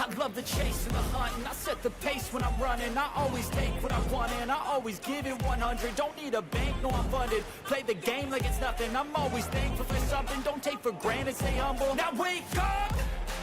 I love the chase and the hunt, and I set the pace when I'm running. I always take what I want and I always give it 100. Don't need a bank, no I'm funded. Play the game like it's nothing. I'm always thankful for something. Don't take for granted, stay humble. Now wake up!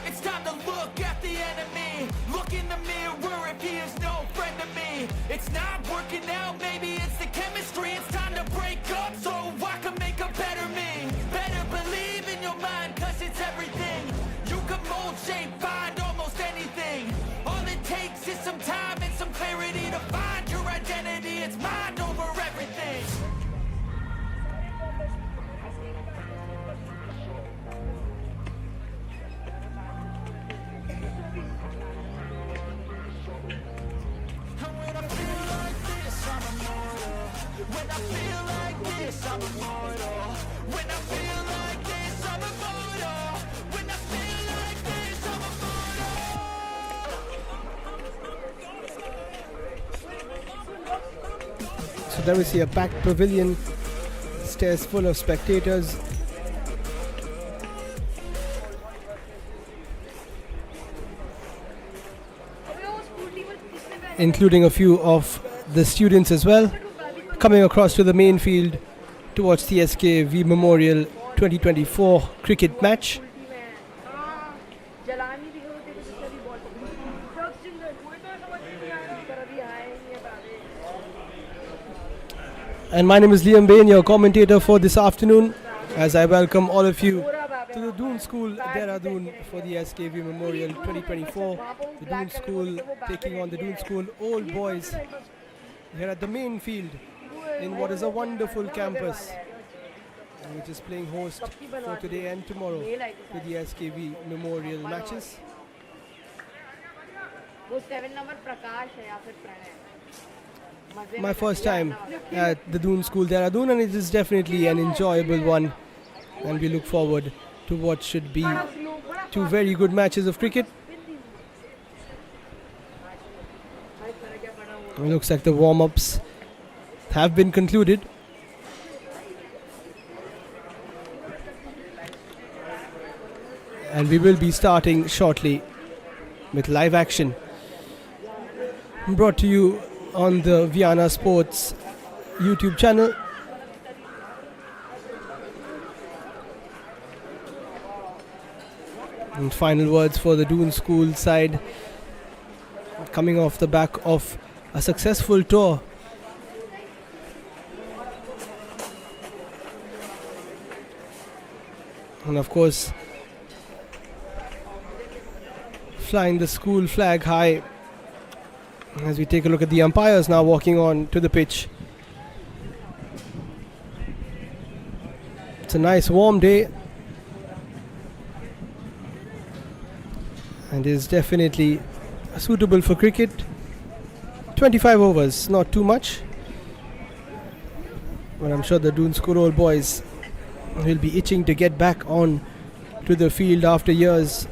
It's time to look at the enemy. Look in the mirror if he is no friend to me. It's not working out, maybe it's the chemistry. It's time to break up so I can make a better me. Better believe in your mind, cause it's everything. You can mold, shape, find almost anything. All it takes is some time and some clarity to find your identity. It's mind over everything. When I feel like this, I'm immortal. When I feel like this, I'm immortal. When I feel like this, I'm immortal. So there we see a packed pavilion, stairs full of spectators. Including a few of the students as well, coming across to the main field to watch the SKV Memorial 2024 cricket match. And my name is Liam Bain, your commentator for this afternoon, as I welcome all of you to the Doon School, Dehra Dun for the SKV Memorial 2024. The Doon School taking on the Doon School Old Boys here at the main field in what is a wonderful campus, which is playing host for today and tomorrow to the SKV Memorial matches. My first time at the Doon School Dehra Dun, and it is definitely an enjoyable one, and we look forward to what should be two very good matches of cricket. It looks like the warm-ups have been concluded. And we will be starting shortly with live action, brought to you on the Vyana Sports YouTube channel. And final words for the Doon School side, coming off the back of a successful tour. And of course, flying the school flag high as we take a look at the umpires now walking on to the pitch. It's a nice warm day and is definitely suitable for cricket. 25 overs, not too much, but I'm sure the Doon School Old Boys will be itching to get back on to the field after years.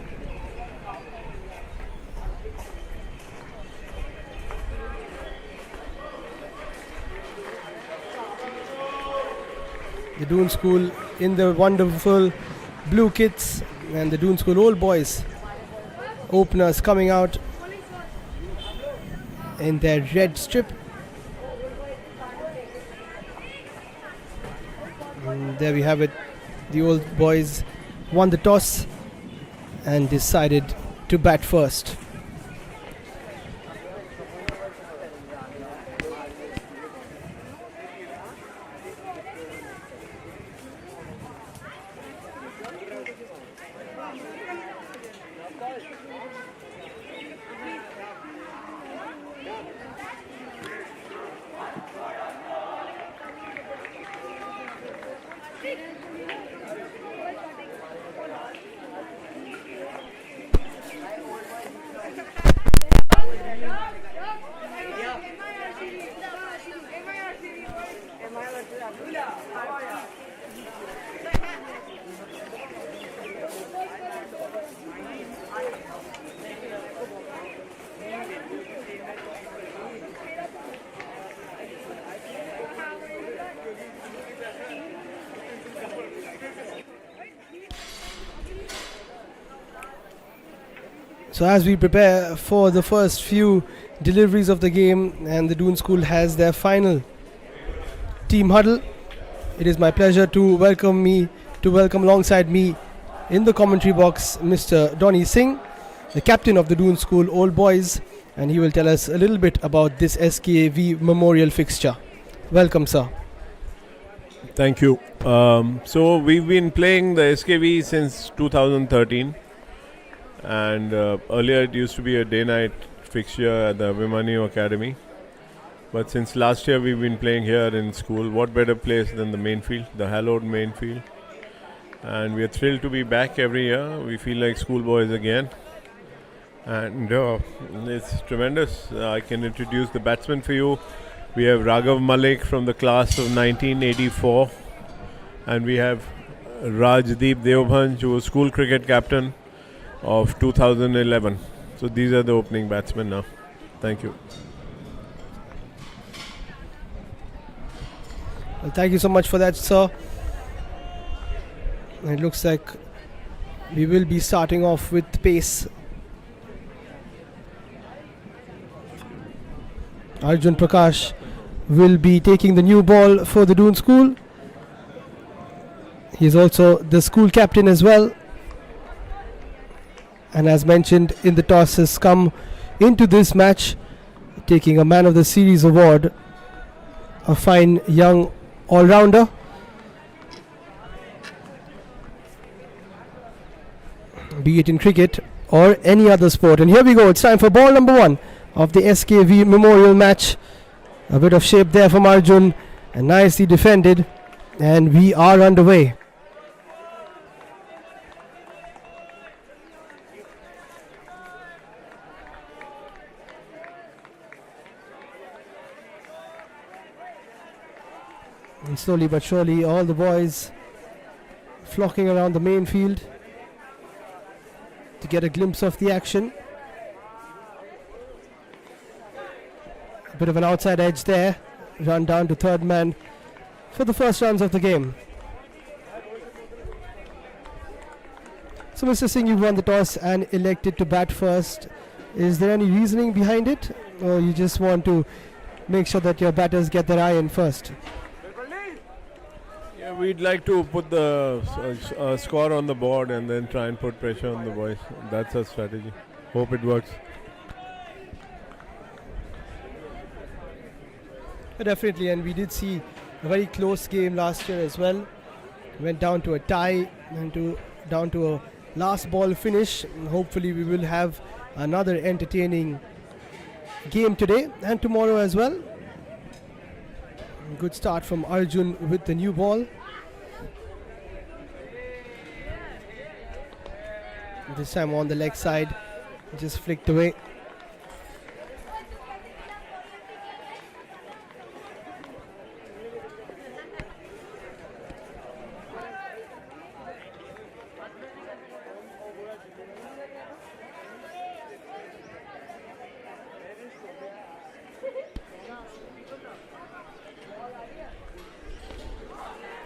The Doon School in the wonderful blue kits, and the Doon School Old Boys openers coming out in their red strip. And there we have it. The Old Boys won the toss and decided to bat first. So as we prepare for the first few deliveries of the game and the Doon School has their final team huddle, it is my pleasure to welcome alongside me in the commentary box Mr. Donny Singh, the captain of the Doon School Old Boys, and he will tell us a little bit about this SKV memorial fixture. Welcome, sir. Thank you. So we've been playing the SKV since 2013, and earlier it used to be a day-night fixture at the Vyana Academy. But since last year we've been playing here in school. What better place than the main field, the hallowed main field? And we are thrilled to be back every year. We feel like schoolboys again. And it's tremendous. I can introduce the batsmen for you. We have Raghav Malik from the class of 1984. And we have Rajdeep Devbhanj, who was school cricket captain of 2011. So these are the opening batsmen now. Thank you. Well, thank you so much for that, sir. It looks like we will be starting off with pace. Arjun Prakash will be taking the new ball for the Doon School. He is also the school captain as well. And as mentioned in the toss, has come into this match taking a Man of the Series award. A fine young all-rounder. Be it in cricket or any other sport. And here we go. It's time for ball number 1 of the SKV Memorial match. A bit of shape there from Arjun and nicely defended. And we are underway. And slowly but surely all the boys flocking around the main field to get a glimpse of the action. A bit of an outside edge there. Run down to third man for the first runs of the game. So Mr. Singh, you won the toss and elected to bat first. Is there any reasoning behind it, or you just want to make sure that your batters get their eye in first? Yeah, we'd like to put the score on the board and then try and put pressure on the boys. That's our strategy. Hope it works. Definitely, and we did see a very close game last year as well. Went down to a tie and down to a last ball finish. And hopefully we will have another entertaining game today and tomorrow as well. Good start from Arjun with the new ball. This time on the leg side, just flicked away.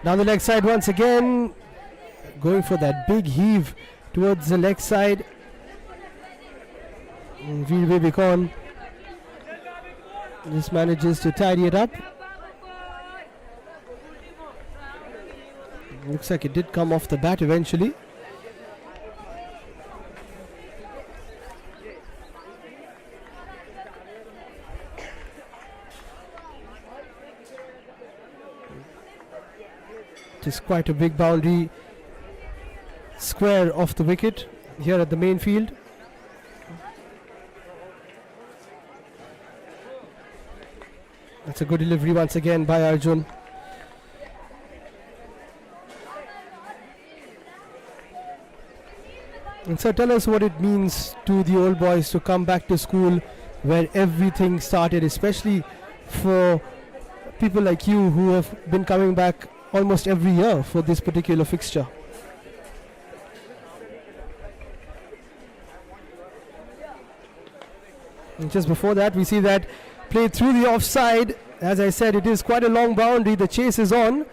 Down the leg side once again, going for that big heave towards the leg side. Veer Bebikon just manages to tidy it up. Looks like it did come off the bat eventually. It is quite a big boundary square off the wicket here at the main field. That's a good delivery once again by Arjun. And so tell us what it means to the old boys to come back to school where everything started, especially for people like you who have been coming back almost every year for this particular fixture. And just before that, we see that play through the offside. As I said, it is quite a long boundary. The chase is on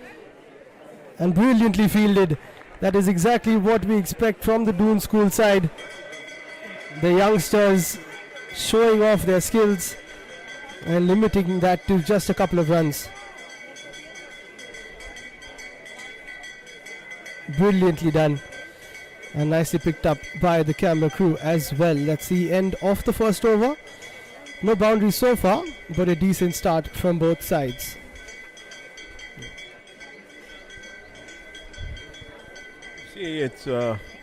and brilliantly fielded. That is exactly what we expect from the Doon School side. the youngsters showing off their skills and limiting that to just a couple of runs. Brilliantly done and nicely picked up by the camera crew as well. That's the end of the first over. No boundary so far, but a decent start from both sides. See, it's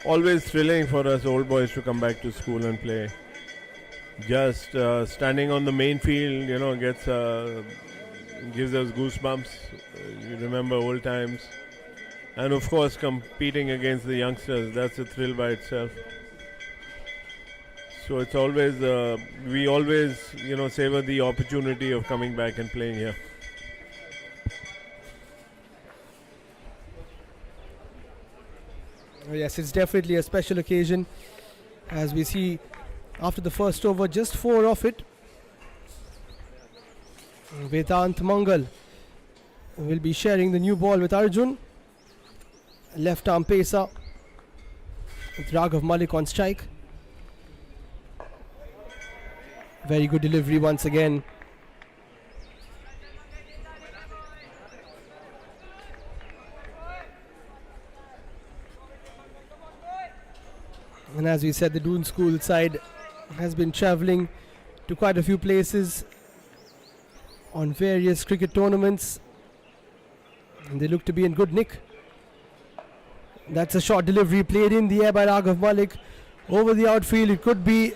always thrilling for us old boys to come back to school and play. Just standing on the main field, gives us goosebumps. You remember old times. And of course, competing against the youngsters, that's a thrill by itself. So it's always, we always, savor the opportunity of coming back and playing here. Oh yes, it's definitely a special occasion, as we see after the first over, just 4 of it. Vedant Mangal will be sharing the new ball with Arjun. Left arm pacer with Raghav Malik on strike. Very good delivery once again. And as we said, the Doon School side has been travelling to quite a few places on various cricket tournaments, and they look to be in good nick. That's a short delivery played in the air by Raghav Malik over the outfield. It could be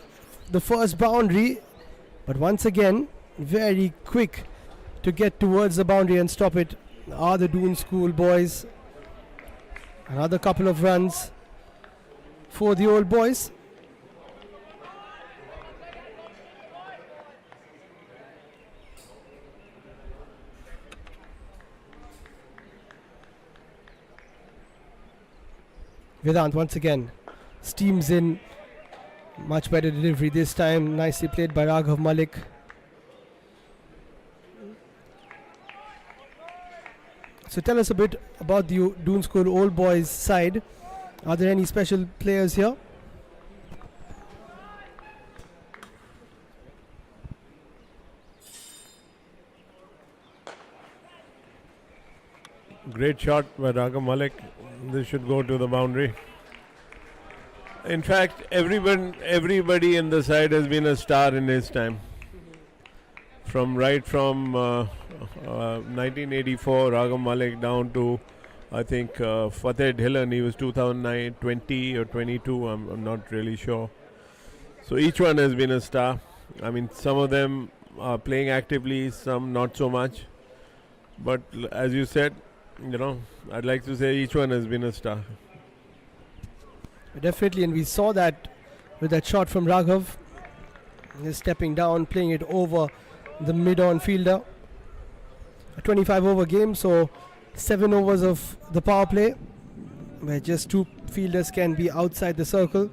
the first boundary, but once again very quick to get towards the boundary and stop it are the Doon School boys. Another couple of runs for the old boys. Vedant once again steams in. Much better delivery this time. Nicely played by Raghav Malik. So tell us a bit about the Doon School old boys side. Are there any special players here? Great shot by Raghav Malik. This should go to the boundary. In fact, everybody in the side has been a star in his time. From 1984, Raghav Malik, down to I think Fateh Dhillon. He was 2009, 20 or 22. I'm not really sure. So each one has been a star. I mean, some of them are playing actively, some not so much. But as you said, I'd like to say each one has been a star. Definitely, and we saw that with that shot from Raghav. He's stepping down, playing it over the mid-on fielder. A 25 over game, so 7 overs of the power play, where just 2 fielders can be outside the circle.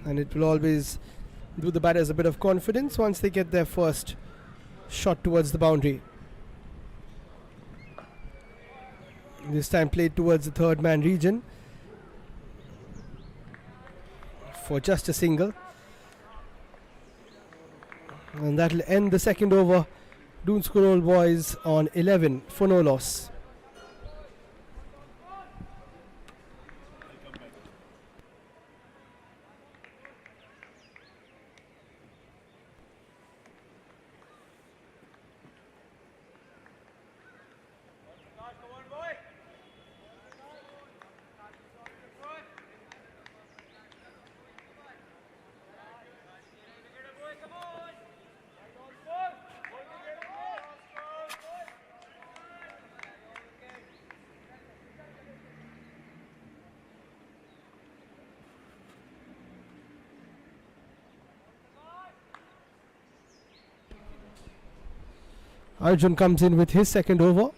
And it will always do the batters a bit of confidence once they get their first shot towards the boundary. This time played towards the third man region for just a single. And that will end the second over. Doon School old boys on 11 for no loss. Arjun comes in with his second over.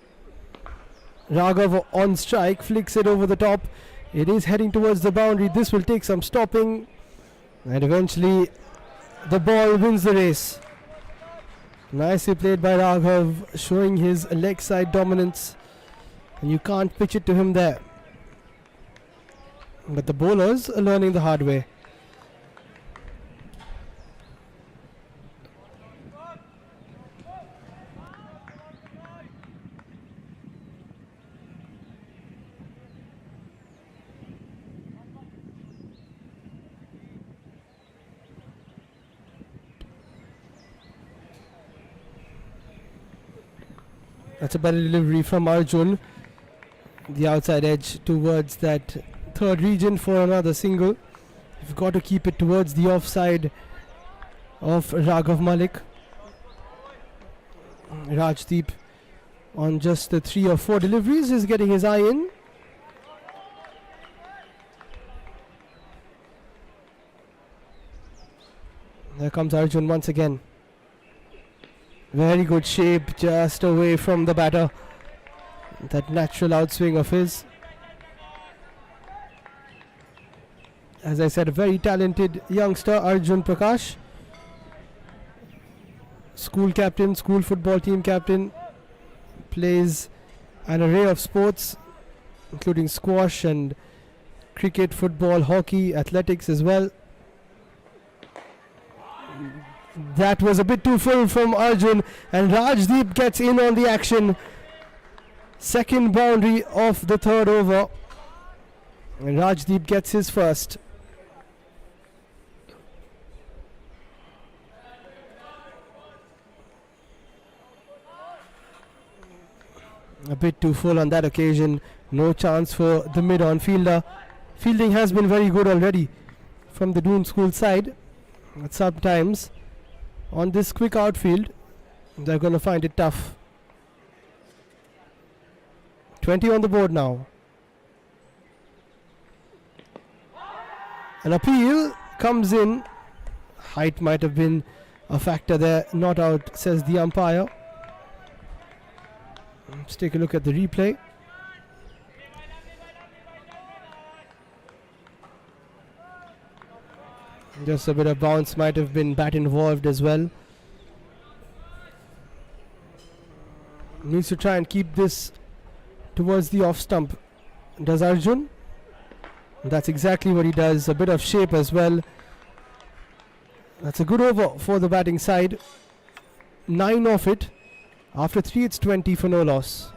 Raghav on strike, flicks it over the top. It is heading towards the boundary. This will take some stopping, and eventually the ball wins the race. Nicely played by Raghav, showing his leg side dominance, and you can't pitch it to him there. But the bowlers are learning the hard way. That's a better delivery from Arjun. The outside edge towards that third region for another single. You've got to keep it towards the offside of Raghav Malik. Rajdeep on just the 3 or 4 deliveries is getting his eye in. There comes Arjun once again. Very good shape, just away from the batter. That natural outswing of his. As I said, a very talented youngster, Arjun Prakash. School captain, school football team captain. Plays an array of sports, including squash and cricket, football, hockey, athletics as well. That was a bit too full from Arjun, and Rajdeep gets in on the action. Second boundary of the third over, and Rajdeep gets his first. A bit too full on that occasion. No chance for the mid-on fielder. Fielding has been very good already from the Doon School side. But sometimes on this quick outfield, they're going to find it tough. 20 on the board now. An appeal comes in. Height might have been a factor there. Not out, says the umpire. Let's take a look at the replay. Just a bit of bounce, might have been bat involved as well. Needs to try and keep this towards the off stump. Does Arjun? That's exactly what he does. A bit of shape as well. That's a good over for the batting side. 9 off it. After 3 it's 20 for no loss.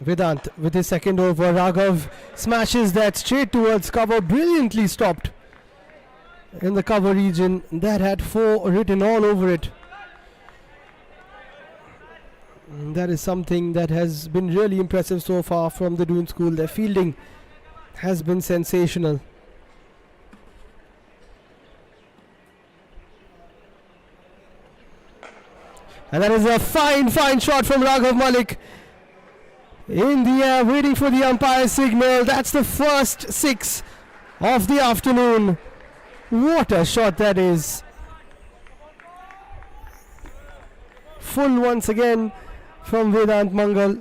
Vedant with his second over. Raghav smashes that straight towards cover. Brilliantly stopped in the cover region. That had 4 written all over it. And that is something that has been really impressive so far from the Doon School. Their fielding has been sensational. And that is a fine shot from Raghav Malik. In the air, waiting for the umpire's signal. That's the first 6 of the afternoon. What a shot that is. Full once again from Vedant Mangal.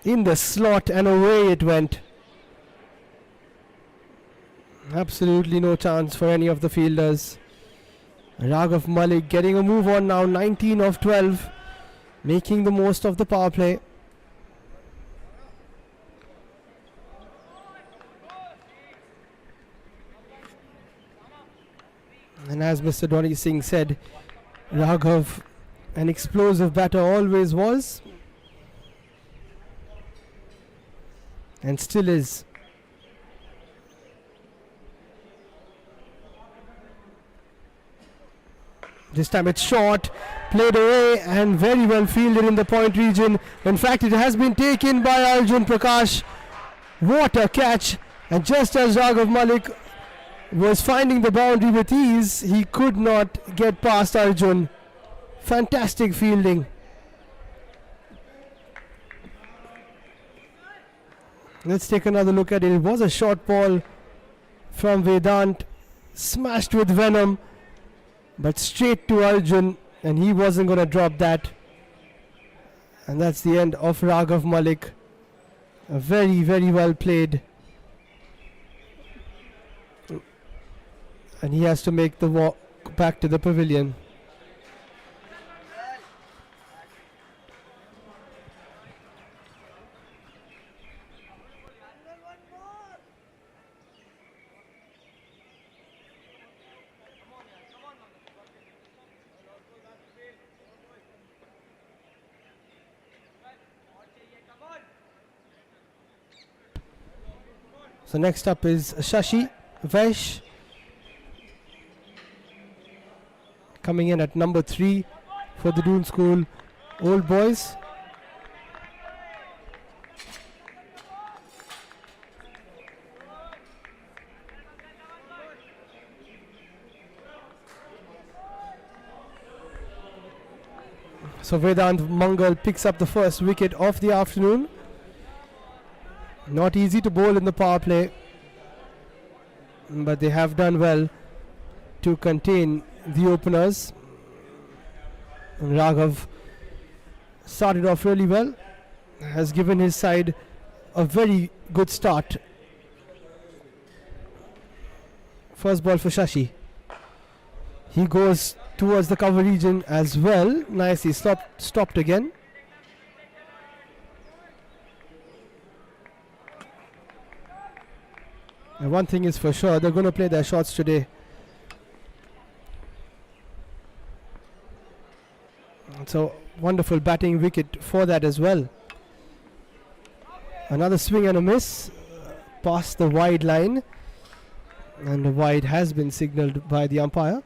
In the slot and away it went. Absolutely no chance for any of the fielders. Raghav Malik getting a move on now. 19 of 12. Making the most of the power play. And as Mr. Dhoni Singh said, Raghav, an explosive batter, always was and still is. This time it's short, played away and very well fielded in the point region. In fact, it has been taken by Arjun Prakash. What a catch. And just as Raghav Malik was finding the boundary with ease. He could not get past Arjun. Fantastic fielding. Let's take another look at it. It was a short ball from Vedant, smashed with venom, but straight to Arjun, and he wasn't going to drop that. And that's the end of Raghav Malik. A very, very well played. And he has to make the walk back to the pavilion. So next up is Shashi Vesh, coming in at number 3 for the Doon School Old Boys. So Vedant Mangal picks up the first wicket of the afternoon. Not easy to bowl in the power play, but they have done well to contain the openers. And Raghav started off really well, has given his side a very good start. First ball for Shashi. He goes towards the cover region as well. Nicely stopped again. And one thing is for sure, they're going to play their shots today. So wonderful batting wicket for that as well. Another swing and a miss past the wide line, and the wide has been signalled by the umpire.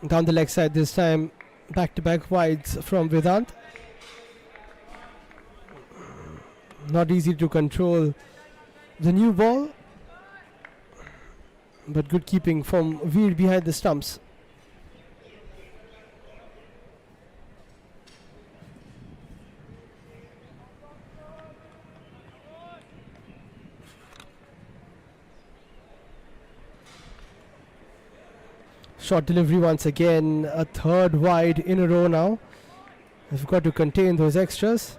Down the leg side this time, back-to-back wides from Vedant. Not easy to control the new ball, but good keeping from Veer behind the stumps. Short delivery once again, a third wide in a row now. We've got to contain those extras.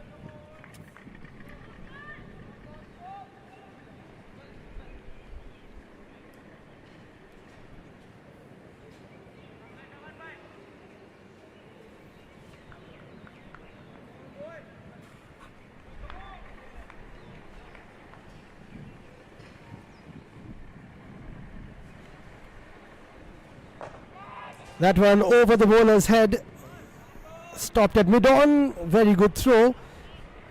That one over the bowler's head, stopped at mid-on. Very good throw.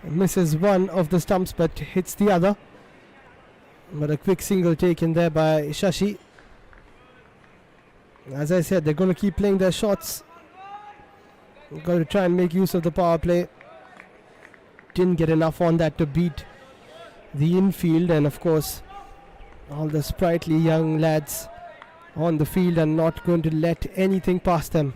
Misses one of the stumps but hits the other. But a quick single taken there by Shashi. As I said, they're going to keep playing their shots. Got to try and make use of the power play. Didn't get enough on that to beat the infield, and of course all the sprightly young lads on the field are not going to let anything past them.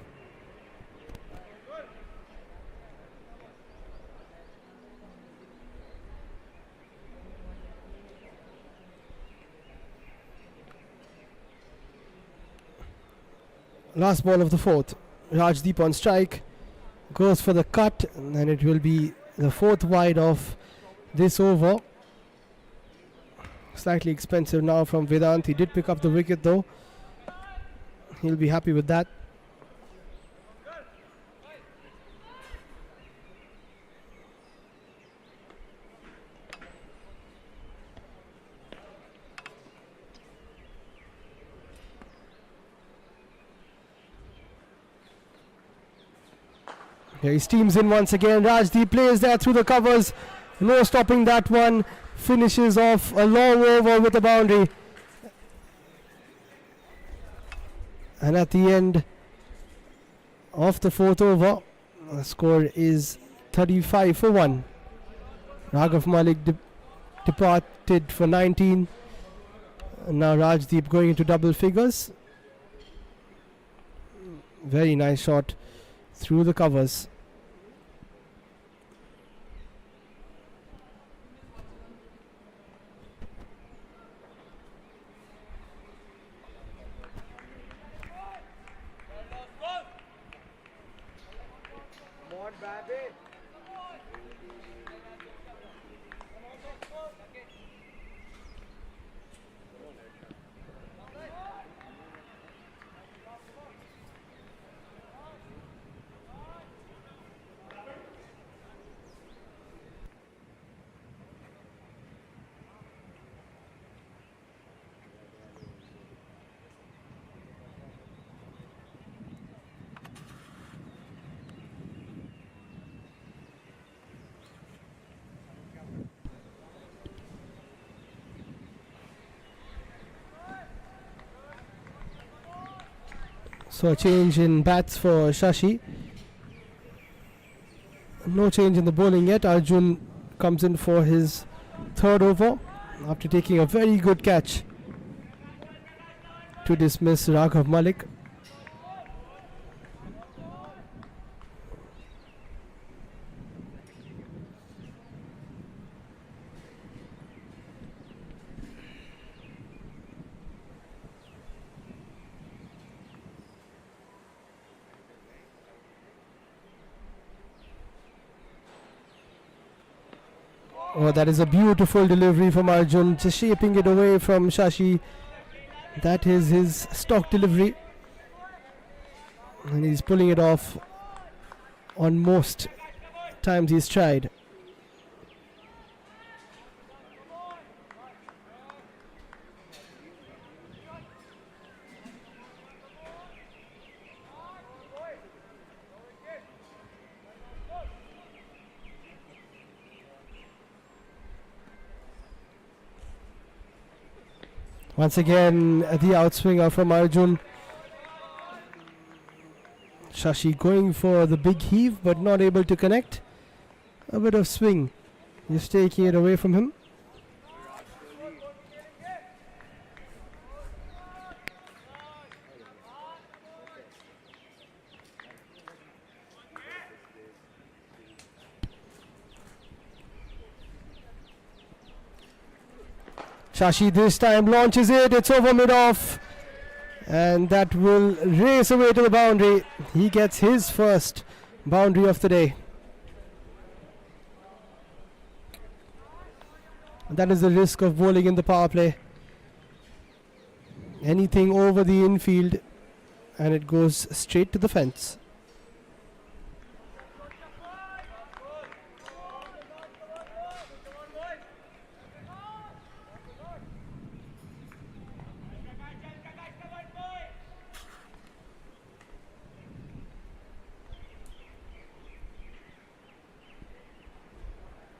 Last ball of the fourth. Rajdeep on strike, goes for the cut, and it will be the fourth wide of this over. Slightly expensive now from Vedant. He did pick up the wicket though. He'll be happy with that. Here he steams in once again. Rajdeep plays that through the covers. No stopping that one. Finishes off a long over with a boundary. And at the end of the fourth over, the score is 35 for 1. Raghav Malik departed for 19. And now Rajdeep going into double figures. Very nice shot through the covers. So a change in bats for Shashi. No change in the bowling yet. Arjun comes in for his third over after taking a very good catch to dismiss Raghav Malik. Oh, that is a beautiful delivery from Arjun, just shaping it away from Shashi. That is his stock delivery. And he's pulling it off on most times he's tried. Once again, the outswinger from Arjun. Shashi going for the big heave, but not able to connect. A bit of swing, just taking it away from him. Shashi this time launches it, it's over mid-off, and that will race away to the boundary. He gets his first boundary of the day. That is the risk of bowling in the power play. Anything over the infield and it goes straight to the fence.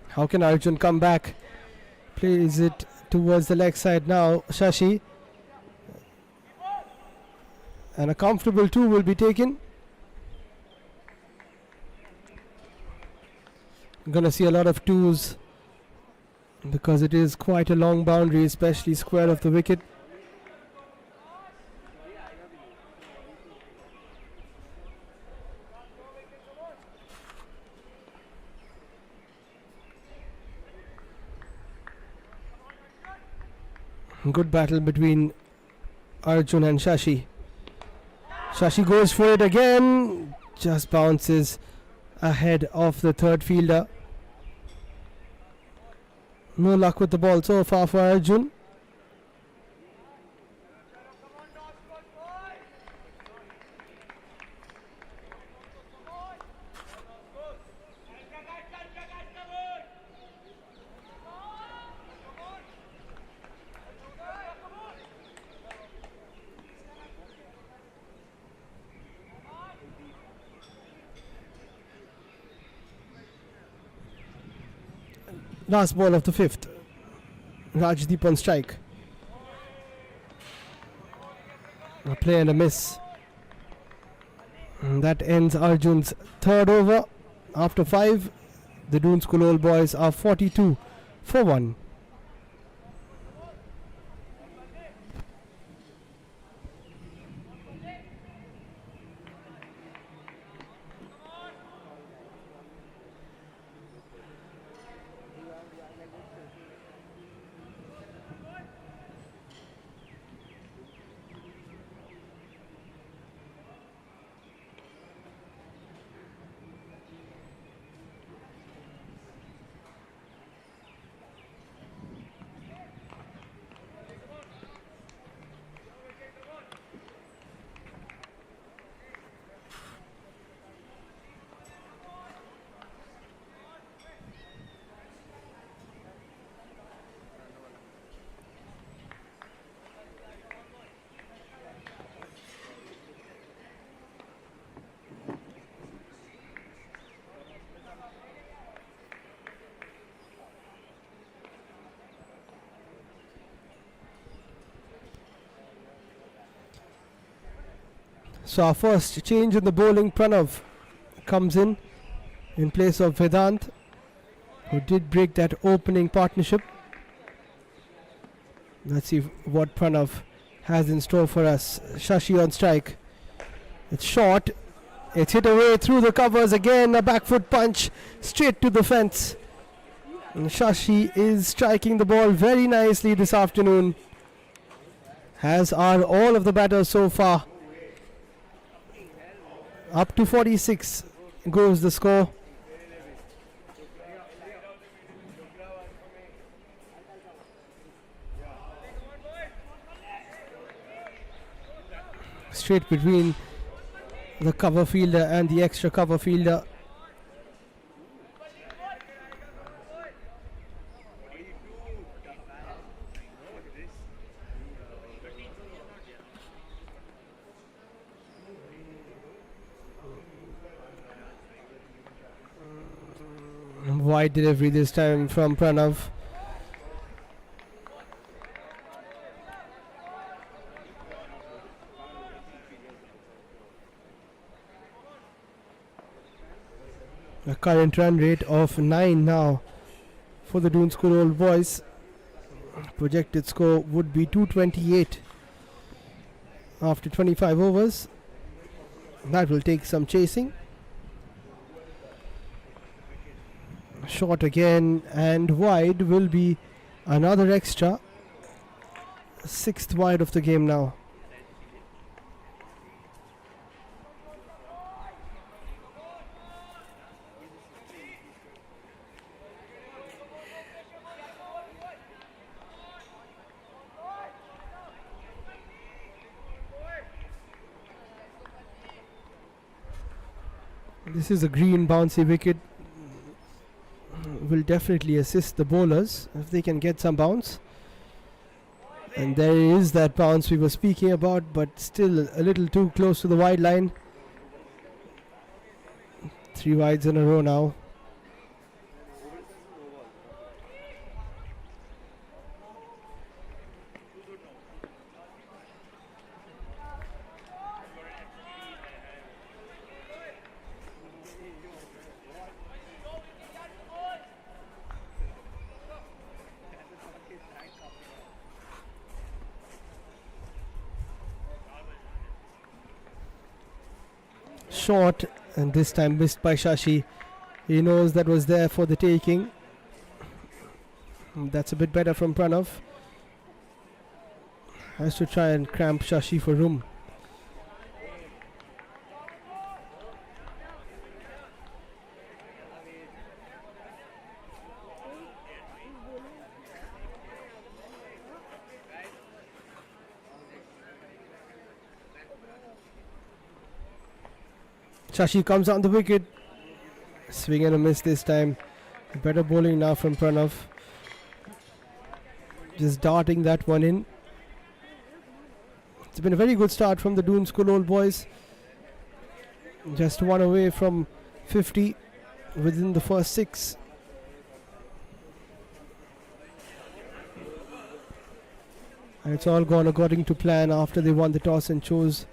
How can Arjun come back? Plays it towards the leg side now. Shashi. And a comfortable 2 will be taken. I'm going to see a lot of 2s because it is quite a long boundary, especially square of the wicket. Good battle between Arjun and Shashi. Shashi goes for it again. Just bounces ahead of the third fielder. No luck with the ball so far for Arjun. Last ball of the 5th. Rajdeep on strike. A play and a miss. And that ends Arjun's 3rd over. After 5, the Doon School Old Boys are 42 for 1. So our first change in the bowling, Pranav comes in place of Vedant, who did break that opening partnership. Let's see what Pranav has in store for us. Shashi on strike. It's short. It's hit away through the covers again. A back foot punch straight to the fence. And Shashi is striking the ball very nicely this afternoon, as are all of the batters so far. Up to 46 goes the score. Straight between the cover fielder and the extra cover fielder. Wide delivery this time from Pranav. A current run rate of 9 now for the Doon School Old Boys. Projected score would be 228 after 25 overs. That will take some chasing. Short again and wide will be another extra. 6th wide of the game now. This is a green bouncy wicket. Will definitely assist the bowlers if they can get some bounce. And there is that bounce we were speaking about, but still a little too close to the wide line. 3 wides in a row now. Short, and this time missed by Shashi. He knows that was there for the taking. That's a bit better from Pranav. Has to try and cramp Shashi for room. Shashi comes on the wicket. Swing and a miss this time. Better bowling now from Pranav. Just darting that one in. It's been a very good start from the Doon School Old Boys. Just one away from 50 within the first 6. And it's all gone according to plan after they won the toss and chose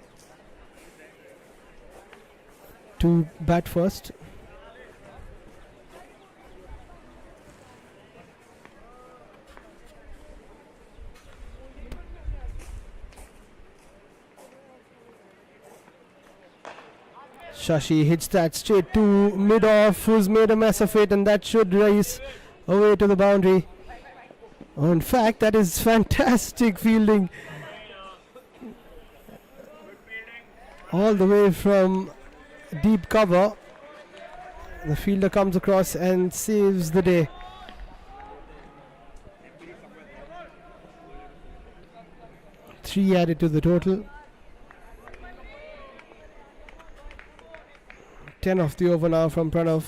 to bat first. Shashi hits that straight to mid-off, who's made a mess of it, and that should race away to the boundary. Oh, in fact, that is fantastic fielding. All the way from deep cover. The fielder comes across and saves the day. Three added to the total. 10 off the over now from Pranav.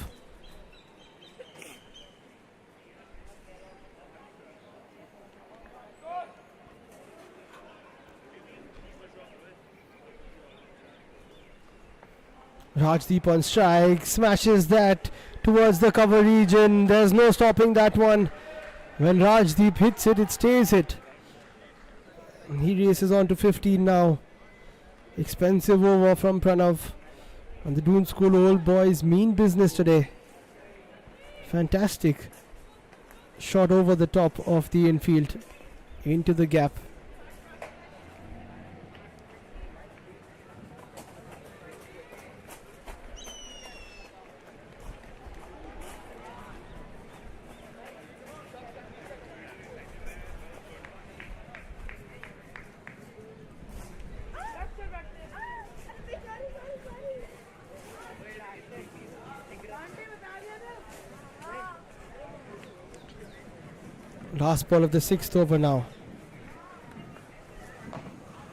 Rajdeep on strike, smashes that towards the cover region. There's no stopping that one. When Rajdeep hits it, it stays hit. He races on to 15 now. Expensive over from Pranav. And the Doon School old boys mean business today. Fantastic shot over the top of the infield into the gap. Last ball of the 6th over now.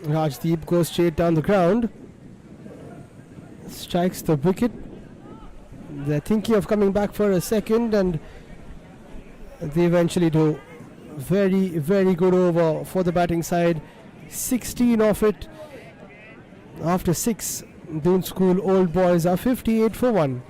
Rajdeep goes straight down the ground. Strikes the wicket. They're thinking of coming back for a second, and they eventually do. Very, very good over for the batting side. 16 off it. After 6, Doon School old boys are 58 for 1.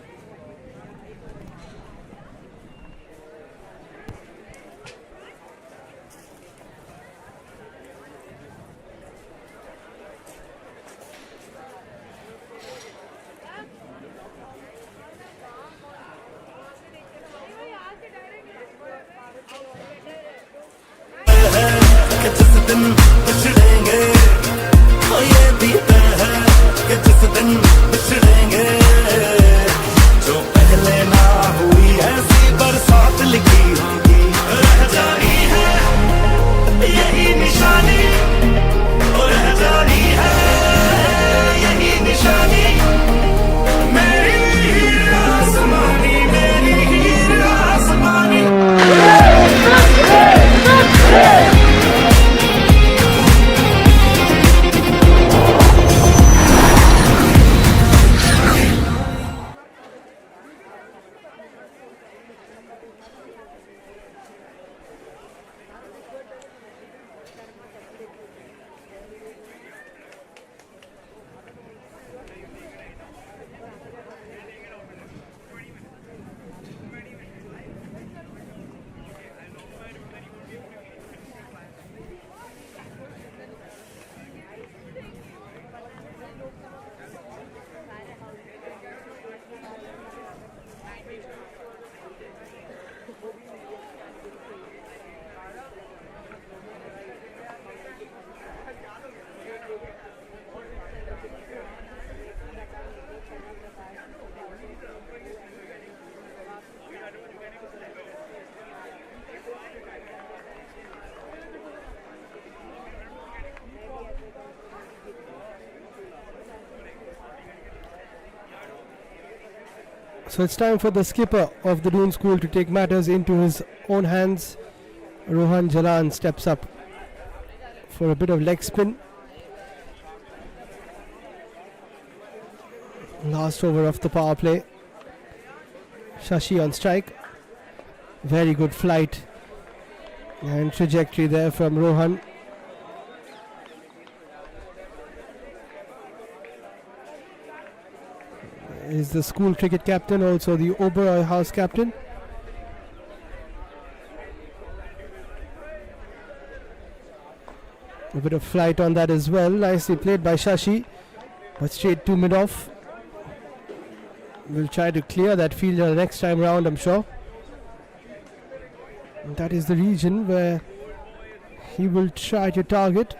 So it's time for the skipper of the Doon School to take matters into his own hands. Rohan Jalan steps up for a bit of leg spin. Last over of the power play. Shashi on strike. Very good flight and trajectory there from Rohan. Is the school cricket captain, also the Oberoi House captain. A bit of flight on that as well. Nicely played by Shashi. But straight to mid-off. We'll try to clear that fielder next time round, I'm sure. And that is the region where he will try to target.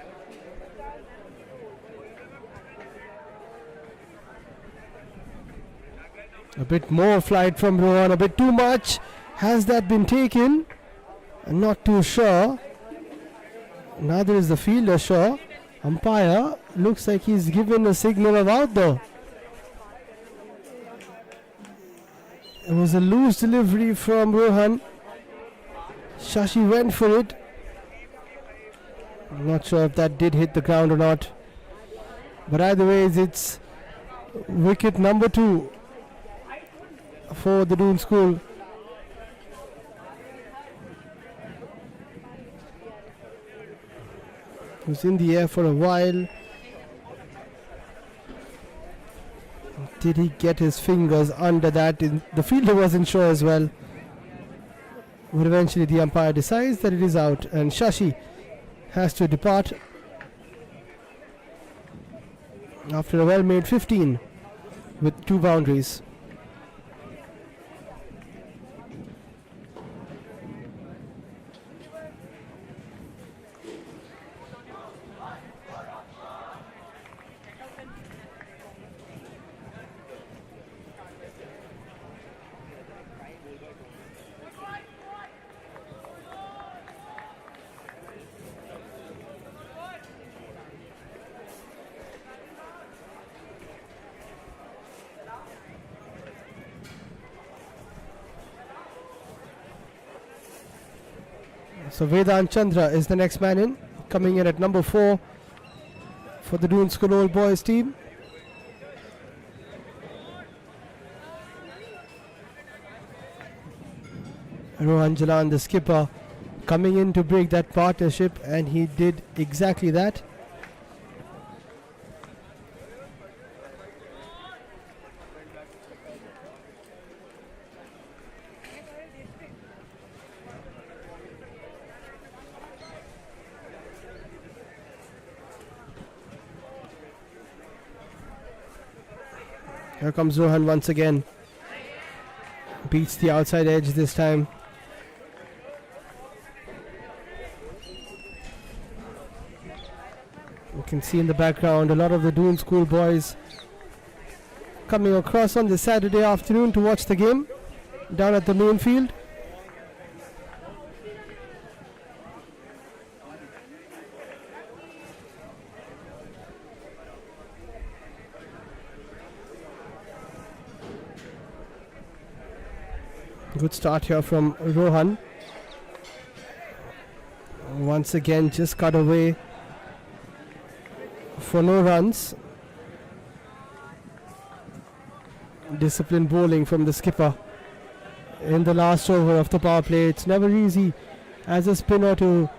A bit more flight from Rohan, a bit too much. Has that been taken? I'm not too sure. Neither is the fielder sure. Umpire looks like he's given a signal of out though. It was a loose delivery from Rohan. Shashi went for it. I'm not sure if that did hit the ground or not. But either way, it's wicket number 2 for the Doon School. He was in the air for a while. Did he get his fingers under that? The fielder wasn't sure as well. But eventually the umpire decides that it is out and Shashi has to depart after a well-made 15 with 2 boundaries. So Vedant Chandra is the next man in, coming in at number 4 for the Doon School Old Boys team. Rohan Jalan, the skipper, coming in to break that partnership, and he did exactly that. Here comes Rohan once again. Beats the outside edge this time. You can see in the background a lot of the Doon School boys coming across on this Saturday afternoon to watch the game down at the main field. Good start here from Rohan. Once again just cut away for no runs. Disciplined bowling from the skipper in the last over of the power play. It's never easy as a spinner to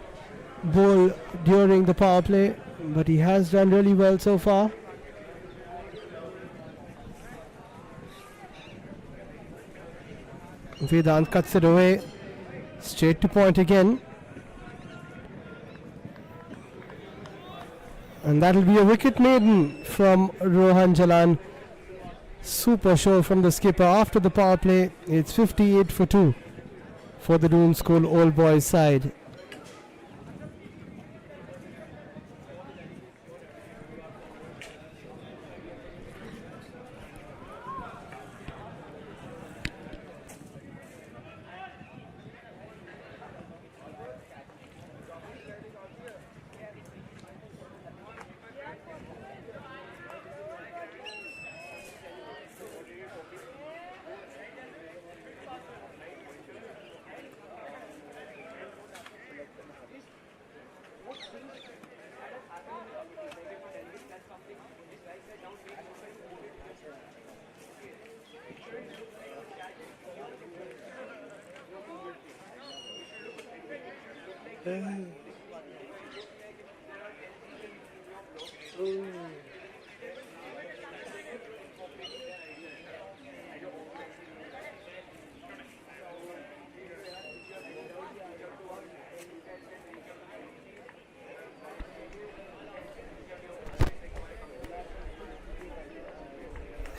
bowl during the power play, but he has done really well so far. Vedant cuts it away, straight to point again, and that'll be a wicket maiden from Rohan Jalan. Super show from the skipper after the power play. It's 58 for 2 for the Doon School Old Boys side.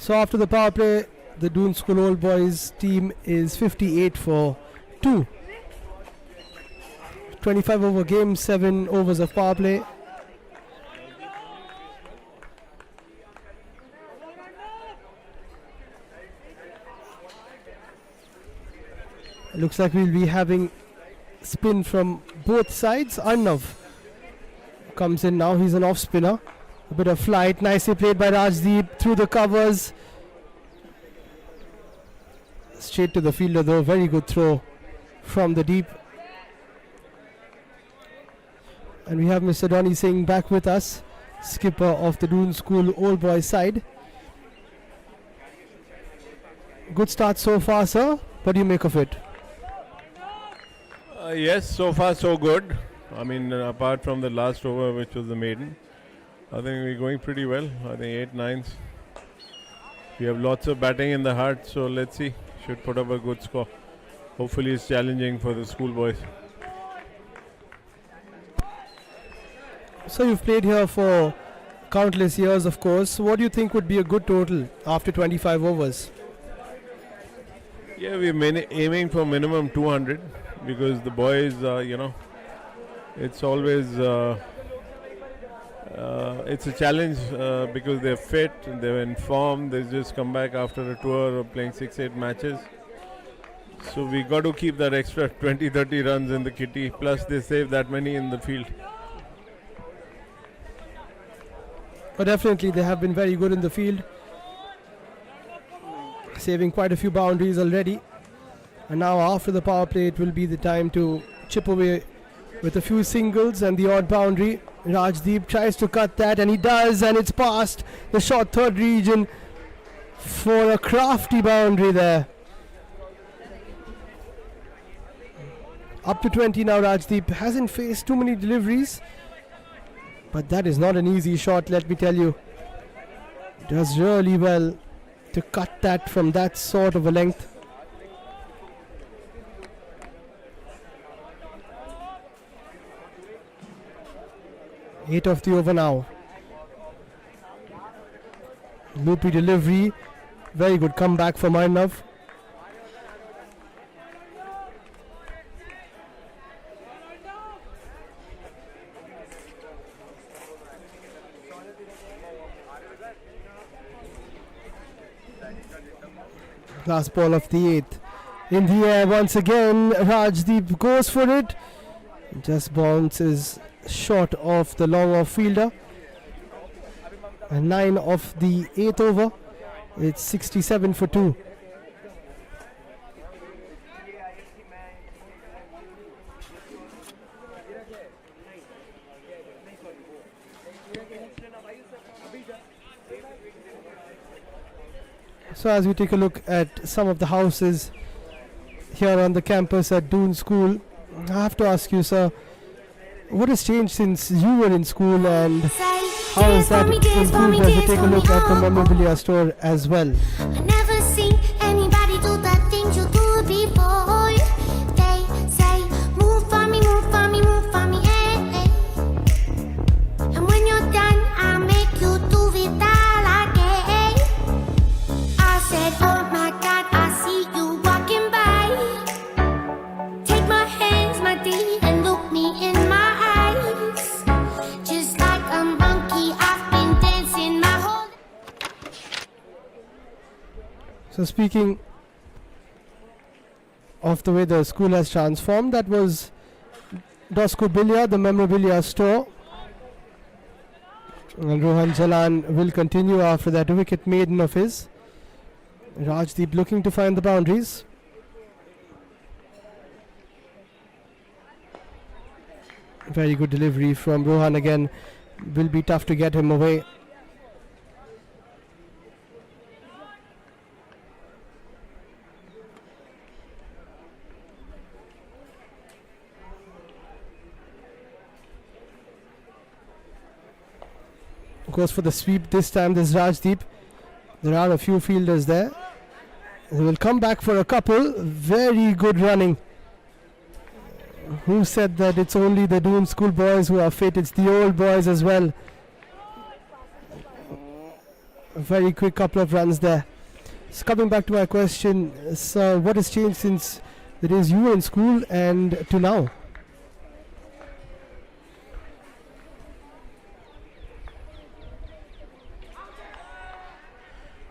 So after the power play, the Doon School Old Boys team is 58 for 2. 25 over game, 7 overs of power play. Looks like we'll be having spin from both sides. Arnav comes in now. He's an off spinner. A bit of flight. Nicely played by Rajdeep through the covers. Straight to the fielder though. Very good throw from the deep. And we have Mr. Donny Singh back with us, skipper of the Doon School Old Boys side. Good start so far, sir. What do you make of it? Yes, so far so good. I mean, apart from the last over, which was the maiden, I think we're going pretty well. I think 8-9s. We have lots of batting in the heart, so let's see. Should put up a good score. Hopefully it's challenging for the schoolboys. So you've played here for countless years, of course. What do you think would be a good total after 25 overs? Yeah, we're aiming for minimum 200 because the boys, it's always it's a challenge because they're fit, they're in form, they just come back after a tour of playing 6-8 matches. So we got to keep that extra 20-30 runs in the kitty, plus they save that many in the field. But definitely they have been very good in the field, saving quite a few boundaries already. And now after the power play, it will be the time to chip away with a few singles and the odd boundary. Rajdeep tries to cut that, and he does, and it's past the short third region for a crafty boundary there. Up to 20 now. Rajdeep hasn't faced too many deliveries, but that is not an easy shot, let me tell you. Does really well to cut that from that sort of a length. Eight of the over now. Loopy delivery. Very good comeback from Arnav. Last ball of the eighth. In the air once again. Rajdeep goes for it. Just bounces short of the long off fielder. And 9 of the 8th over. It's 67 for 2. So as we take a look at some of the houses here on the campus at Doon School, I have to ask you, sir, what has changed since you were in school, and how has that improved as we take a look at the memorabilia store as well? I never seen anybody do the things you do before. They say, move for me, move for me, move for me, eh, eh. And when you're done, I'll make you do it all again. I said, oh my God, I see you walking by. Take my hands, my dear, and look me in my eyes. Just like a monkey, I've been dancing my whole. So speaking of the way the school has transformed, that was Dosco Bilya, the memorabilia store. And Rohan Jalan will continue after that wicket maiden of his. Rajdeep looking to find the boundaries. Very good delivery from Rohan again. Will be tough to get him away. Goes for the sweep this time. There's Rajdeep. There are a few fielders there. They will come back for a couple. Very good running. Who said that it's only the Doon School boys who are fit? It's the old boys as well. very quick couple of runs there. So coming back to my question, so what has changed since the days you were in school and to now?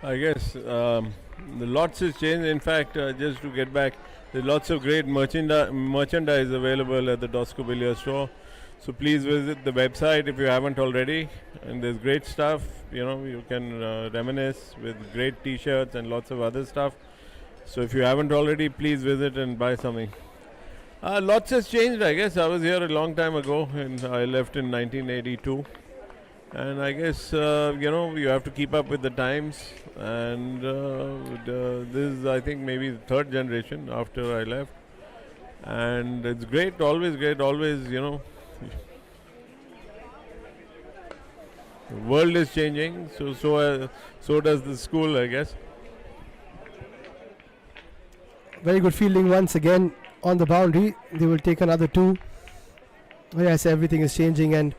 I guess the lots has changed. In fact, just to get back, there's lots of great merchandise available at the Dosco store. So please visit the website if you haven't already. And there's great stuff. You can reminisce with great T-shirts and lots of other stuff. So if you haven't already, please visit and buy something. Lots has changed, I guess. I was here a long time ago, and I left in 1982. And I guess, you have to keep up with the times. And this is, I think, maybe the third generation after I left. And it's great, always, The world is changing, so does the school, I guess. Very good fielding once again on the boundary. They will take another 2. Yes, everything is changing, and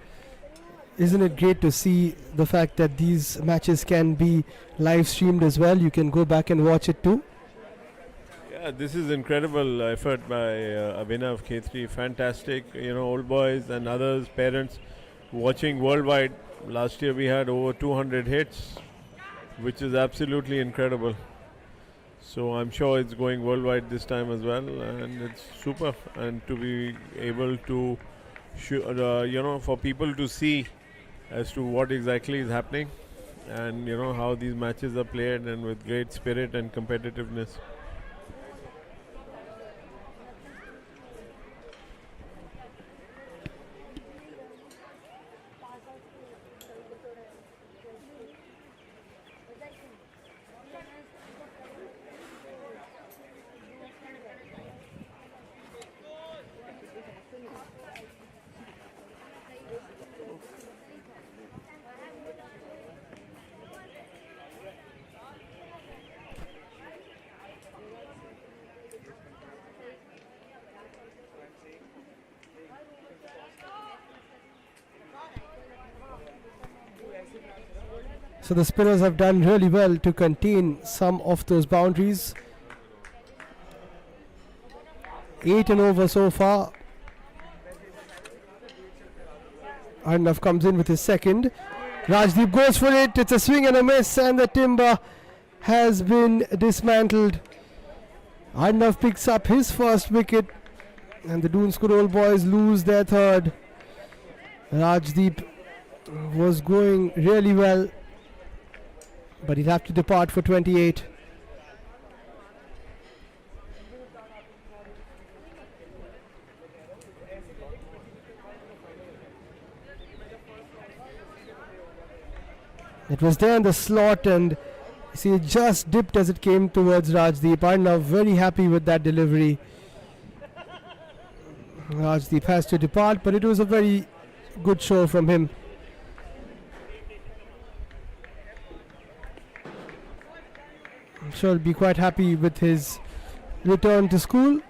isn't it great to see the fact that these matches can be live streamed as well? You can go back and watch it too. Yeah, this is incredible effort by Abhinav of K3. Fantastic, old boys and others, parents watching worldwide. Last year we had over 200 hits, which is absolutely incredible. So I'm sure it's going worldwide this time as well, and it's super. And to be able to, for people to see as to what exactly is happening, and how these matches are played, and with great spirit and competitiveness. So the spinners have done really well to contain some of those boundaries. 8 and over so far. Arnav comes in with his second. Rajdeep goes for it. It's a swing and a miss, and the timber has been dismantled. Arnav picks up his first wicket, and the Doon School old boys lose their third. Rajdeep was going really well, but he'll have to depart for 28. It was there in the slot, and you see it just dipped as it came towards Rajdeep. Arnav very happy with that delivery. Rajdeep has to depart, but it was a very good show from him. I'm sure he'll be quite happy with his return to school.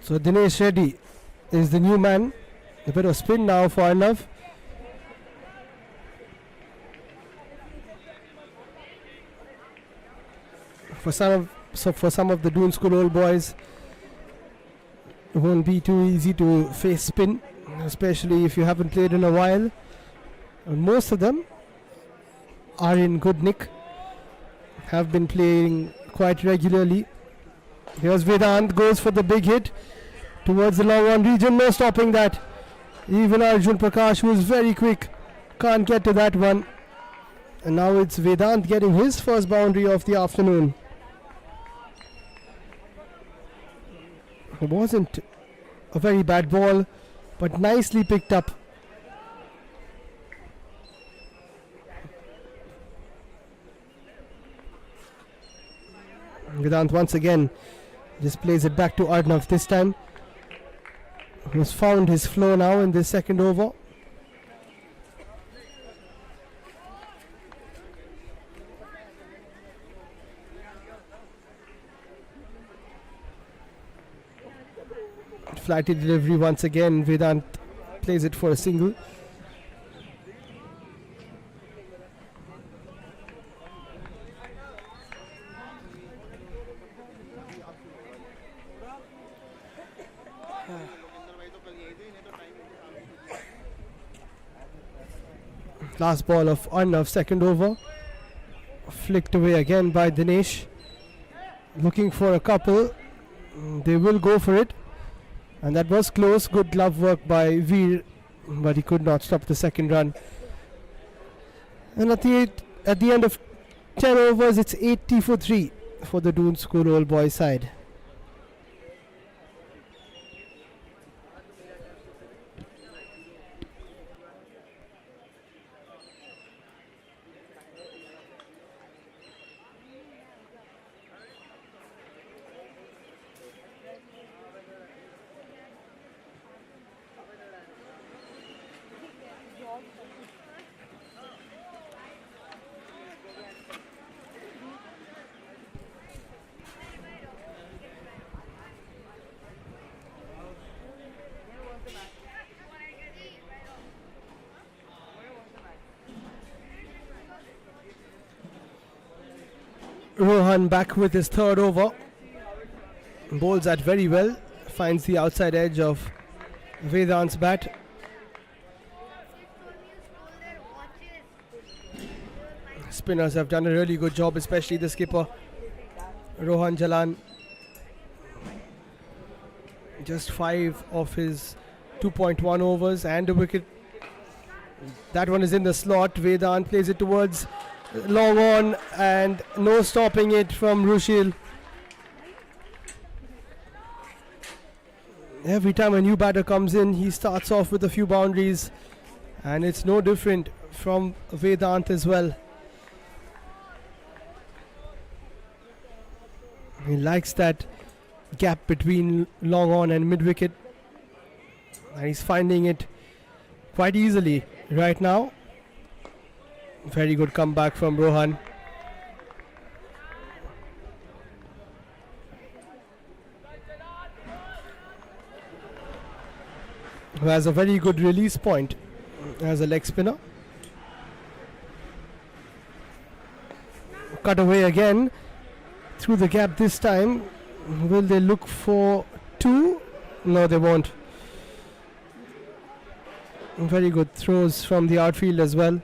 So Dinesh Reddy is the new man. A bit of spin now for Arnav. For some of the Doon School old boys, it won't be too easy to face spin, especially if you haven't played in a while. And most of them are in good nick, have been playing quite regularly. Here's Vedant, goes for the big hit towards the long on region, no stopping that. Even Arjun Prakash, who is very quick, can't get to that one. And now it's Vedant getting his first boundary of the afternoon. It wasn't a very bad ball, but nicely picked up. Vedant once again just plays it back to Arnav this time, who's found his flow now in this second over. Flighty delivery once again. Vedant plays it for a single. Last ball of Arnav, second over. Flicked away again by Dinesh. Looking for a couple. They will go for it. And that was close. Good glove work by Veer, but he could not stop the second run. And at the end of 10 overs, it's 80 for 3 for the Doon School Old Boys side. Rohan back with his third over. Bowls that very well. Finds the outside edge of Vedant's bat. Spinners have done a really good job, especially the skipper, Rohan Jalan. Just 5 of his 2.1 overs and a wicket. That one is in the slot. Vedant plays it towards long on and no stopping it from Rushil. Every time a new batter comes in, he starts off with a few boundaries, and it's no different from Vedant as well. He likes that gap between long on and mid wicket, and he's finding it quite easily right now. Very good comeback from Rohan. Who has a very good release point as a leg spinner. Cut away again through the gap this time. Will they look for 2? No, they won't. Very good throws from the outfield as well.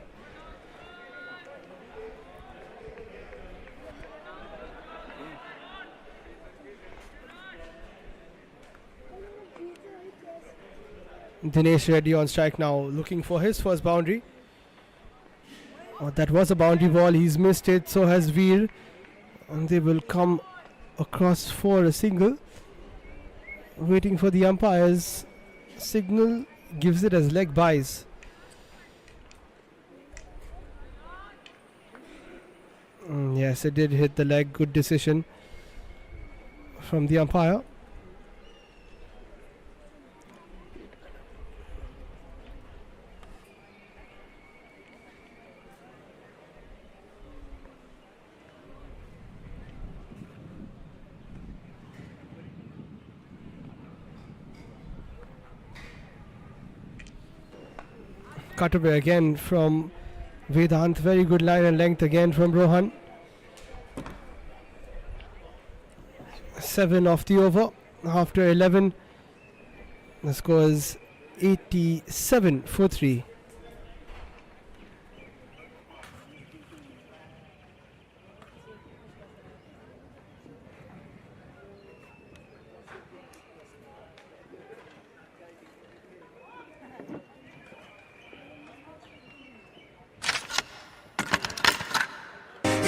Dinesh Reddy on strike now, looking for his first boundary. Oh, that was a boundary ball. He's missed it. So has Veer. And they will come across for a single. Waiting for the umpire's signal. Gives it as leg byes. Yes, it did hit the leg. Good decision from the umpire. Cut away again from Vedant. Very good line and length again from Rohan. 7 off the over. After 11, the score is 87 for 3.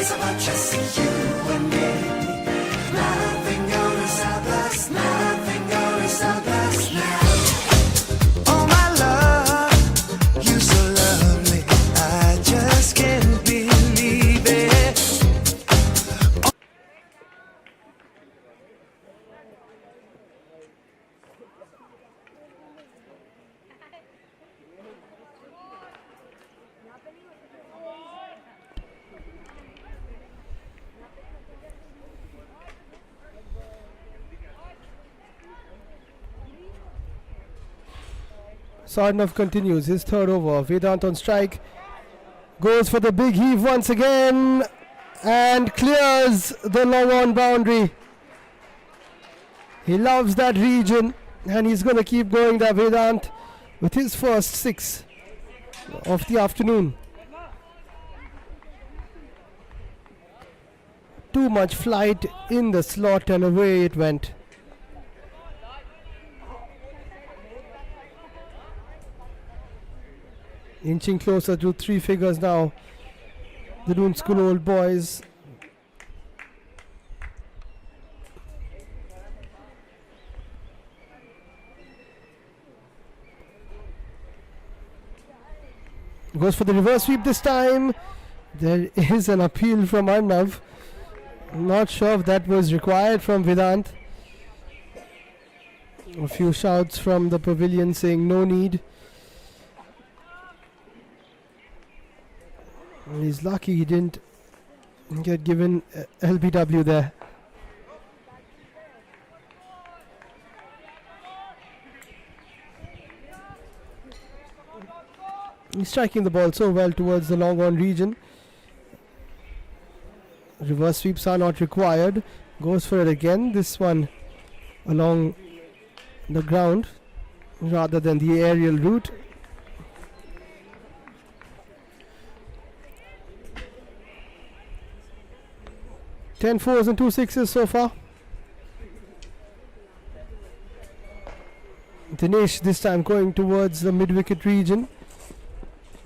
It's about just you and me. Nothing gonna stop us, nothing gonna stop us now. Oh my love, you so lovely, I just can't believe it. Sarnav continues his third over. Vedant on strike. Goes for the big heave once again and clears the long on boundary. He loves that region and he's going to keep going there, Vedant, with his first 6 of the afternoon. Too much flight in the slot and away it went. Inching closer to 3 figures now. The Doon School old boys. Goes for the reverse sweep this time. There is an appeal from Arnav. Not sure if that was required from Vedant. A few shouts from the pavilion saying no need. He's lucky he didn't get given LBW there. He's striking the ball so well towards the long on region. Reverse sweeps are not required. Goes for it again. This one along the ground rather than the aerial route. Ten fours and 2 6s so far. Dinesh this time going towards the mid-wicket region.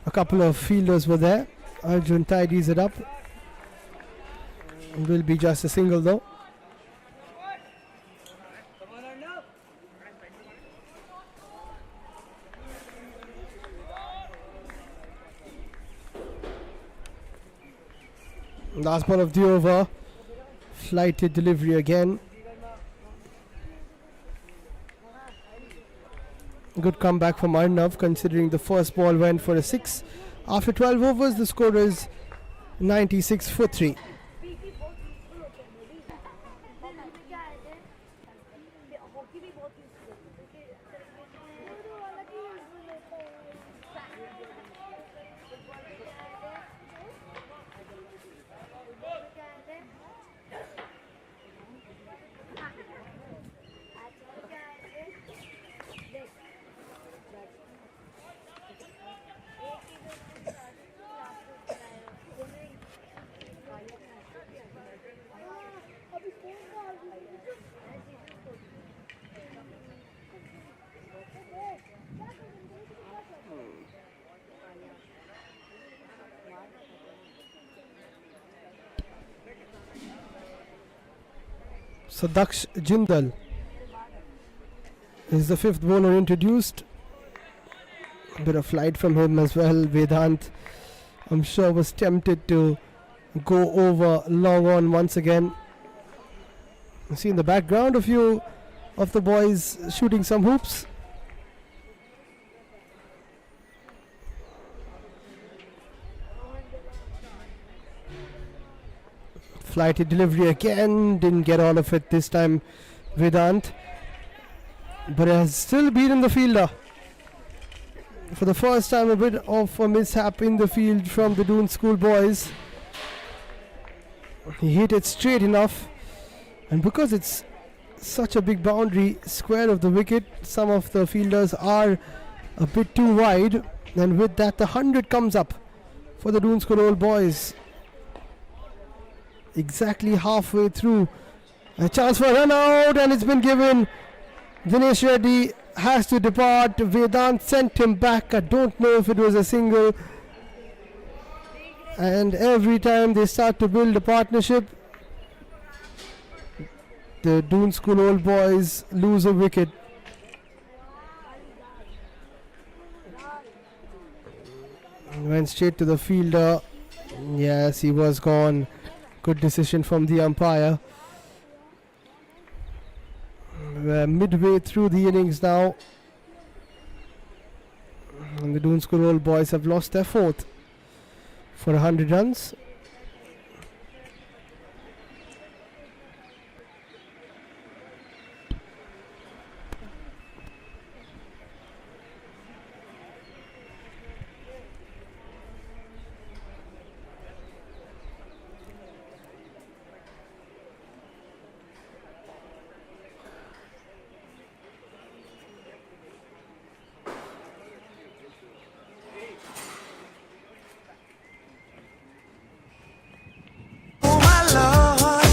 A couple of fielders were there. Arjun tidies it up. Will be just a single though. Last ball of the over. Flighted delivery again. Good comeback from Arnav considering the first ball went for a 6. After 12 overs the score is 96 for 3. So Daksh Jindal is the 5th bowler introduced. A bit of flight from him as well. Vedant, I'm sure, was tempted to go over long on once again. You see in the background a few of the boys shooting some hoops. Flighted delivery again, didn't get all of it this time, Vedant, but has still beaten the fielder. For the first time, a bit of a mishap in the field from the Doon School boys. He hit it straight enough, and because it's such a big boundary square of the wicket, some of the fielders are a bit too wide, and with that the 100 comes up for the Doon School old boys. Exactly halfway through, a chance for a run out, and it's been given. Dinesh Reddy has to depart. Vedant sent him back. I don't know if it was a single, And every time they start to build a partnership, the Doon School old boys lose a wicket. Went straight to the fielder. Yes, he was gone. Good decision from the umpire. We're midway through the innings now, and the Doon School old boys have lost their fourth for 100 runs. Oh my Lord,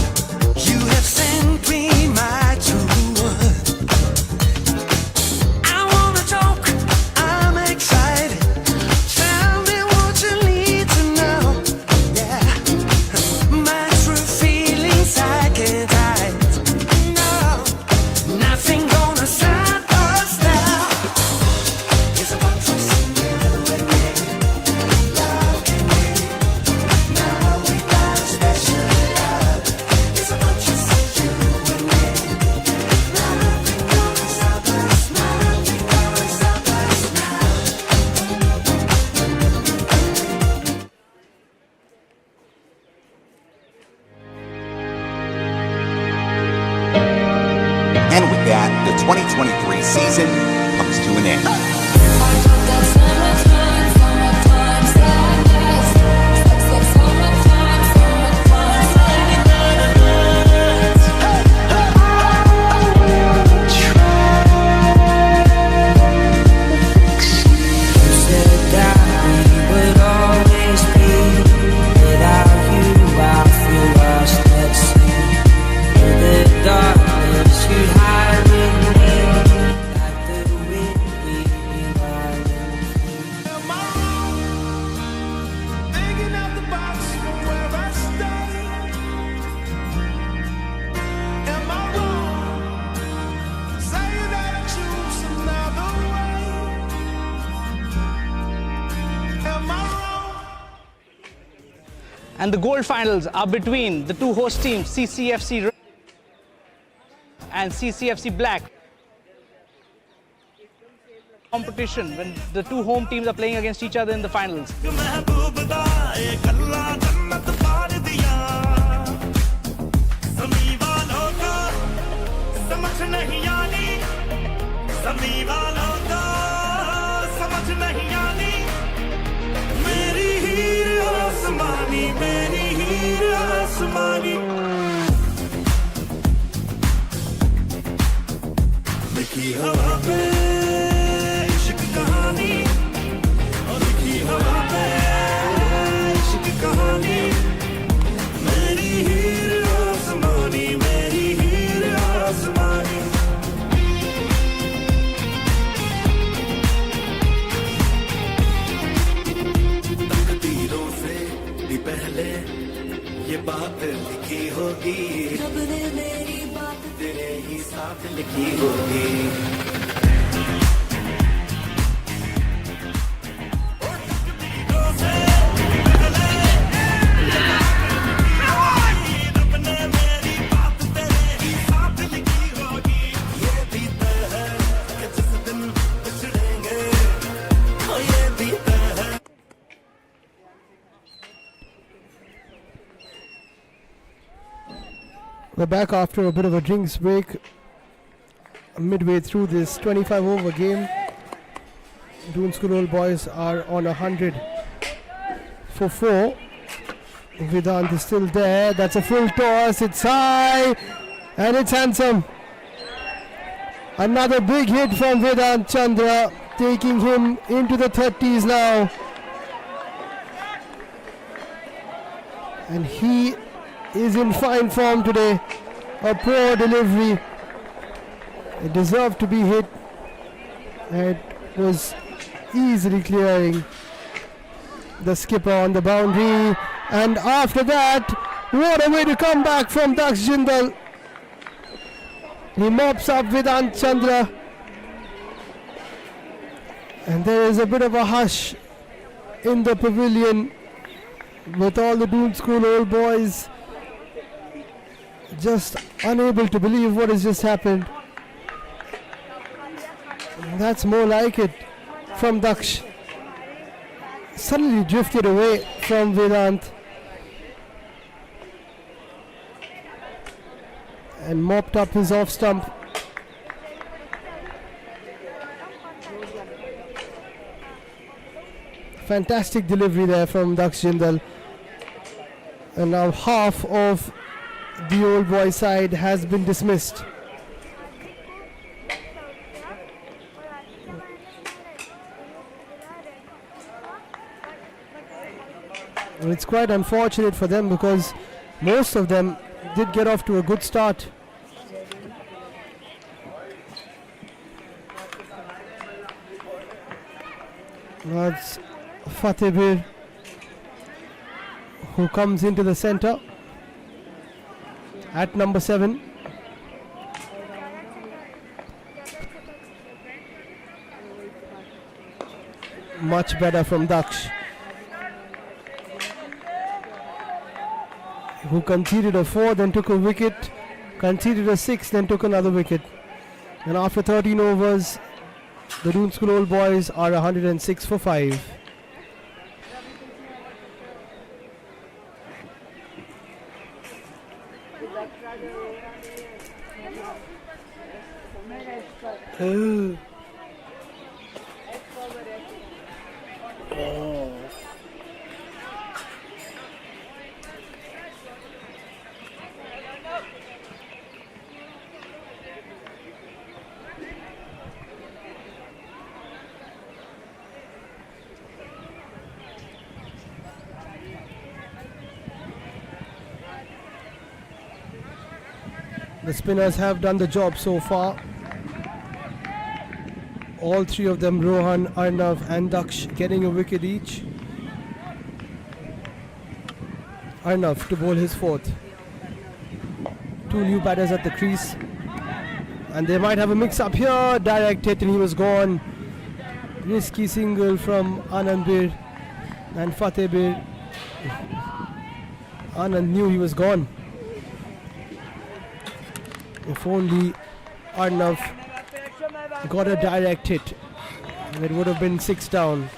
you have sent me my truth. I wanna talk, I'm excited. Tell me what you need to know. Yeah, my true feelings I can't hide. No, nothing gonna stop us now. It's about trusting you and me. Love and me. Now we got a special love. It's about trusting you and me. Nothing gonna stop us. Nothing gonna stop us now. And with that, the 2023 season comes to an end. Said that we would always be. Without you, I feel lost at sea. Through the darkness, you'd hide with me. Like the wind, we'd be wild and free. Am I wrong? Thinking out the box from where I started. Am I wrong? Saying that I choose another way. Am I wrong? And the gold finals are between the two host teams, CCFC Red and CCFC Black. Competition when the two home teams are playing against each other in the finals. महबूब दा ये गल्ला जन्नत पार दिया समी वालों को समझ नहीं आनी समी वालों को समझ नहीं आनी मेरी हीर आसमानी मेरी हीर आसमानी लिखी हवा पे इश्क कहानी और लिखी हवा पे इश्क कहानी मेरी हीर आसमानी मेरी हीर आसमानी तकदीरों से भी पहले ये बात लिखी होगी रब ने मेरी बात तेरे ही साथ लिखी होगी We're back after a bit of a drinks break. Midway through this 25 over game, Doon School old boys are on 100 for 4. Vedant is still there. That's a full toss. It's high and it's handsome. Another big hit from Vedant Chandra, taking him into the 30s now. And he is in fine form today. A poor delivery. It deserved to be hit. It was easily clearing. the skipper on the boundary, and after that, what a way to come back from Daksh Jindal. He mops up Vedant Chandra, and there is a bit of a hush in the pavilion with all the Doon School old boys just unable to believe what has just happened. That's more like it from Daksh. Suddenly drifted away from Vedant and mopped up his off stump. Fantastic delivery there from Daksh Jindal. And now half of the old boy side has been dismissed. And it's quite unfortunate for them because most of them did get off to a good start. That's Fatehbir who comes into the center at number 7. Much better from Daksh, who conceded a 4, then took a wicket, conceded a 6, then took another wicket. And after 13 overs, the Doon School old boys are 106 for 5. The spinners have done the job so far. All three of them, Rohan, Arnav and Daksh, getting a wicket each. Arnav to bowl his 4th. 2 new batters at the crease. And they might have a mix-up here. Direct hit and he was gone. Risky single from Anand and Fatehbir. Anand knew he was gone. If only Arnav got a direct hit, it would have been 6 down.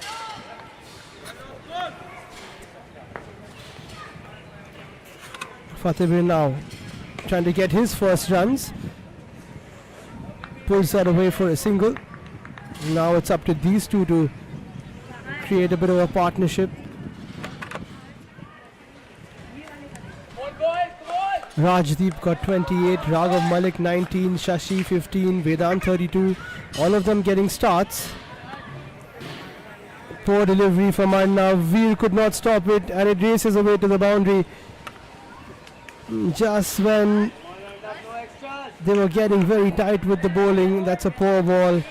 Fatehbir now trying to get his first runs. Pulls that away for a single. Now it's up to these two to create a bit of a partnership. Rajdeep got 28, Raghav Malik 19, Shashi 15, Vedant 32. All of them getting starts. Poor delivery from Arnav. Veer could not stop it and it races away to the boundary. Just when they were getting very tight with the bowling. That's a poor ball.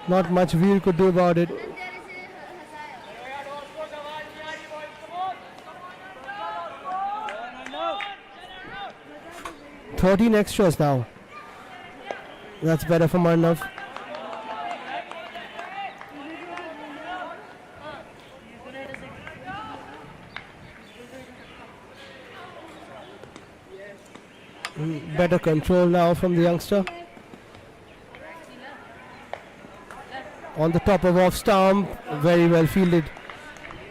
Not much Veer could do about it. 13 extras now. That's better for Arnav. Better control now from the youngster. On the top of off stump, very well fielded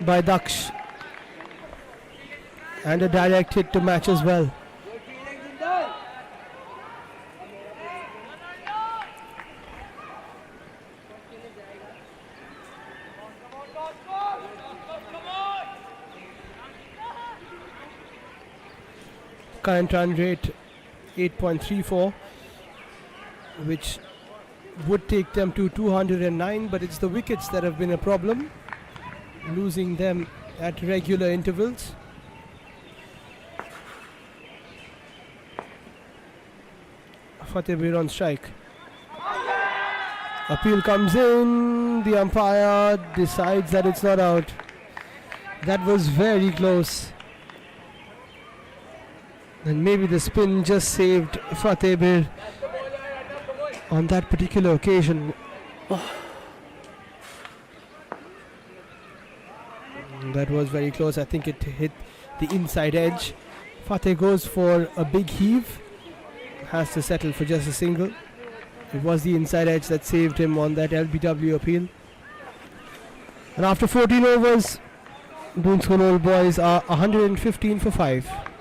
by Daksh. And a direct hit to match as well. Current run rate 8.34, which would take them to 209, but it's the wickets that have been a problem, losing them at regular intervals. Fatehbir on strike. Appeal comes in, the umpire decides that it's not out. That was very close. And maybe the spin just saved Fateh Bir on that particular occasion. That was very close. I think it hit the inside edge. Fateh goes for a big heave. Has to settle for just a single. It was the inside edge that saved him on that LBW appeal. And after 14 overs, Doon School Old Boys are 115 for 5.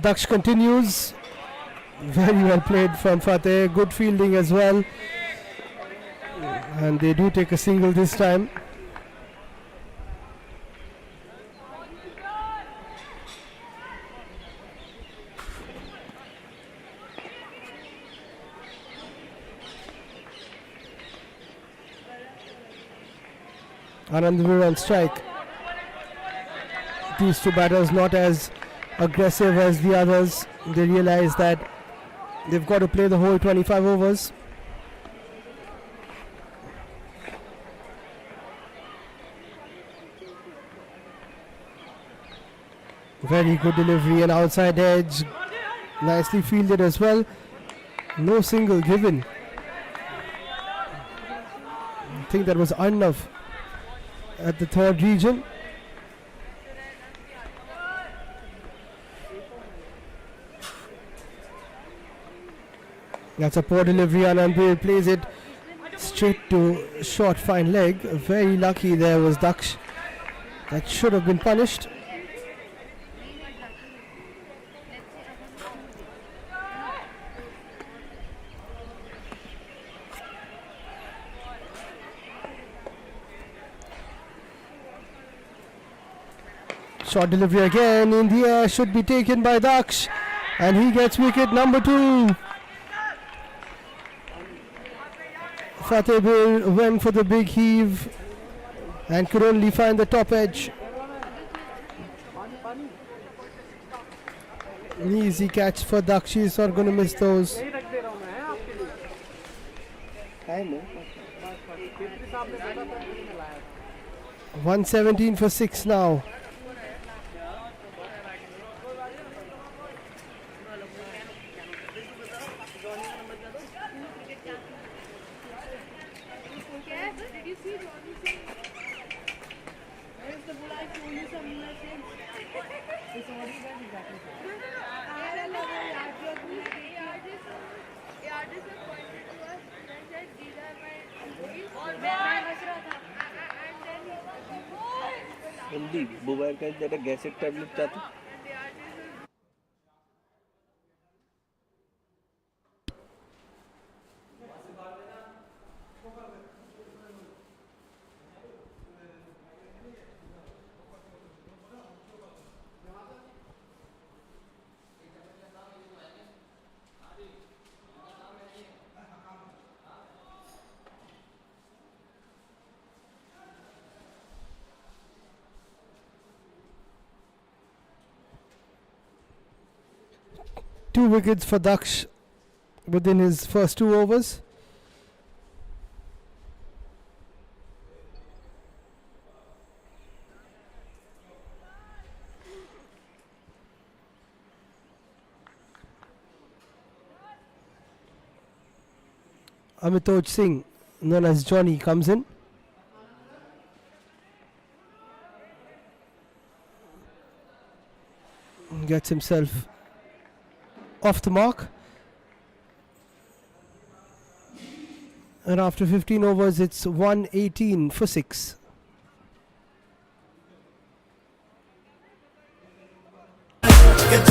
Daksh continues. Very well played from Fateh. Good fielding as well. And they do take a single this time. Anandavir on strike. These two batters not as aggressive as the others. They realize that they've got to play the whole 25 overs. Very good delivery and outside edge. Nicely fielded as well. No single given. I think that was enough at the third region. That's a poor delivery. Anandbir plays it straight to short fine leg. Very lucky there was Daksh. That should have been punished. Short delivery again in the air, should be taken by Daksh, and he gets wicket number 2. Fateh Bir went for the big heave and could only find the top edge. An easy catch for Daksh. He's not going to miss those. 117 for 6 now. Mobile का जरा gadget tablet चाहते Two wickets for Daksh within his first 2 overs. Amitoj Singh, known as Johnny, comes in. Gets himself off the mark, and after 15 overs it's 118 for 6. Get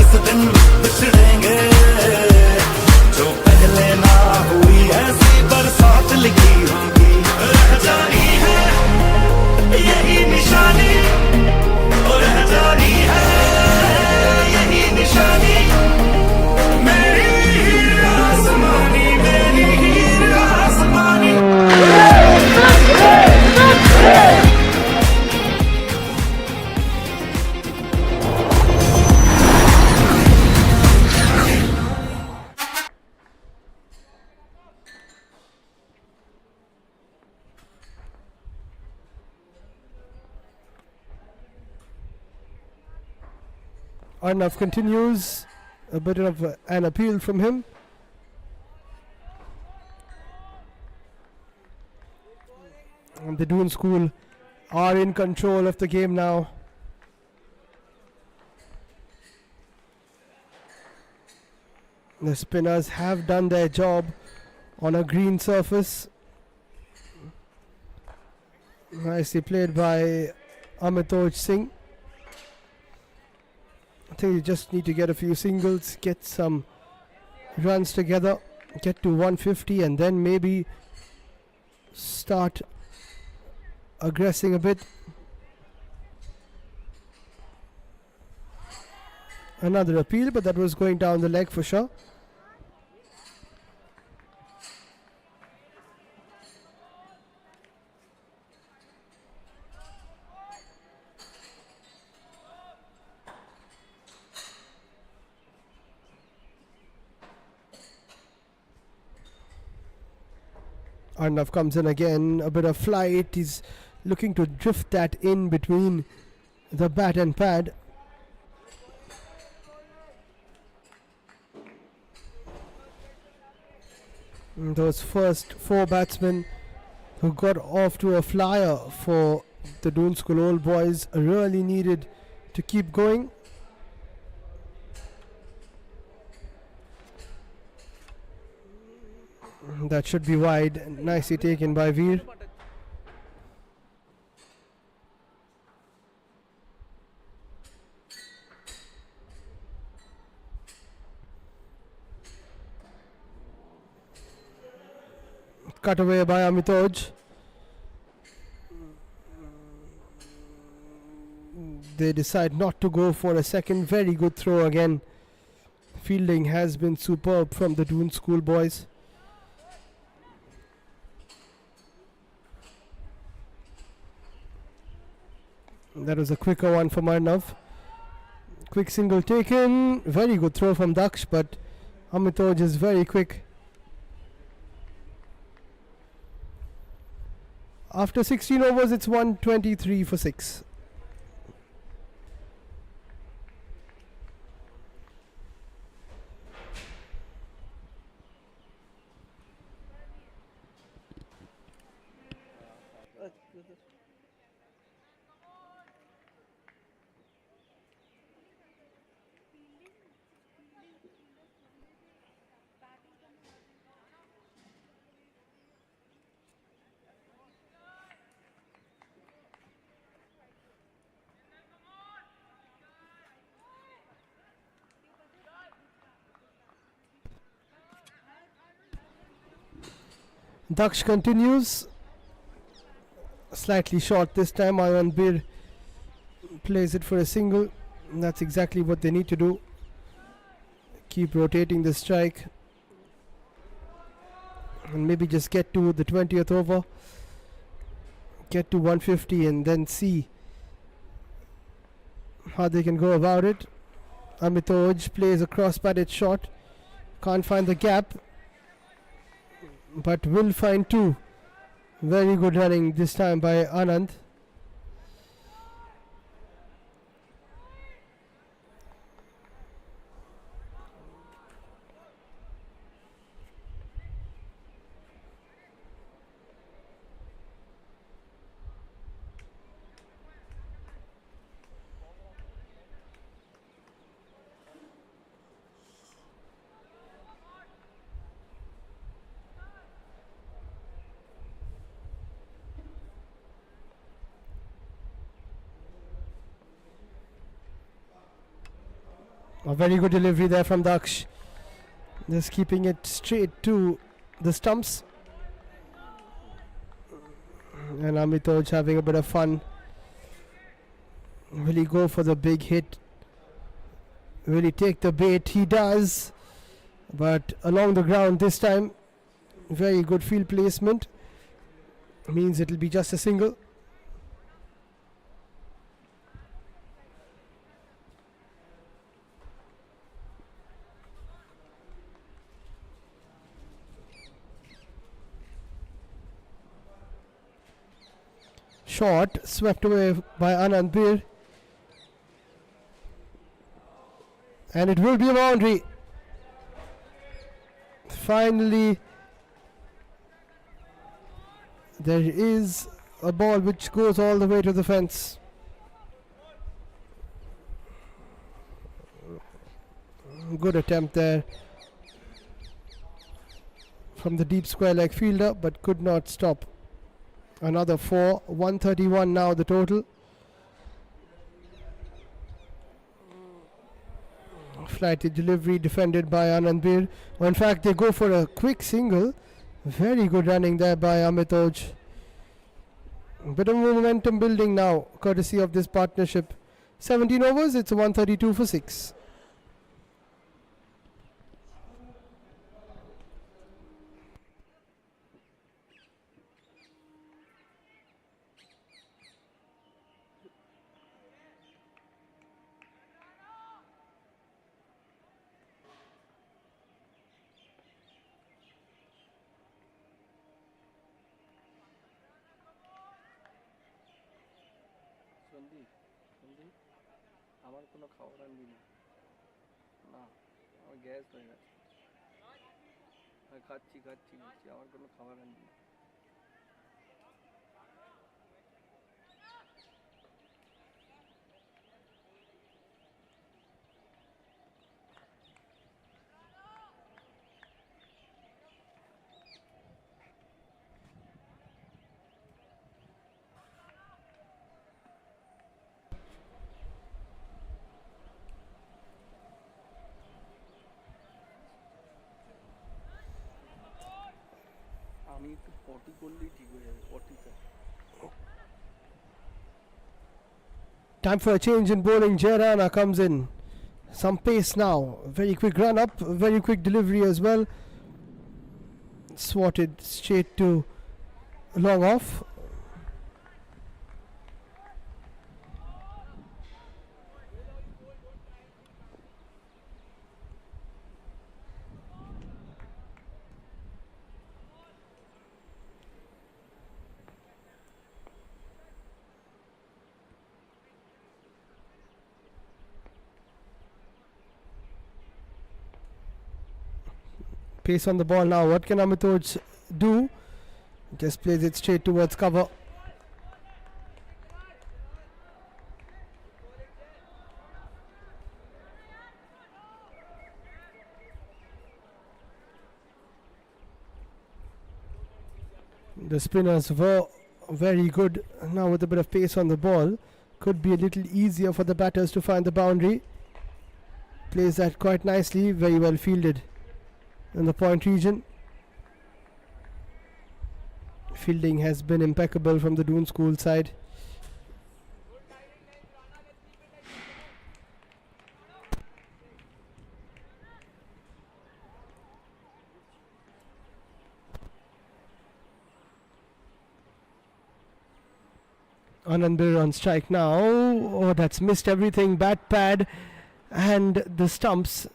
Arnav continues. A bit of an appeal from him. And the Doon School are in control of the game now. The spinners have done their job on a green surface. Nicely played by Amitoj Singh. I think you just need to get a few singles, get some runs together, get to 150 and then maybe start aggressing a bit. Another appeal, but that was going down the leg for sure. Arnav comes in again, a bit of flight. He's looking to drift that in between the bat and pad. Those first four batsmen who got off to a flyer for the Doon School Old Boys really needed to keep going. That should be wide. Nicely taken by Veer. Cut away by Amitoj. They decide not to go for a second. Very good throw again. Fielding has been superb from the Doon School boys. That was a quicker one from Arnav. Quick single taken. Very good throw from Daksh, but Amitoj is very quick. After 16 overs, it's 123 for 6. Daksh continues. Slightly short this time. Ayan Bir plays it for a single. And that's exactly what they need to do. Keep rotating the strike. And maybe just get to the 20th over. Get to 150 and then see how they can go about it. Amitoj plays a cross-batted shot. Can't find the gap, but will find two. Very good running this time by Anand. A very good delivery there from Daksh. Just keeping it straight to the stumps. And Amitoj having a bit of fun. Will he go for the big hit? Will he take the bait? He does. But along the ground this time. Very good field placement. Means it will be just a single. Shot swept away by Anand Bir. And it will be a boundary. Finally, there is a ball which goes all the way to the fence. Good attempt there from the deep square leg fielder, but could not stop. Another 4, 131 now the total. Flighty delivery defended by Anandbir. In fact, they go for a quick single. Very good running there by Amitoj. Bit of momentum building now, courtesy of this partnership. 17 overs, it's 132 for 6. Sandeep Sandeep আমার কোনো খাবার আনবি না না আমার gas হয়ে গেছে খাচ্ছি খাচ্ছি খাচ্ছি আমার কোনো খাবার আনবি না আমি একটু পটি করলেই ঠিক হয়ে যাবে পটিটা Time for a change in bowling. Jairana comes in. Some pace now. Very quick run up. Very quick delivery as well. Swatted straight to long off. Pace on the ball now. What can Amitoj do? Just plays it straight towards cover. The spinners were very good. Now with a bit of pace on the ball, could be a little easier for the batters to find the boundary. Plays that quite nicely. Very well fielded in the point region. Fielding has been impeccable from the Doon School side. Anandbir on strike now. Oh, that's missed everything. Bat pad and the stumps.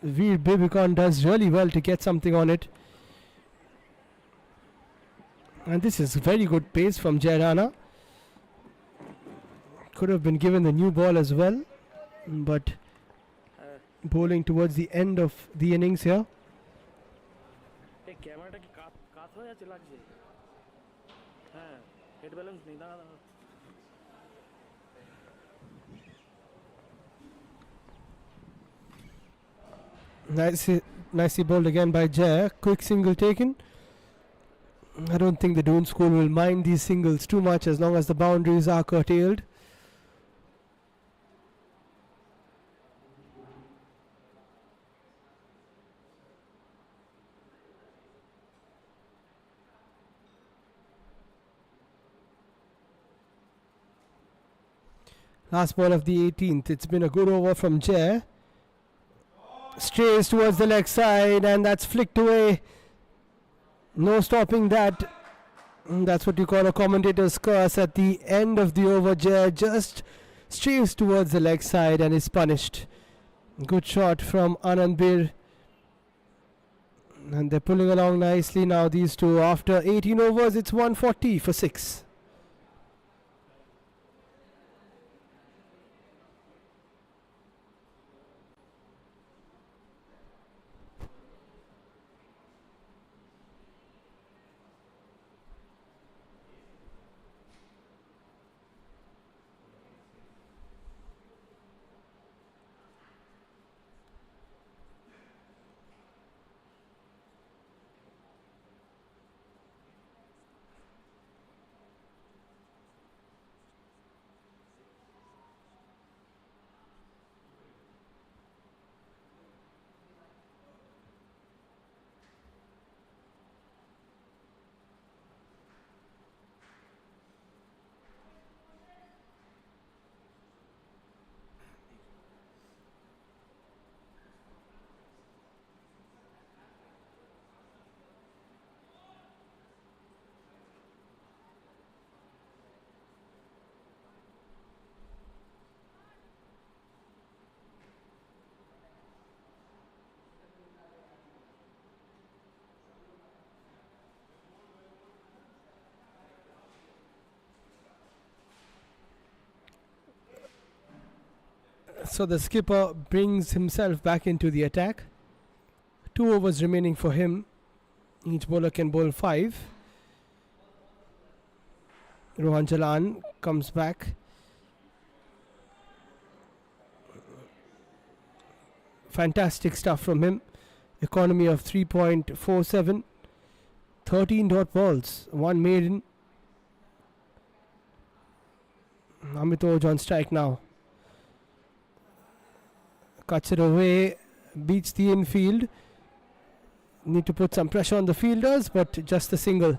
Veer Bibikon does really well to get something on it. And this is very good pace from Jairana. Could have been given the new ball as well, but bowling towards the end of the innings here. এই ক্যামেরাটা কি কাত হয়ে যাচ্ছে লাগছে হ্যাঁ head balance নেই দাঁড়া দাঁড়া Nicely bowled again by Jai. Quick single taken. I don't think the Doon School will mind these singles too much as long as the boundaries are curtailed. Last ball of the 18th. It's been a good over from Jai. Strays towards the leg side and that's flicked away. No stopping that. That's what you call a commentator's curse. At the end of the over, Jai just strays towards the leg side and is punished. Good shot from Anandbir. And they're pulling along nicely now, these two. After 18 overs, it's 140 for 6. So the skipper brings himself back into the attack. 2 overs remaining for him. Each bowler can bowl 5. Rohan Jalan comes back. Fantastic stuff from him. Economy of 3.47. 13 dot balls. 1 maiden. Amitoj on strike now. Cuts it away. Beats the infield. Need to put some pressure on the fielders, but just a single.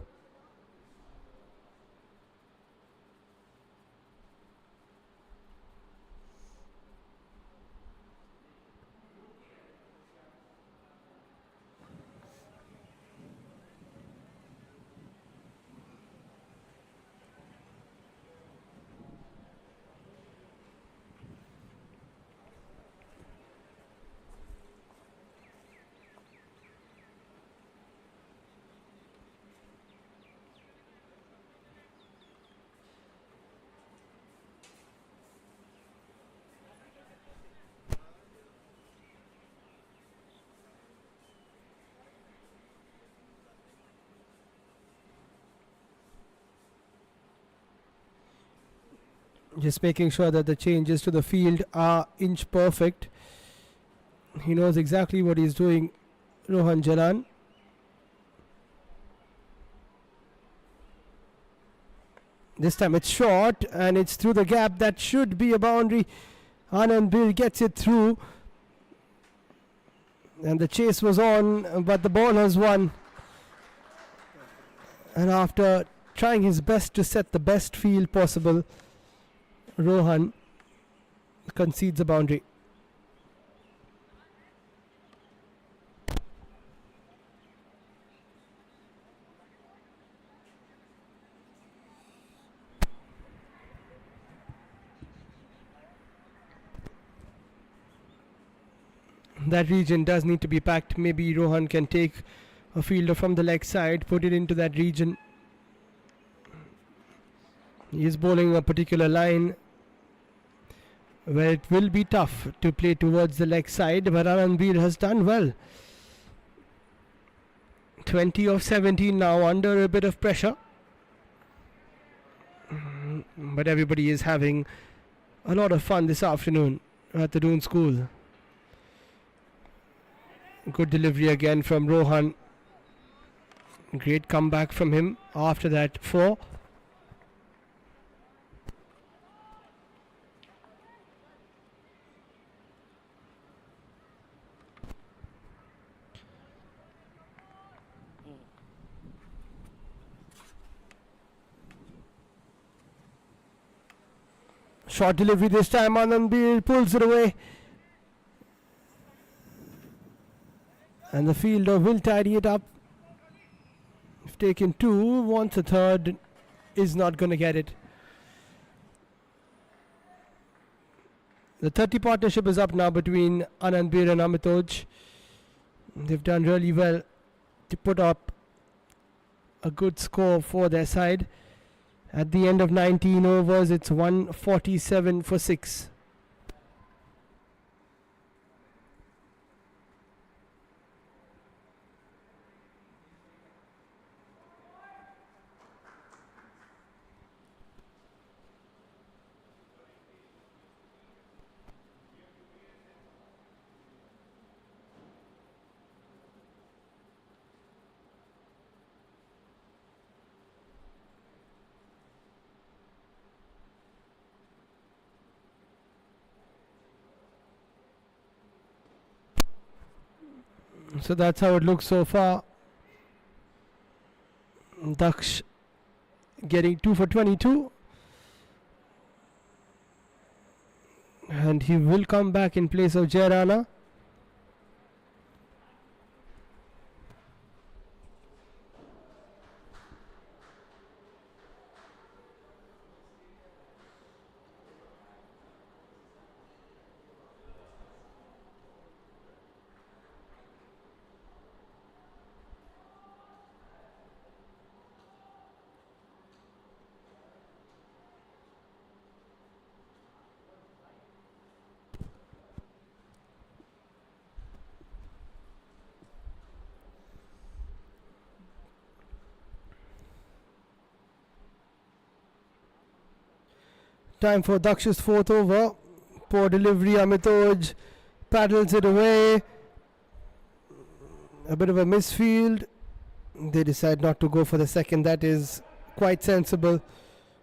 Just making sure that the changes to the field are inch perfect. He knows exactly what he's doing, Rohan Jalan. This time it's short and it's through the gap. That should be a boundary. Anand Bir gets it through. And the chase was on, but the ball has won. And after trying his best to set the best field possible, Rohan concedes a boundary. That region does need to be packed. Maybe Rohan can take a fielder from the leg side, put it into that region. He is bowling a particular line where it will be tough to play towards the leg side, but Anandbir has done well. 20 of 17 now, under a bit of pressure, but everybody is having a lot of fun this afternoon at the Doon School. Good delivery again from Rohan. Great comeback from him after that 4. Short delivery this time. Anandbir pulls it away. And the fielder will tidy it up. If taken 2, wants a third, is not going to get it. The 30 partnership is up now between Anandbir and Amitoj. They've done really well to put up a good score for their side. At the end of 19 overs, it's 147 for 6. So that's how it looks so far. Daksh getting 2 for 22. And he will come back in place of Jairana. Time for Daksh's fourth over. Poor delivery. Amitoj paddles it away. A bit of a misfield. They decide not to go for the second. That is quite sensible.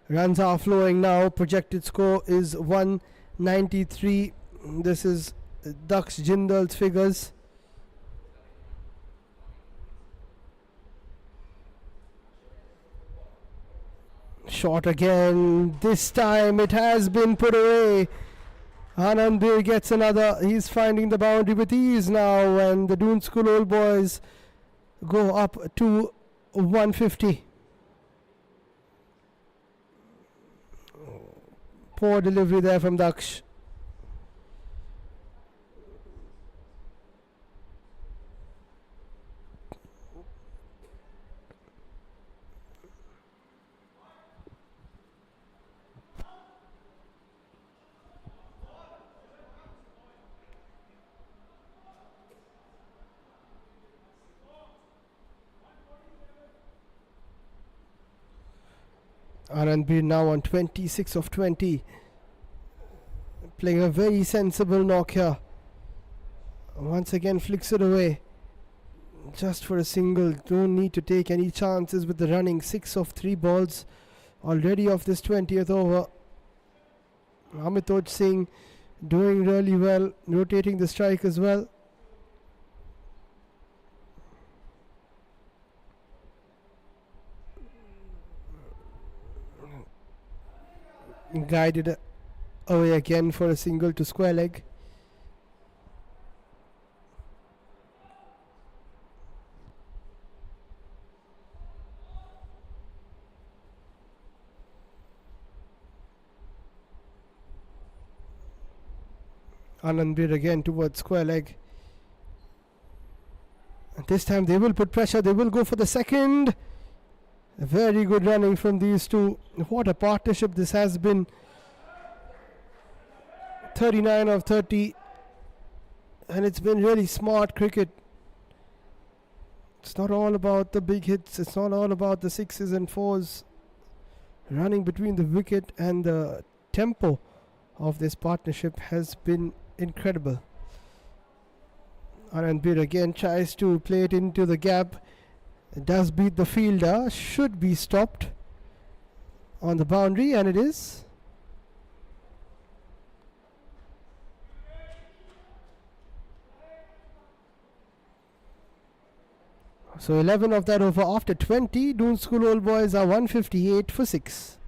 Runs are flowing now. Projected score is 193. This is Daksh Jindal's figures. Shot again. This time it has been put away. Anand Bir gets another. He's finding the boundary with ease now, and the Doon School old boys go up to 150. Poor delivery there from Daksh. Anand Bir now on 26 of 20. Playing a very sensible knock here. Once again flicks it away. Just for a single. Don't need to take any chances with the running. 6 of 3 balls already off this 20th over. Amitoj Singh doing really well. Rotating the strike as well. Guided away again for a single to square leg. Anand Bir again towards square leg. And this time they will put pressure. They will go for the second. Very good running from these two. What a partnership this has been. 39 of 30. And it's been really smart cricket. It's not all about the big hits. It's not all about the 6s and 4s. Running between the wicket and the tempo of this partnership has been incredible. Anand Bir again tries to play it into the gap. Does beat the fielder. Should be stopped on the boundary, and it is. So 11 of that over after 20. Doon School old boys are 158 for 6.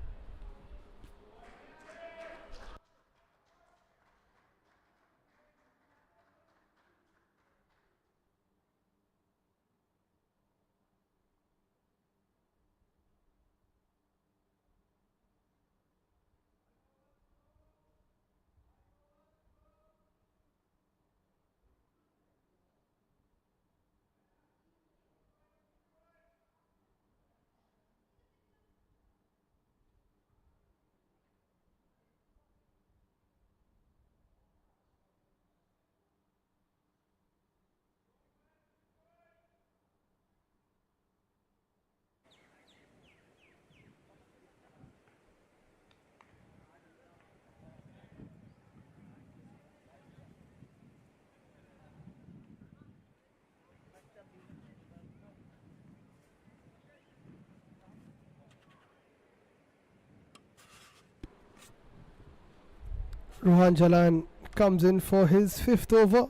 Rohan Jalan comes in for his 5th over.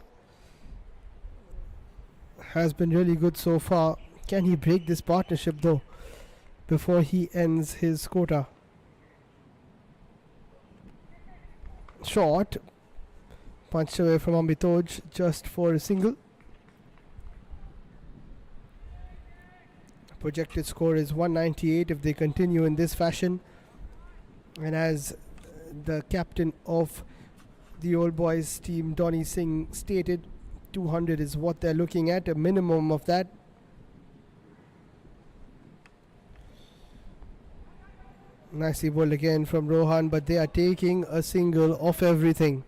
Has been really good so far. Can he break this partnership though before he ends his quota? Short. Punched away from Amitoj just for a single. Projected score is 198 if they continue in this fashion. And as the captain of the old boys team, Donny Singh, stated, 200 is what they're looking at, a minimum of that. Nicely bowled again from Rohan, but they are taking a single off everything,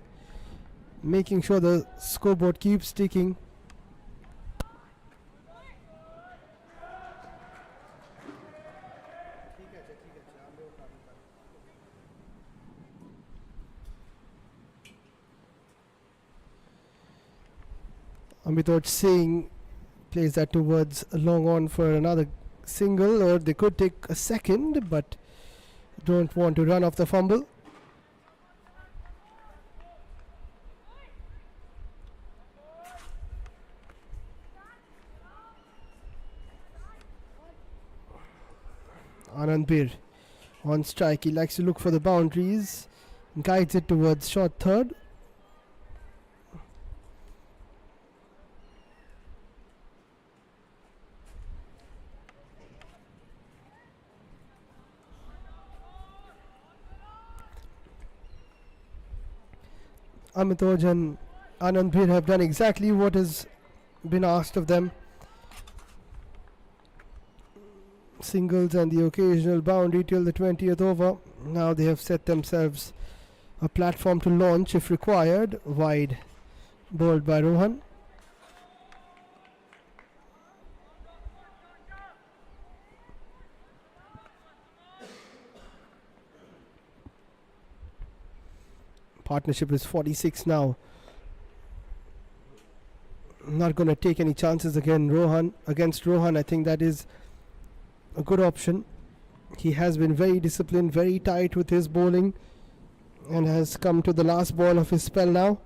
making sure the scoreboard keeps ticking. Amitoj Singh plays that towards long on for another single, or they could take a second, but don't want to run off the fumble. Anand Bir on strike. He likes to look for the boundaries, guides it towards short third. Amitoj and Anand Bir have done exactly what has been asked of them. Singles and the occasional boundary till the 20th over. Now they have set themselves a platform to launch if required. Wide, bowled by Rohan. Partnership is 46 now. Not going to take any chances against Rohan. I think that is a good option. He has been very disciplined, very tight with his bowling, and has come to the last ball of his spell now.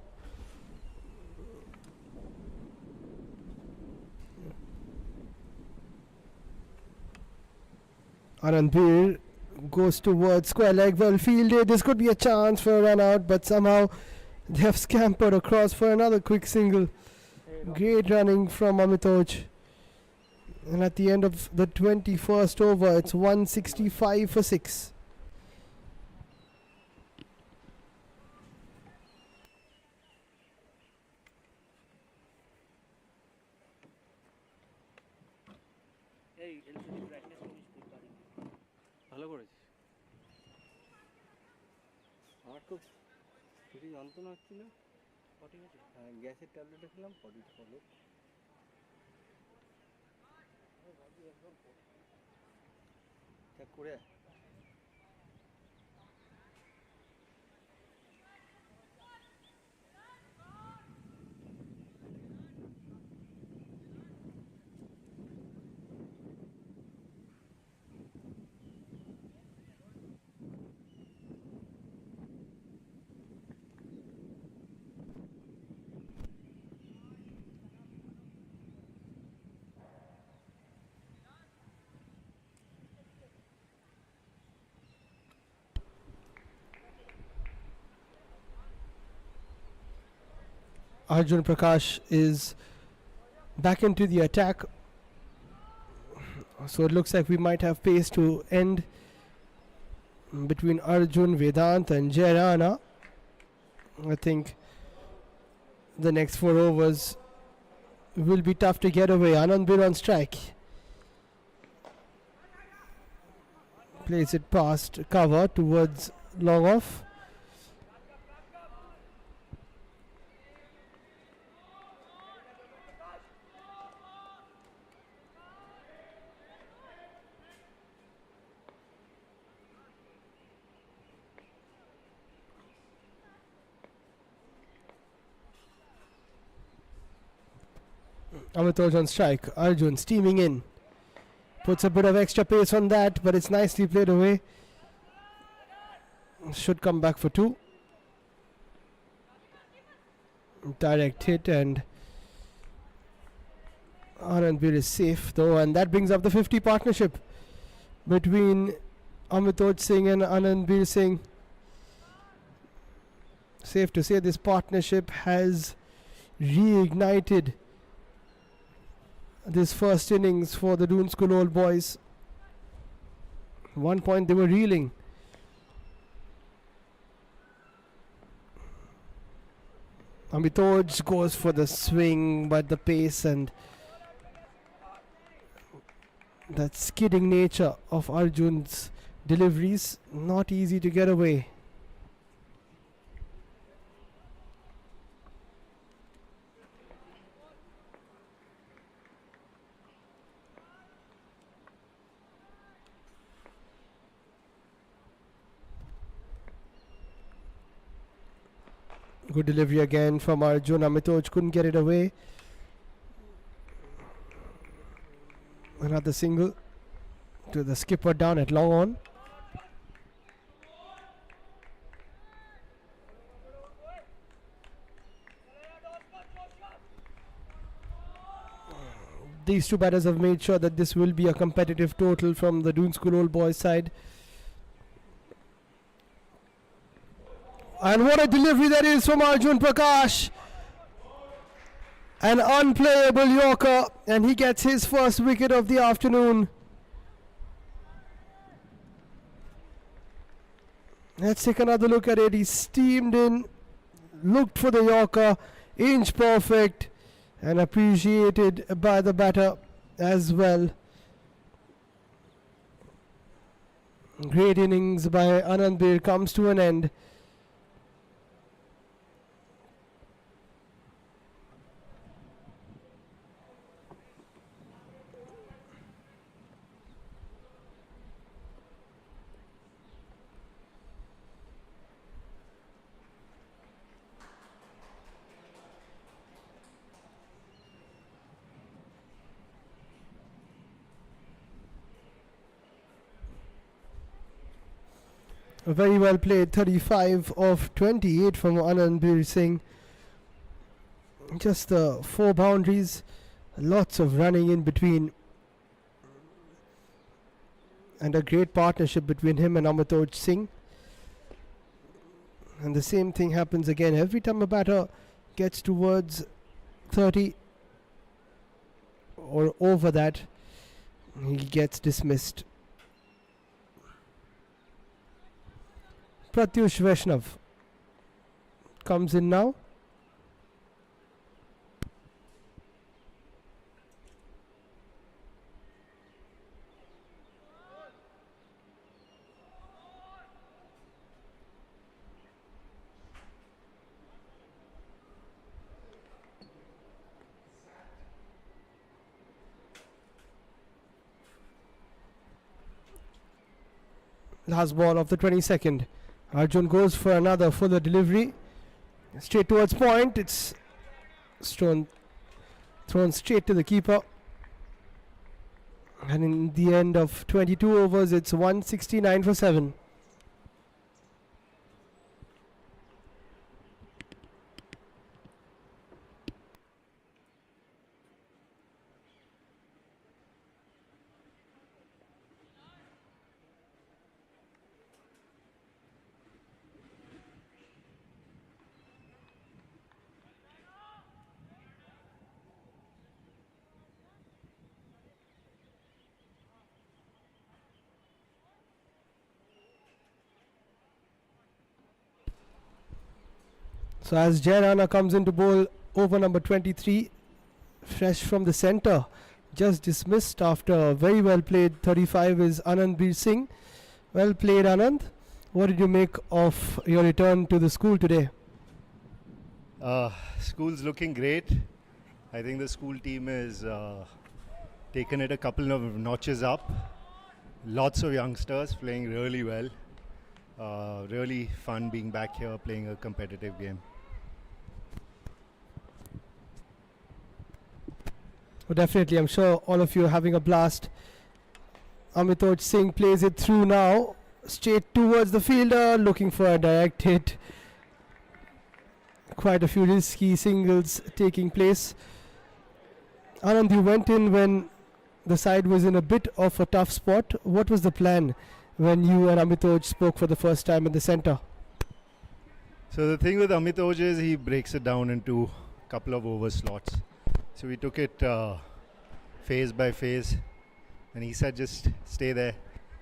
Anand Bir goes towards square leg, well fielded. This could be a chance for a run out, but somehow they have scampered across for another quick single. Great running from Amitoj. And at the end of the 21st over, it's 165 for 6. এই LCD brightness কমিয়ে দিতে পারি ভালো করেছিস আমার খুব কিছু যন্ত্রণা হচ্ছিল পটি হয়েছে হ্যাঁ গ্যাসের ট্যাবলেট খেলাম পটি হলো চেক করে Arjun Prakash is back into the attack. So it looks like we might have pace to end between Arjun, Vedant and Jairana. I think the next 4 overs will be tough to get away. Anand Bir on strike. Plays it past cover towards long off. Amitoj on strike. Arjun steaming in. Puts a bit of extra pace on that, but it's nicely played away. Should come back for 2. Direct hit, and Anand Bir is safe though, and that brings up the 50 partnership between Amitoj Singh and Anand Bir Singh. Safe to say this partnership has reignited this first innings for the Doon School old boys. One point they were reeling. Amitoj goes for the swing, but the pace and that skidding nature of Arjun's deliveries, not easy to get away. Good delivery again from Arjun. Amitoj couldn't get it away. Another single to the skipper down at long on. These two batters have made sure that this will be a competitive total from the Doon School Old Boys side. And what a delivery that is from Arjun Prakash. An unplayable Yorker, and he gets his first wicket of the afternoon. Let's take another look at it. He steamed in, looked for the Yorker, inch perfect, and appreciated by the batter as well. Great innings by Anand Bir comes to an end. Very well played, 35 of 28 from Anand Bir Singh. Just 4 boundaries, lots of running in between, and a great partnership between him and Amitoj Singh. And the same thing happens again every time a batter gets towards 30 or over that, he gets dismissed. Pratyush Vaishnav comes in now. Last ball of the 22nd. Arjun goes for another fuller delivery. Straight towards point. It's thrown straight to the keeper. And in the end of 22 overs, it's 169 for 7. So as Jai Rana comes into bowl, over number 23, fresh from the centre, just dismissed after a very well played 35 is Anand Bir Singh. Well played, Anand. What did you make of your return to the school today? School's looking great. I think the school team has taken it a couple of notches up. Lots of youngsters playing really well. Really fun being back here playing a competitive game. Well, definitely, I'm sure all of you are having a blast. Amitoj Singh plays it through now, straight towards the fielder, looking for a direct hit. Quite a few risky singles taking place. Anand, you went in when the side was in a bit of a tough spot. What was the plan when you and Amitoj spoke for the first time in the centre? So the thing with Amitoj is he breaks it down into a couple of over slots. So we took it phase by phase, and he said just stay there,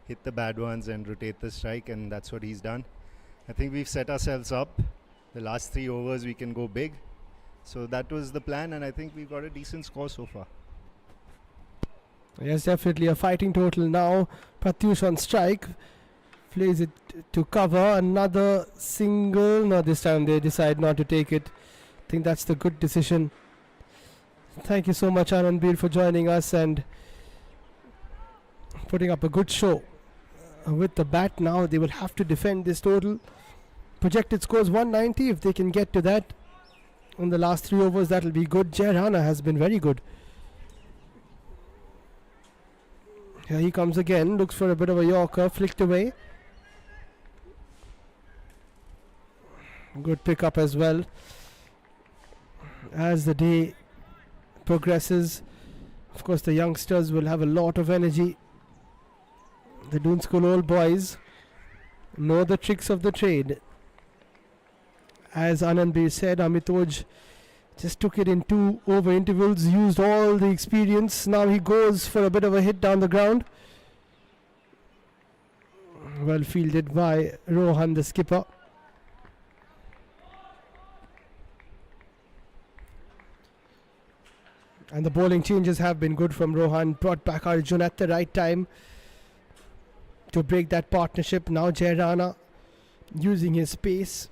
hit the bad ones and rotate the strike, and that's what he's done. I think we've set ourselves up. The last 3 overs we can go big. So that was the plan, and I think we've got a decent score so far. Yes, definitely a fighting total now. Pratyush on strike, plays it to cover. Another single. No, this time they decide not to take it. I think that's the good decision. Thank you so much, Anand Bir, for joining us and putting up a good show. With the bat now, they will have to defend this total. Projected scores 190. If they can get to that in the last 3 overs, that will be good. Jai Rana has been very good. Here he comes again, looks for a bit of a Yorker, flicked away. Good pick up as well. As the day progresses, of course the youngsters will have a lot of energy. The Doon School old boys know the tricks of the trade. As Anand said, Amitoj just took it in 2 over intervals, used all the experience. Now he goes for a bit of a hit down the ground. Well fielded by Rohan, the skipper. And the bowling changes have been good from Rohan. Brought back Arjun at the right time to break that partnership. Now Jairana using his pace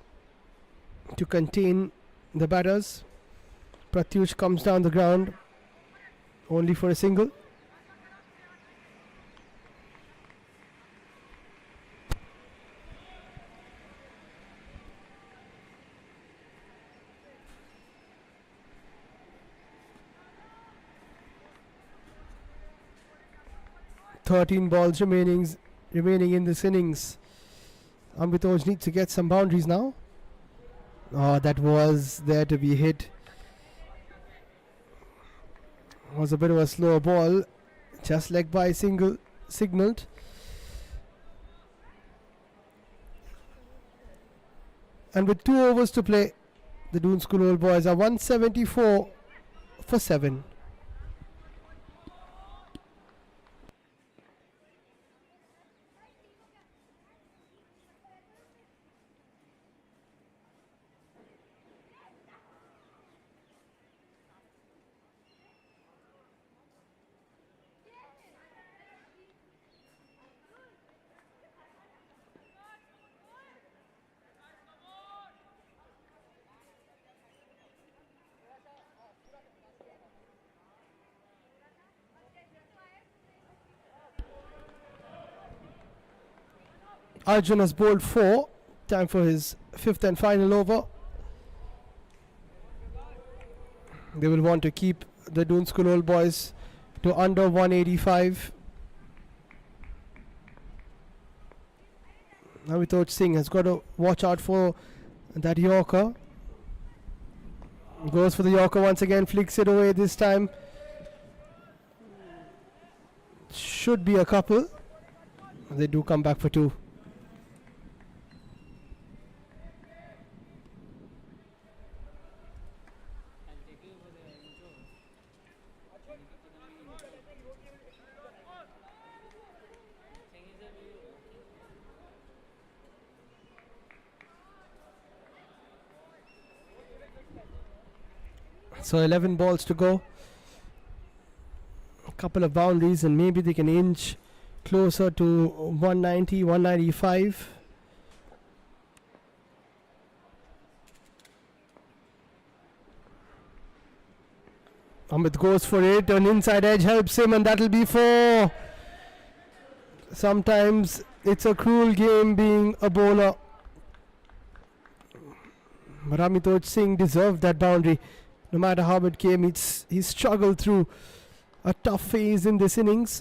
to contain the batters. Pratyush comes down the ground only for a single. Thirteen balls remaining in this innings. Ambitoj needs to get some boundaries now. Oh, that was there to be hit. Was a bit of a slower ball, just leg by signaled. And with 2 overs to play, the Doon School old boys are 174 for 7. Arjun has bowled 4. Time for his 5th and final over. They will want to keep the Doon School old boys to under 185. Avitoj Singh has got to watch out for that Yorker. Goes for the Yorker once again, flicks it away this time. Should be a couple. They do come back for 2. So 11 balls to go. A couple of boundaries and maybe they can inch closer to 190, 195. Amit goes for it. An inside edge helps him and that'll be 4. Sometimes it's a cruel game being a bowler. But Amitoj Singh deserved that boundary. No matter how it came, he struggled through a tough phase in this innings.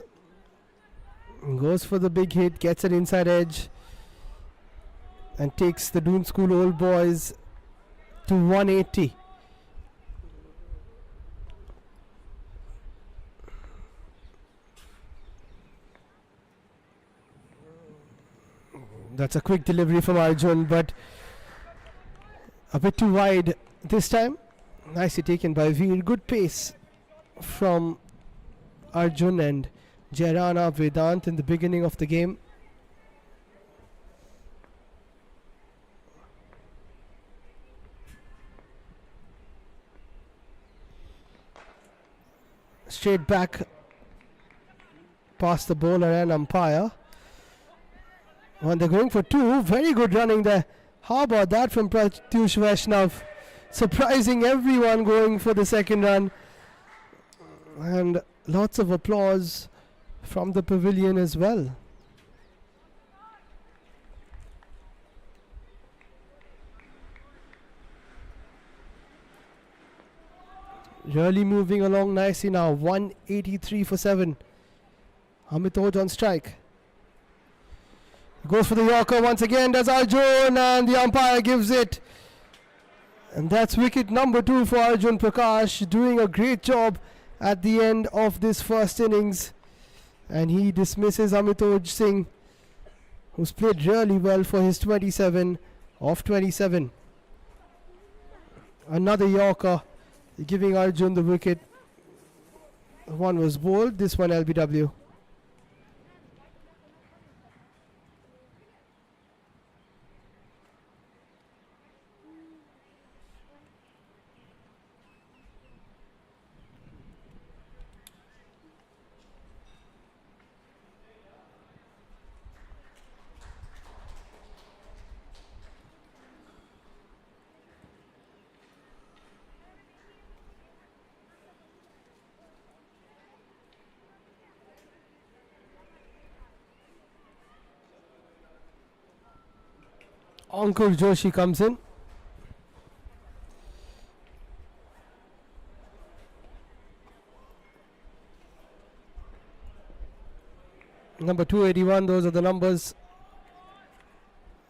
Goes for the big hit, gets an inside edge and takes the Doon School old boys to 180. That's a quick delivery from Arjun, but a bit too wide this time. Nicely taken by Veer. Good pace from Arjun and Jairana Vedant in the beginning of the game. Straight back past the bowler and umpire. When they're going for 2, very good running there. How about that from Pratyush Vaishnav? Surprising everyone, going for the second run. And lots of applause from the pavilion as well. Really moving along nicely now. 183 for 7. Amitoj on strike. Goes for the Yorker once again, does Arjun, and the umpire gives it. And that's wicket number 2 for Arjun Prakash, doing a great job at the end of this first innings. And he dismisses Amitoj Singh, who's played really well for his 27 of 27. Another Yorker, giving Arjun the wicket. One was bowled, this one LBW. Ankur Joshi comes in. Number 281, those are the numbers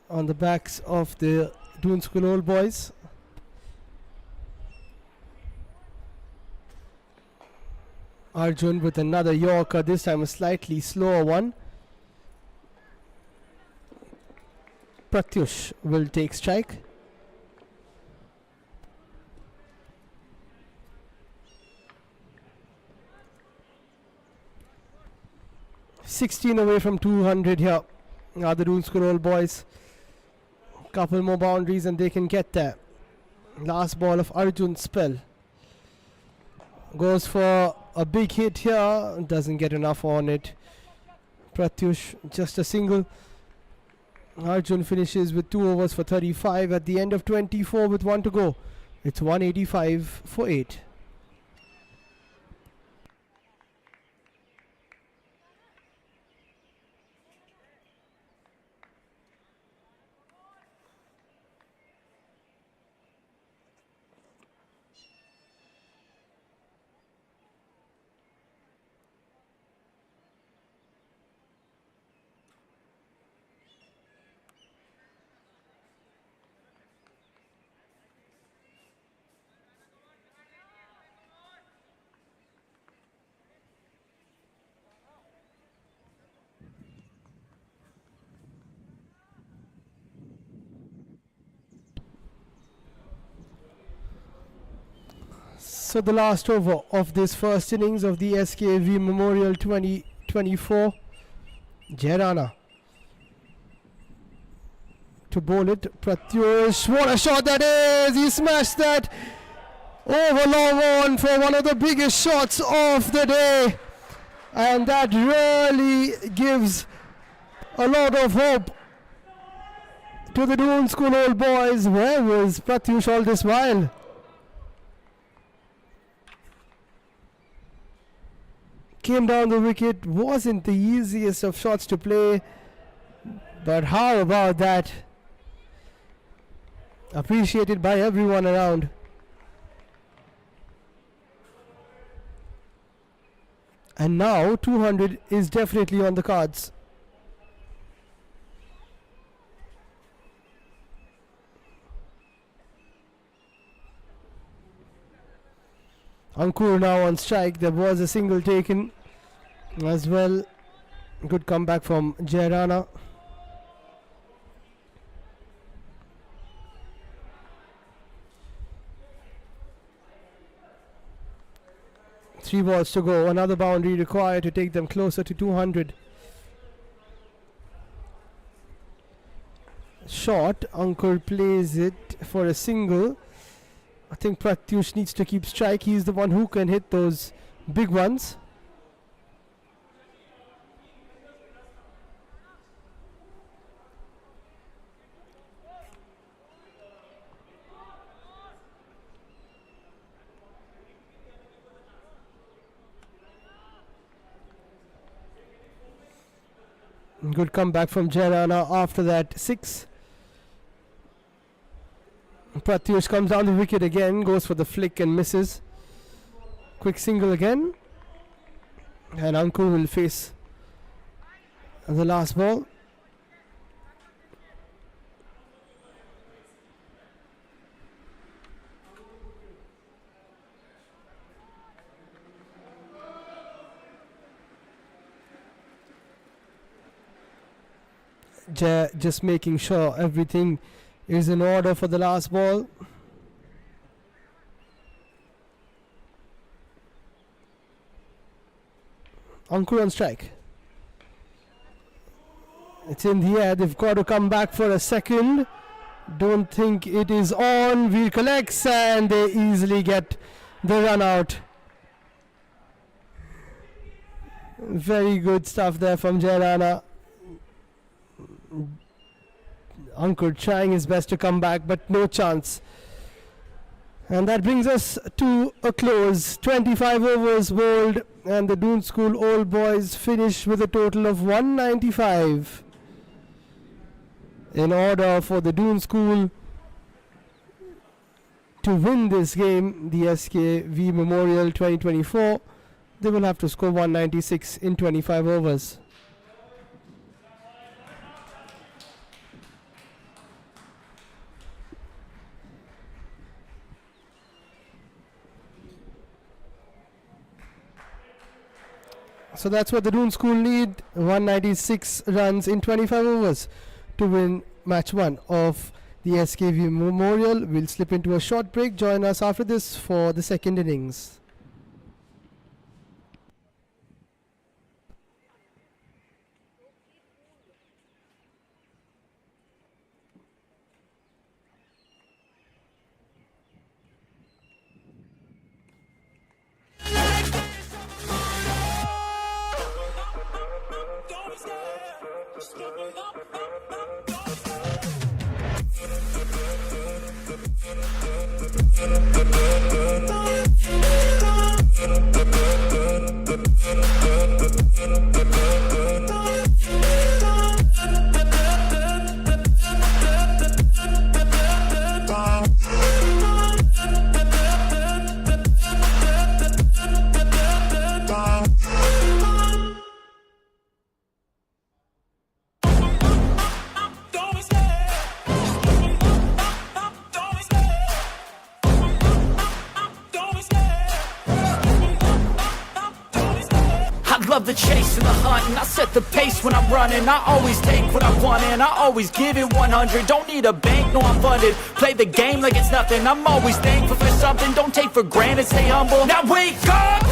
on the backs of the Doon School old boys. Arjun with another Yorker, this time a slightly slower one. Pratyush will take strike. (16) away from 200 here. Now the Doon School old boys. Couple more boundaries and they can get there. Last ball of Arjun's spell. Goes for a big hit here. Doesn't get enough on it. Pratyush just a single. Arjun finishes with 2 overs for 35 at the end of 24 with 1 to go. It's 185 for 8. So the last over of this first innings of the SKV Memorial 2024. Dehra to bowl it. Pratyush, what a shot that is! He smashed that over long on for one of the biggest shots of the day. And that really gives a lot of hope to the Doon School old boys. Where was Pratyush all this while? Came down the wicket, wasn't the easiest of shots to play, but how about that? Appreciated by everyone around. And now 200 is definitely on the cards. Ankur now on strike. There was a single taken as well. Good comeback from Dehra. Three balls to go. Another boundary required to take them closer to 200. Short. Ankur plays it for a single. I think Pratyush needs to keep strike. He's the one who can hit those big ones. Good comeback from Dehra after that 6. Pratyush comes down the wicket again, goes for the flick and misses. Quick single again. And Ankur will face the last ball. Just making sure everything is in order for the last ball. Ankur on strike. It's in the air. They've got to come back for a second. Don't think it is on. Veer collects and they easily get the run out. Very good stuff there from Jairana. Ankur trying his best to come back, but no chance. And that brings us to a close. 25 overs bowled, and the Doon School Old Boys finish with a total of 195. In order for the Doon School to win this game, the SKV Memorial 2024, they will have to score 196 in 25 overs. So that's what the Doon School need, 196 runs in 25 overs to win match 1 of the SKV Memorial. We'll slip into a short break. Join us after this for the second innings. The chase and the hunt, and I set the pace when I'm running. I always take what I want and I always give it 100. Don't need a bank, no I'm funded. Play the game like it's nothing. I'm always thankful for something. Don't take for granted, stay humble. Now wake up,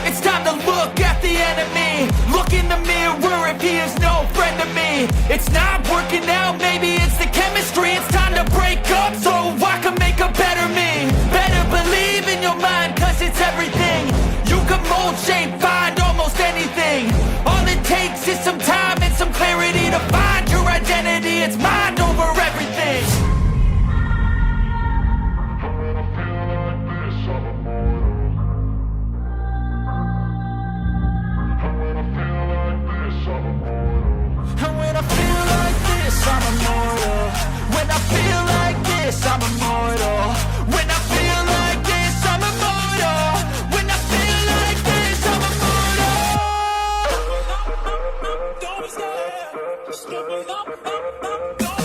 it's time to look at the enemy. Look in the mirror if he is no friend to me. It's not working out, maybe it's the chemistry. It's time to break up so I can make a better me. Better believe in your mind, cause it's everything. You can mold, shape, find almost anything. All it takes is some time and some clarity to find your identity. It's mind over everything. And when I feel like this, I'm immortal. When I feel like this, I'm immortal. When I feel like this, I'm immortal. When I feel like this, I'm immortal. Don't stare, just give it up. Don't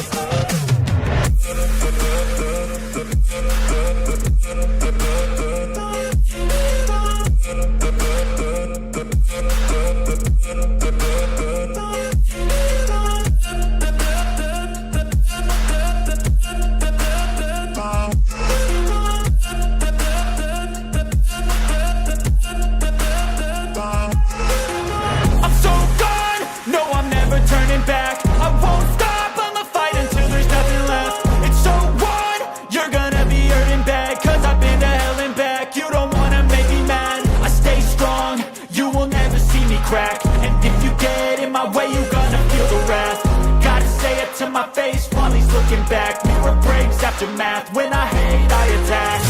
back. I won't stop, I'ma fight until there's nothing left. It's so what? You're gonna be hurting bad, cause I've been to hell and back. You don't wanna make me mad, I stay strong. You will never see me crack. And if you get in my way, you're gonna feel the wrath. Gotta say it to my face while he's looking back. Mirror breaks after math, when I hate I attack.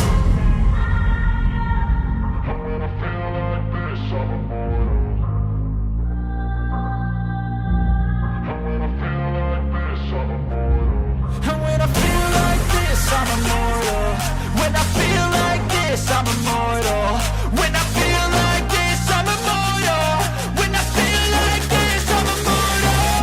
I'm immortal. When I feel like this, I'm immortal. When I feel like this, I'm immortal. When I feel like this, I'm immortal.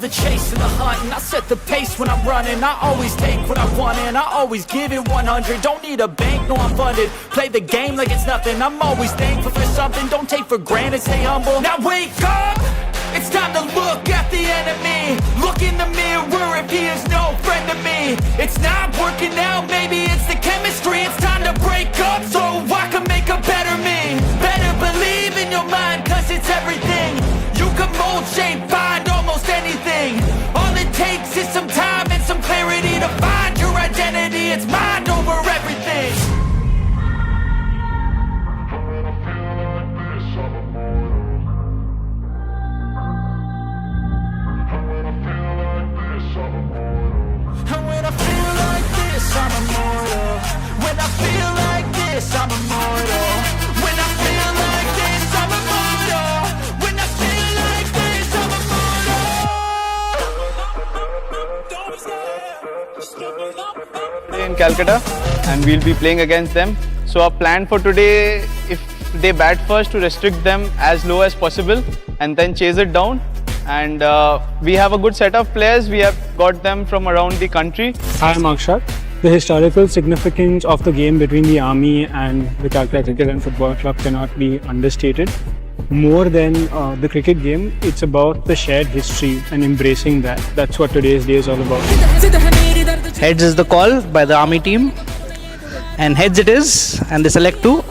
the chase and the hunt, and I set the pace when I'm running. I always take what I want and I always give it 100. Don't need a bank, no I'm funded. Play the game like it's nothing. I'm always thankful for something. Don't take for granted, stay humble. Now wake up! It's time to look at the enemy. Look in the mirror if he is no friend to me. It's not working out, maybe it's the chemistry. It's time to break up so I can make a better me. Better believe in your mind, cause it's everything. You can mold, shape, find almost anything. All it takes is some time and some clarity to find your identity. It's mind over everything. And when I feel like this, I'm immortal. When I feel like this, I'm immortal. When I feel like this, I'm immortal. When I feel like this, I'm immortal. In Calcutta, and we'll be playing against them. So our plan for today, if they bat first, to restrict them as low as possible and then chase it down. And we have a good set of players. We have got them from around the country. I am Akshat. The historical significance of the game between the Army and the Calcutta Cricket and Football Club cannot be understated. More than the cricket game, it's about the shared history and embracing that. That's what today's day is all about. Heads is the call by the Army team. And heads it is, and they select to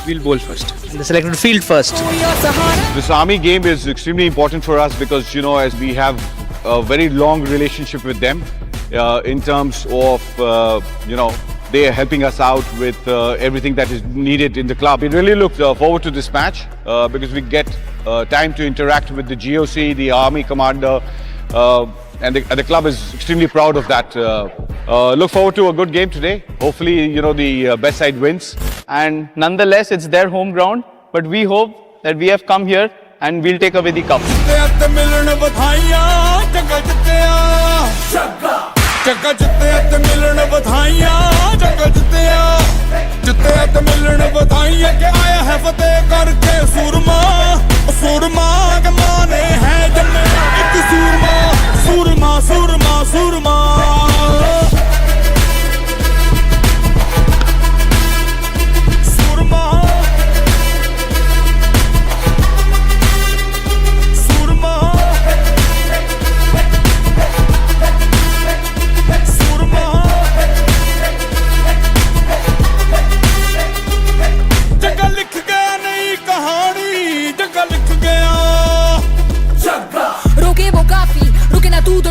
we'll bowl first. And they selected to field first. This Army game is extremely important for us because, you know, as we have a very long relationship with them in terms of, you know, they are helping us out with everything that is needed in the club. We really look forward to this match because we get time to interact with the GOC, the Army commander, and the club is extremely proud of that. Look forward to a good game today. Hopefully, you know, the best side wins. And nonetheless, it's their home ground. But we hope that we have come here and we'll take away the cup. Jagga ਜਿੱਤਿਆ ਤੇ ਮਿਲਣ ਵਧਾਈਆਂ ਜੱਗਾ ਜਿੱਤਿਆ ਤੇ ਮਿਲਣ ਵਧਾਈਆਂ ਕਿ ਆਇਆ ਹੈ ਫਤਿਹ ਕਰਕੇ ਸੂਰਮਾ ਸੂਰਮਾ ਗਮਾਨੇ ਹੈ ਜੰਮੇ ਇੱਕ ਸੂਰਮਾ ਸੂਰਮਾ ਸੂਰਮਾ ਸੂਰਮਾ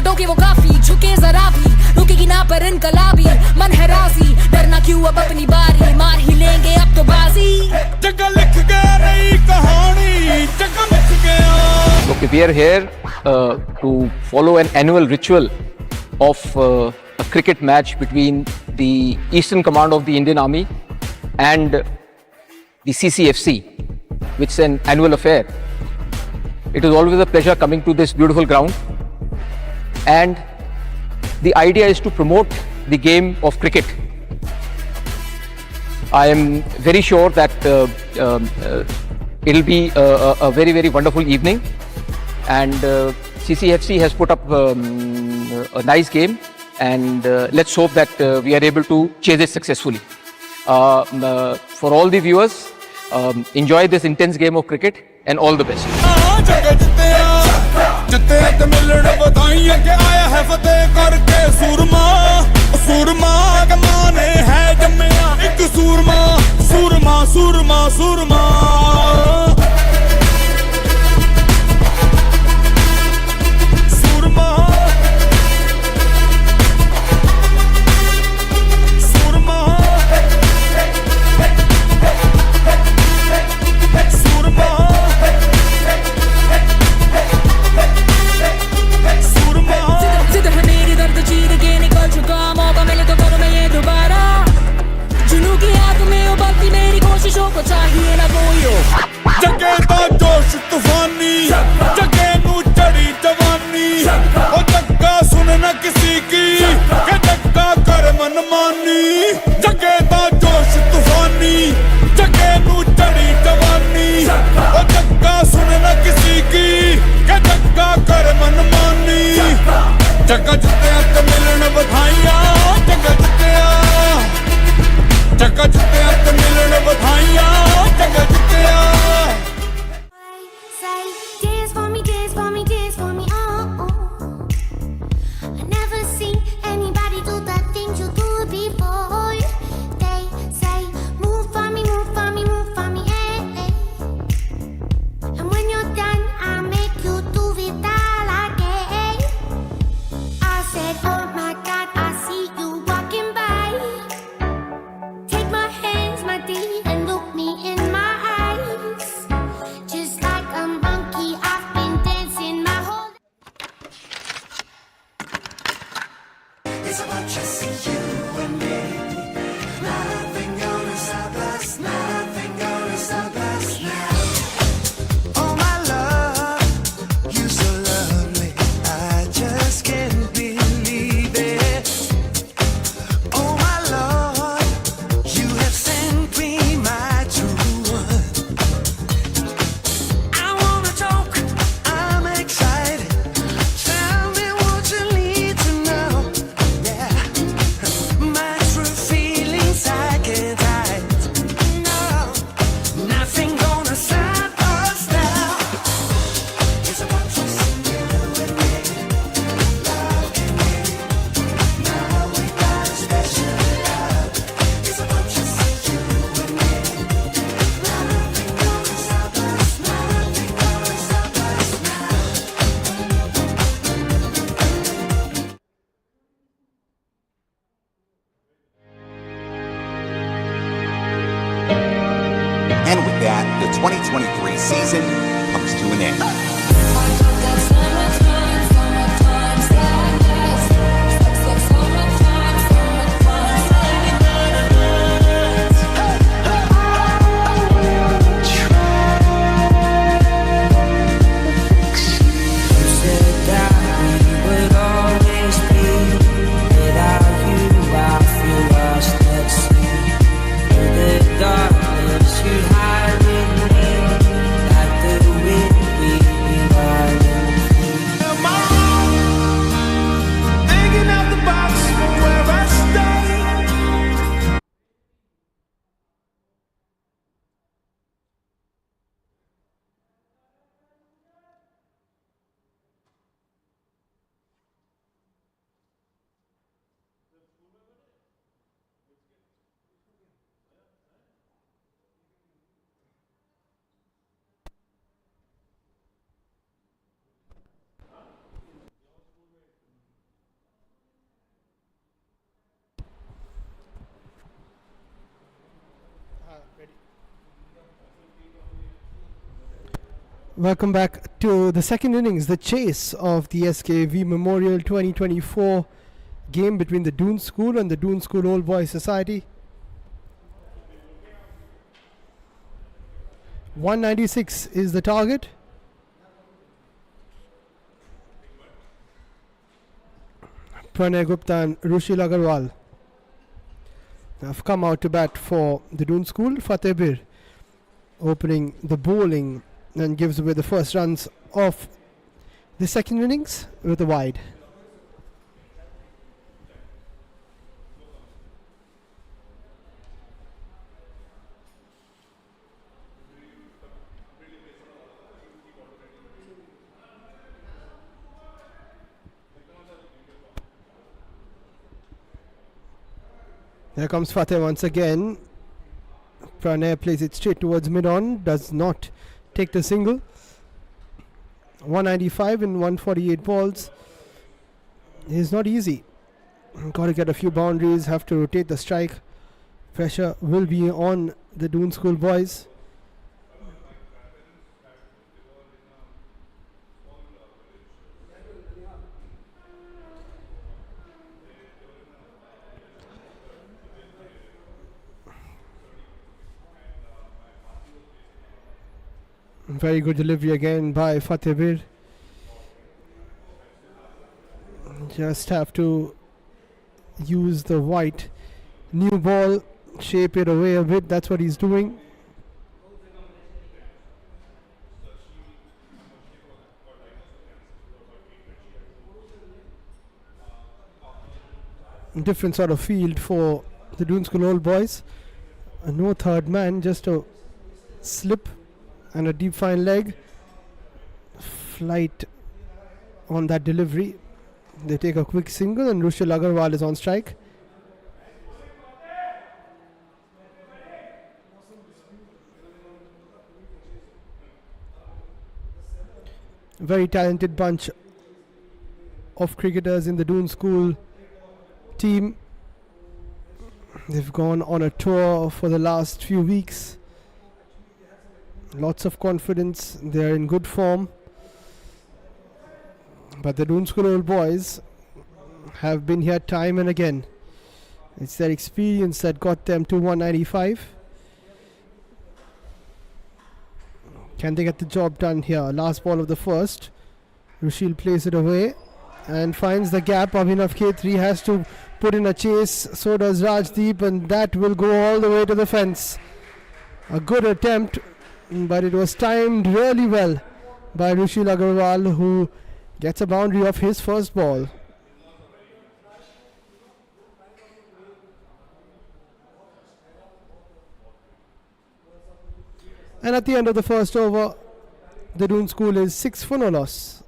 टोके वो काफी झुके जरा भी रुकेगी ना पर इनकलाबी मन है राजी डरना क्यों अब अपनी बारी मार ही लेंगे अब तो बाजी जगह लिख गया नई कहानी जगह लिख गया. Okay, we are here to follow an annual ritual of a cricket match between the Eastern Command of the Indian Army and the CCFC, which is an annual affair. It is always a pleasure coming to this beautiful ground. And the idea is to promote the game of cricket. I am very sure that it'll be a very, very wonderful evening. And CCFC has put up a nice game, and let's hope that we are able to chase it successfully. For all the viewers, enjoy this intense game of cricket and all the best. ਜਿੱਤਿਆ ਤੇ ਮਿਲਣ ਵਧਾਈਆਂ ਕਿ ਆਇਆ ਹੈ ਫਤਿਹ ਕਰਕੇ ਸੂਰਮਾ ਸੂਰਮਾ ਗਮਾਨੇ ਹੈ ਜੰਮਿਆ ਇੱਕ ਸੂਰਮਾ ਸੂਰਮਾ ਸੂਰਮਾ ਸੂਰਮਾ को चाहिए ना कोई जगे दा जोश तूफानी जगे नू चढ़ी जवानी ओ जग्गा सुन ना किसी की के जग्गा कर मनमानी जगे दा जोश तूफानी जगे नू चढ़ी जवानी ओ जग्गा सुन ना किसी की के जग्गा कर मनमानी ਚੱਕਾ ਚੁੱਕਿਆ ਤੇ ਮਿਲਣ ਵਧਾਈਆਂ ਚੱਕਾ ਚੁੱਕਿਆ ਚੱਕਾ ਚੁੱਕਿਆ ਤੇ ਮਿਲਣ ਵਧਾਈਆਂ ਚੱਕਾ ਚੁੱਕਿਆ Say, dance for me, dance for me, dance for me, oh, oh. I never seen anybody do the things you do before. They say, move for me, move for me, move for me, eh, eh. And when you're done, I'll make you do it all again. I said, oh my God, I see you walking by. Take my hands, my dear, and look me in my eyes. Just like a monkey, I've been dancing my whole It's about just you and me. Nothing gonna stop us, nothing gonna stop us now. Oh my love, you so lovely, I just can't believe it. Oh my Lord, you have sent me my true one. I wanna talk, I'm excited. Tell me what you need to know. Yeah, my true feelings I can't hide. No, nothing gonna stop us now. It's about just you and me, love and me. Now we got a special love. It's about just you and me. Nothing gonna stop us, nothing gonna stop us now. And with that, the 2023 season comes to an end. You said that we would always be. Without you, I feel lost at sea. Through the darkness, you hide with me. Like the wind, we ride In my room, thinking out the box from where I stay. Welcome back to the second innings, the chase of the SKV Memorial 2024 game between the Doon School and the Doon School Old Boys Society. 196 is the target. Pranay Gupta and Rushil Agarwal have come out to bat for the Doon School. Fatehbir opening the bowling and gives away the first runs of the second innings with a wide. There comes Fateh once again. Pranay plays it straight towards mid-on, does not take the single. 195 in 148 balls is not easy. Got to get a few boundaries, have to rotate the strike. Pressure will be on the Doon School boys. Very good delivery again by Fatehbir. Just have to use the white new ball, shape it away a bit. That's what he's doing. different sort of field for the Doon School old boys. No third man, just a slip and a deep fine leg. Flight on that delivery. They take a quick single and Rushil Agarwal is on strike. Very talented bunch of cricketers in the Doon School team. They've gone on a tour for the last few weeks. Lots of confidence. They're in good form. But the Doon School old boys have been here time and again. It's their experience that got them to 195. Can they get the job done here? Last ball of the first. Rushil plays it away and finds the gap. Abhinav Khetri has to put in a chase. So does Rajdeep, and that will go all the way to the fence. A good attempt, but it was timed really well by Rushil Agarwal, who gets a boundary of his first ball. And at the end of the first over, the Doon School is 6 for no loss.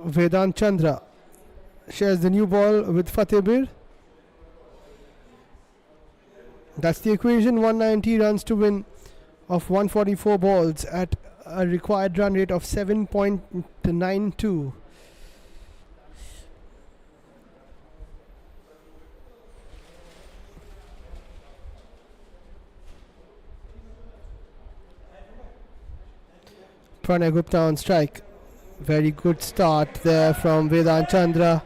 Vedant Chandra shares the new ball with Fatehbir. That's the equation. 190 runs to win of 144 balls at a required run rate of 7.92. Pranay Gupta on strike. Very good start there from Vedant Chandra.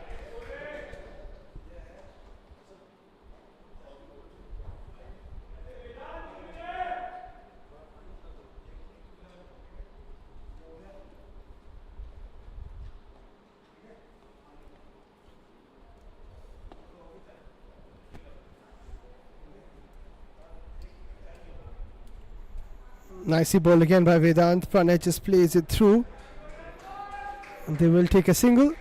Nicely bowled again by Vedant. Pranay just plays it through. They will take a single.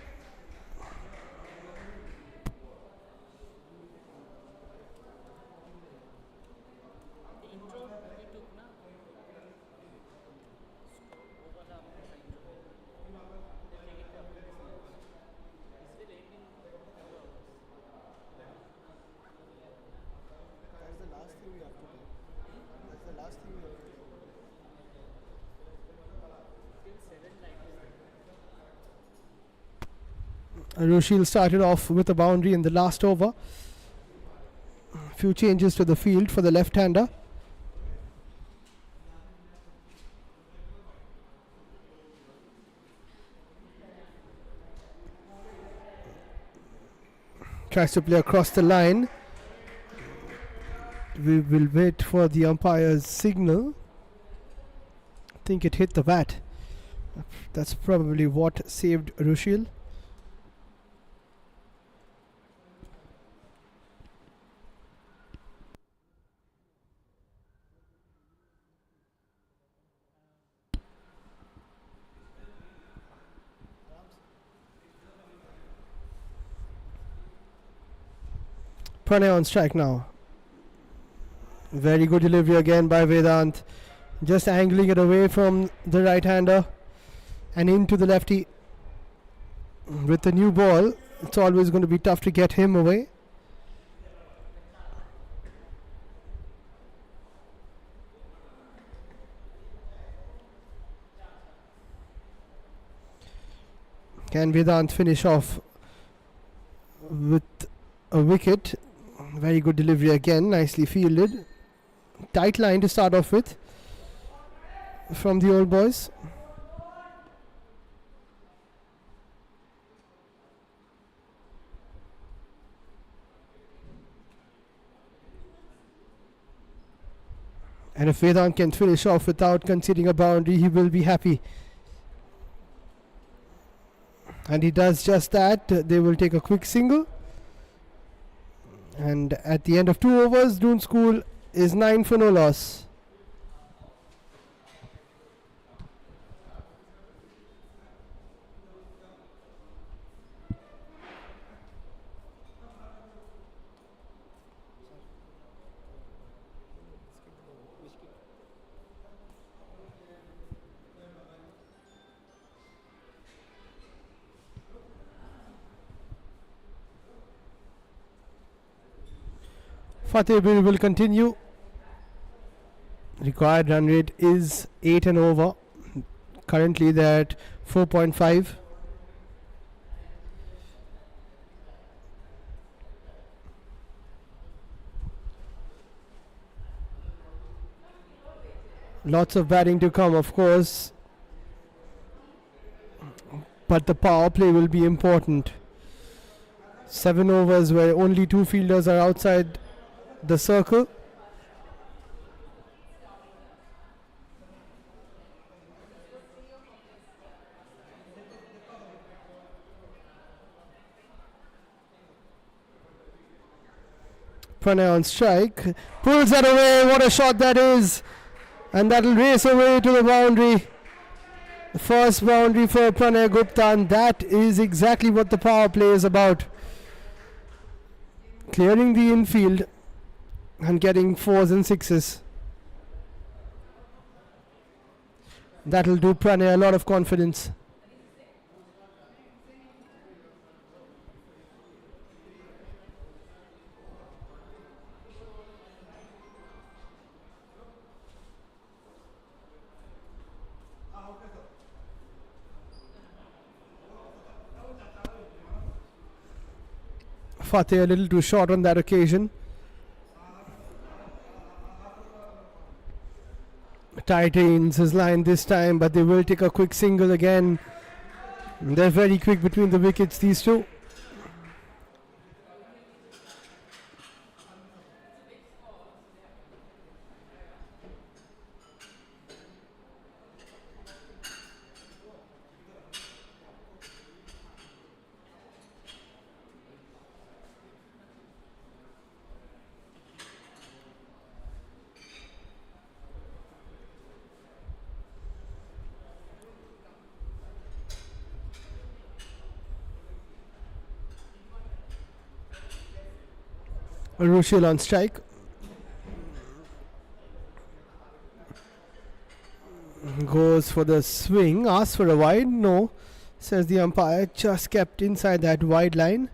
Rushil started off with a boundary in the last over. Few changes to the field for the left-hander. Tries to play across the line. We will wait for the umpire's signal. I think it hit the bat. That's probably what saved Rushil. Pranay on strike now. Very good delivery again by Vedant. Just angling it away from the right-hander and into the lefty. With the new ball, it's always going to be tough to get him away. Can Vedant finish off with a wicket? Very good delivery again, nicely fielded. Tight line to start off with from the old boys. And if Vedant can finish off without conceding a boundary, he will be happy. And he does just that. They will take a quick single. And at the end of 2 overs, Doon School is 9 for no loss. Fatehpur will continue. Required run rate is 8 and over. Currently they're at 4.5. Lots of batting to come, of course, but the power play will be important. 7 overs where only 2 fielders are outside the circle. Pranay on strike, pulls that away. What a shot that is, and that'll race away to the boundary. The first boundary for Pranay Gupta, and that is exactly what the power play is about. Clearing the infield and getting 4s and 6s. That'll do Pranay a lot of confidence. Fateh a little too short on that occasion. Tightens his line this time, but they will take a quick single again. They're very quick between the wickets, these two. Rushil on strike. Goes for the swing. Asks for a wide. No, says the umpire. Just kept inside that wide line.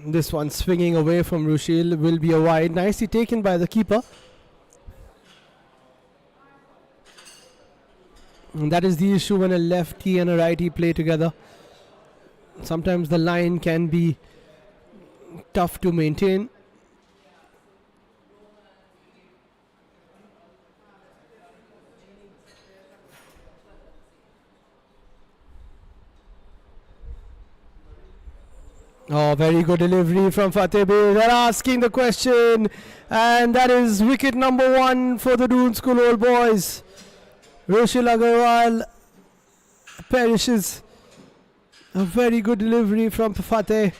This one swinging away from Rushil will be a wide. Nicely taken by the keeper. And that is the issue when a lefty and a righty play together. Sometimes the line can be tough to maintain. Oh, very good delivery from Fatehpur. They're asking the question, and that is wicket number 1 for the Doon School Old Boys. Rushil Agarwal perishes. A very good delivery from Fateh.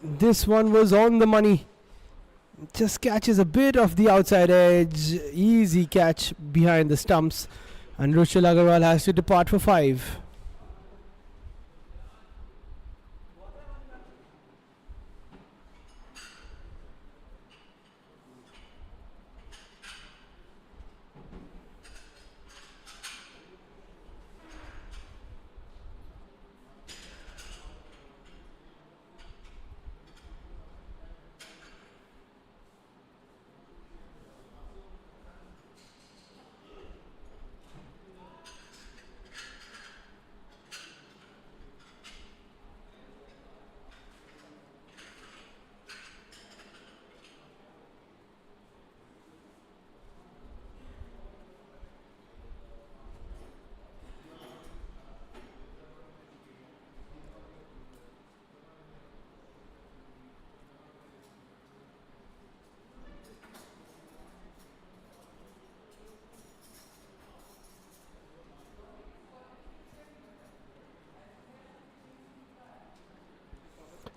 This one was on the money. Just catches a bit of the outside edge. Easy catch behind the stumps, and Rushil Agarwal has to depart for 5.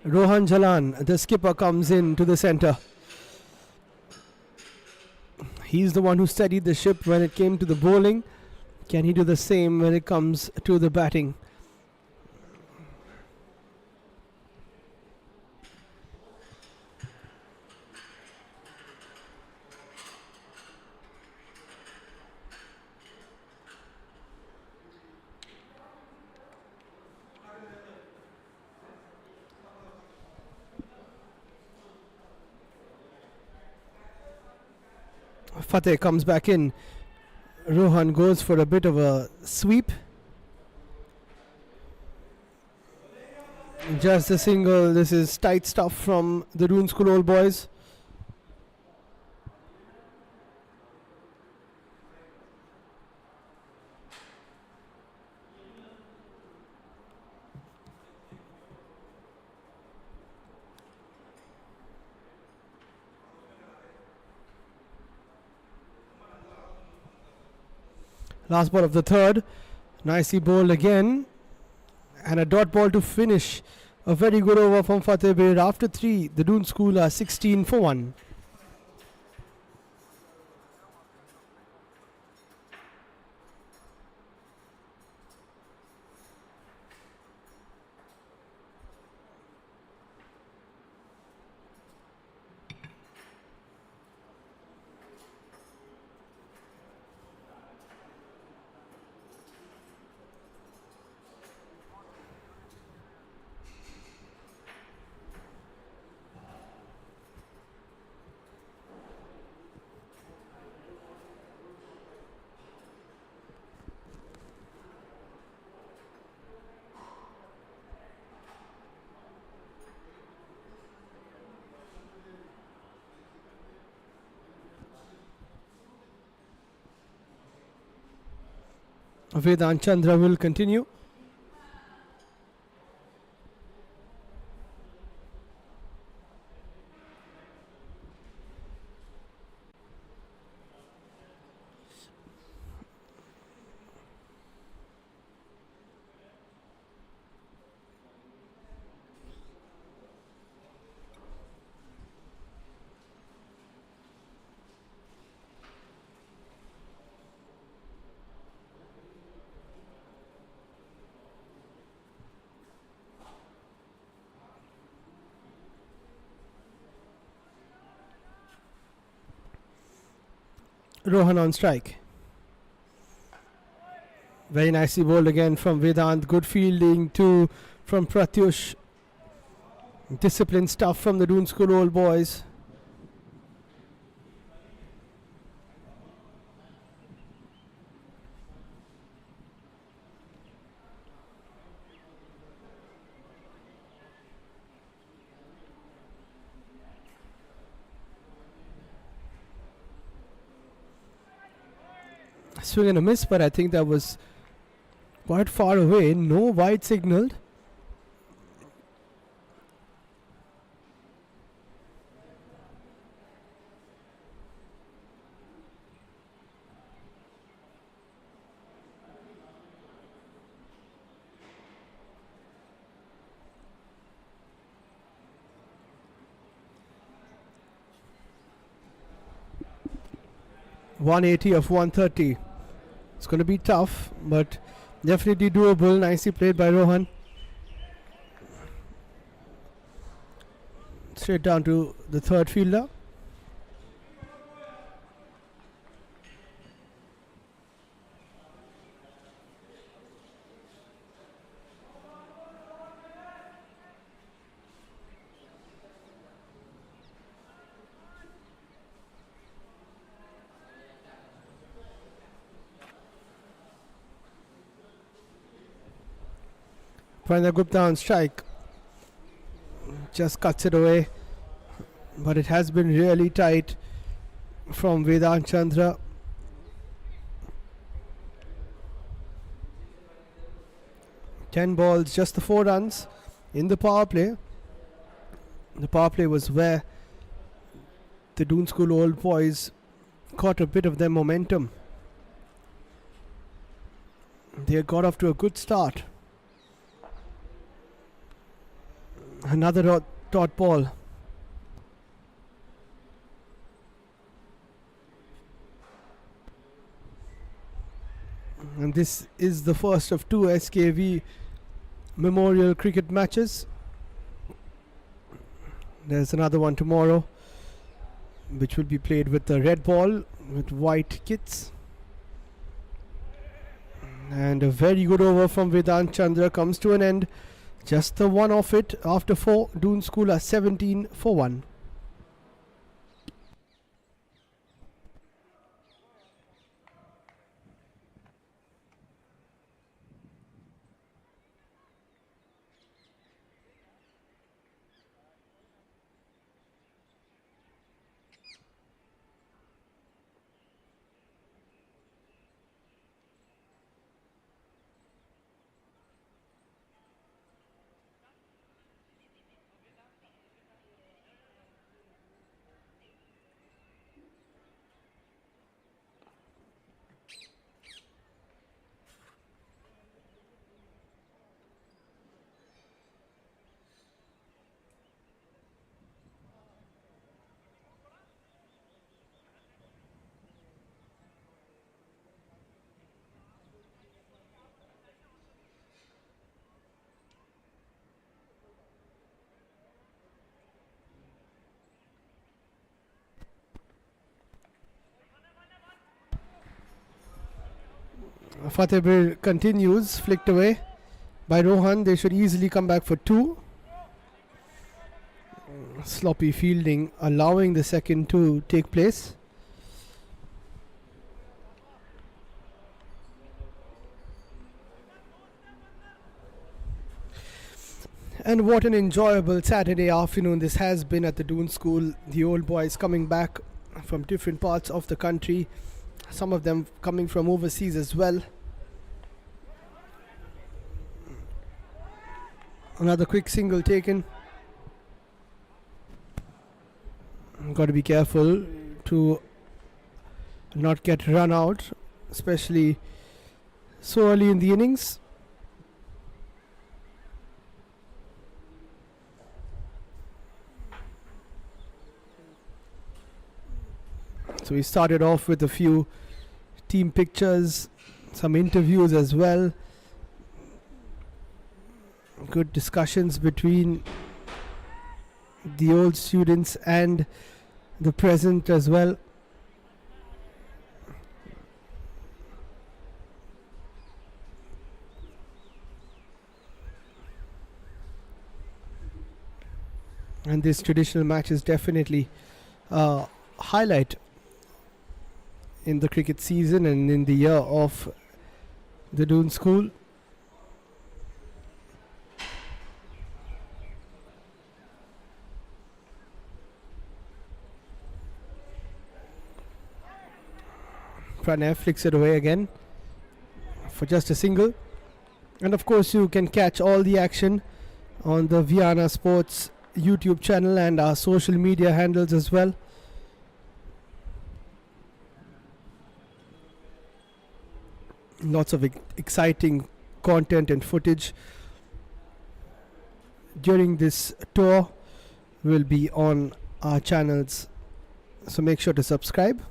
Rohan Jalan, the skipper, comes in to the center. He's the one who steadied the ship when it came to the bowling. Can he do the same when it comes to the batting? Fateh comes back in. Rohan goes for a bit of a sweep. Just a single. This is tight stuff from the Doon School old boys. Last ball of the third. Nicely bowled again. And a dot ball to finish. A very good over from Fateh Bir. After 3, the Doon School are 16 for 1. Vedant Chandra will continue. Rohan on strike. Very nicely bowled again from Vedant. Good fielding too from Pratyush. Disciplined stuff from the Doon School old boys. Swing and a miss, but I think that was quite far away. No wide signaled. .180 of 130. It's going to be tough, but definitely doable. Nicely played by Rohan. Straight down to the third fielder. Pranav Gupta on strike. Just cuts it away. But it has been really tight from Vedant Chandra. Ten balls, just the 4 runs in the power play. The power play was where the Doon School old boys caught a bit of their momentum. They got off to a good start. Another dot ball. And this is the first of 2 SKV Memorial cricket matches. There's another one tomorrow, which will be played with the red ball with white kits. And a very good over from Vedant Chandra comes to an end. Just the one off it after 4. Doon School are 17 for 1. Fatehpur continues, flicked away by Rohan. They should easily come back for 2. Sloppy fielding, allowing the second to take place. And what an enjoyable Saturday afternoon this has been at the Doon School. The old boys coming back from different parts of the country, some of them coming from overseas as well. Another quick single taken. Got to be careful to not get run out, especially so early in the innings. So we started off with a few team pictures, some interviews as well. Good discussions between the old students and the present as well. And this traditional match is definitely a highlight in the cricket season and in the year of the Doon School. Pranay flicks it away again for just a single. And of course you can catch all the action on the Vyana Sports YouTube channel and our social media handles as well. Lots of exciting content and footage during this tour will be on our channels, so make sure to subscribe.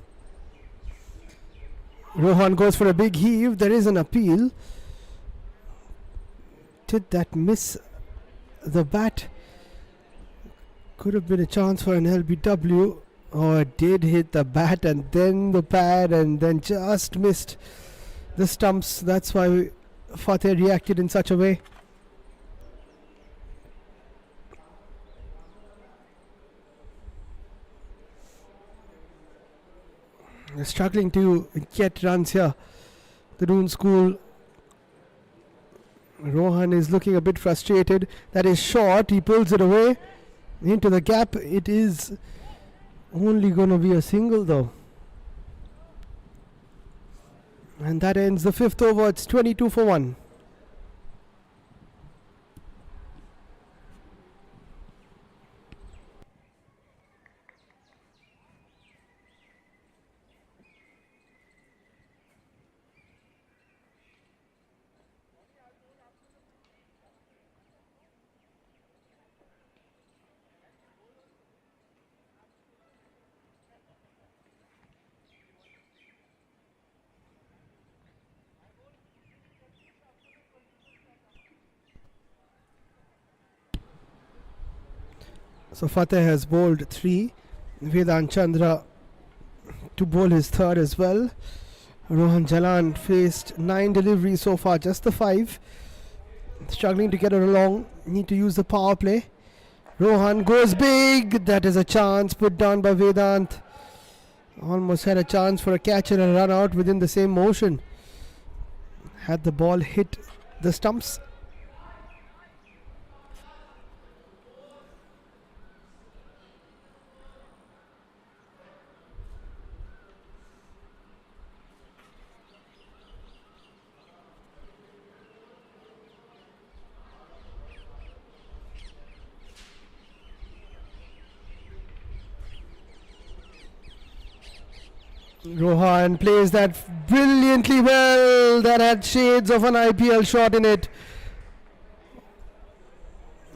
Rohan goes for a big heave. There is an appeal. Did that miss the bat? Could have been a chance for an LBW. Oh, it did hit the bat and then the pad and then just missed the stumps. That's why Fateh reacted in such a way. They're struggling to get runs here. The Doon School. Rohan is looking a bit frustrated. That is short. He pulls it away into the gap. It is only going to be a single though. And that ends the 5th over. It's 22 for 1. So Fateh has bowled 3. Vedant Chandra to bowl his third as well. Rohan Jalan faced 9 deliveries so far, just the 5. Struggling to get it along. Need to use the power play. Rohan goes big. That is a chance put down by Vedant. Almost had a chance for a catch and a run out within the same motion. Had the ball hit the stumps. Rohan plays that brilliantly well. That had shades of an IPL shot in it.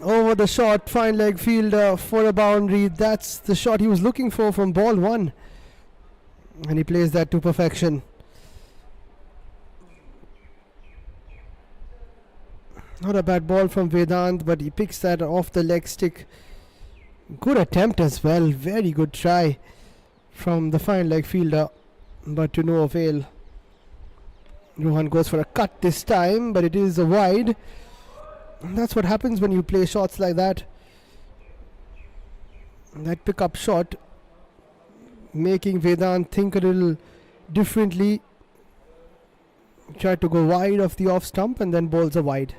Over the shot, fine leg fielder for a boundary. That's the shot he was looking for from ball 1. And he plays that to perfection. Not a bad ball from Vedant, but he picks that off the leg stick. Good attempt as well. Very good try from the fine leg fielder, but to no avail. Rohan goes for a cut this time, but it is a wide. And that's what happens when you play shots like that. That pick-up shot making Vedant think a little differently. Tried to go wide of the off stump and then bowls a wide.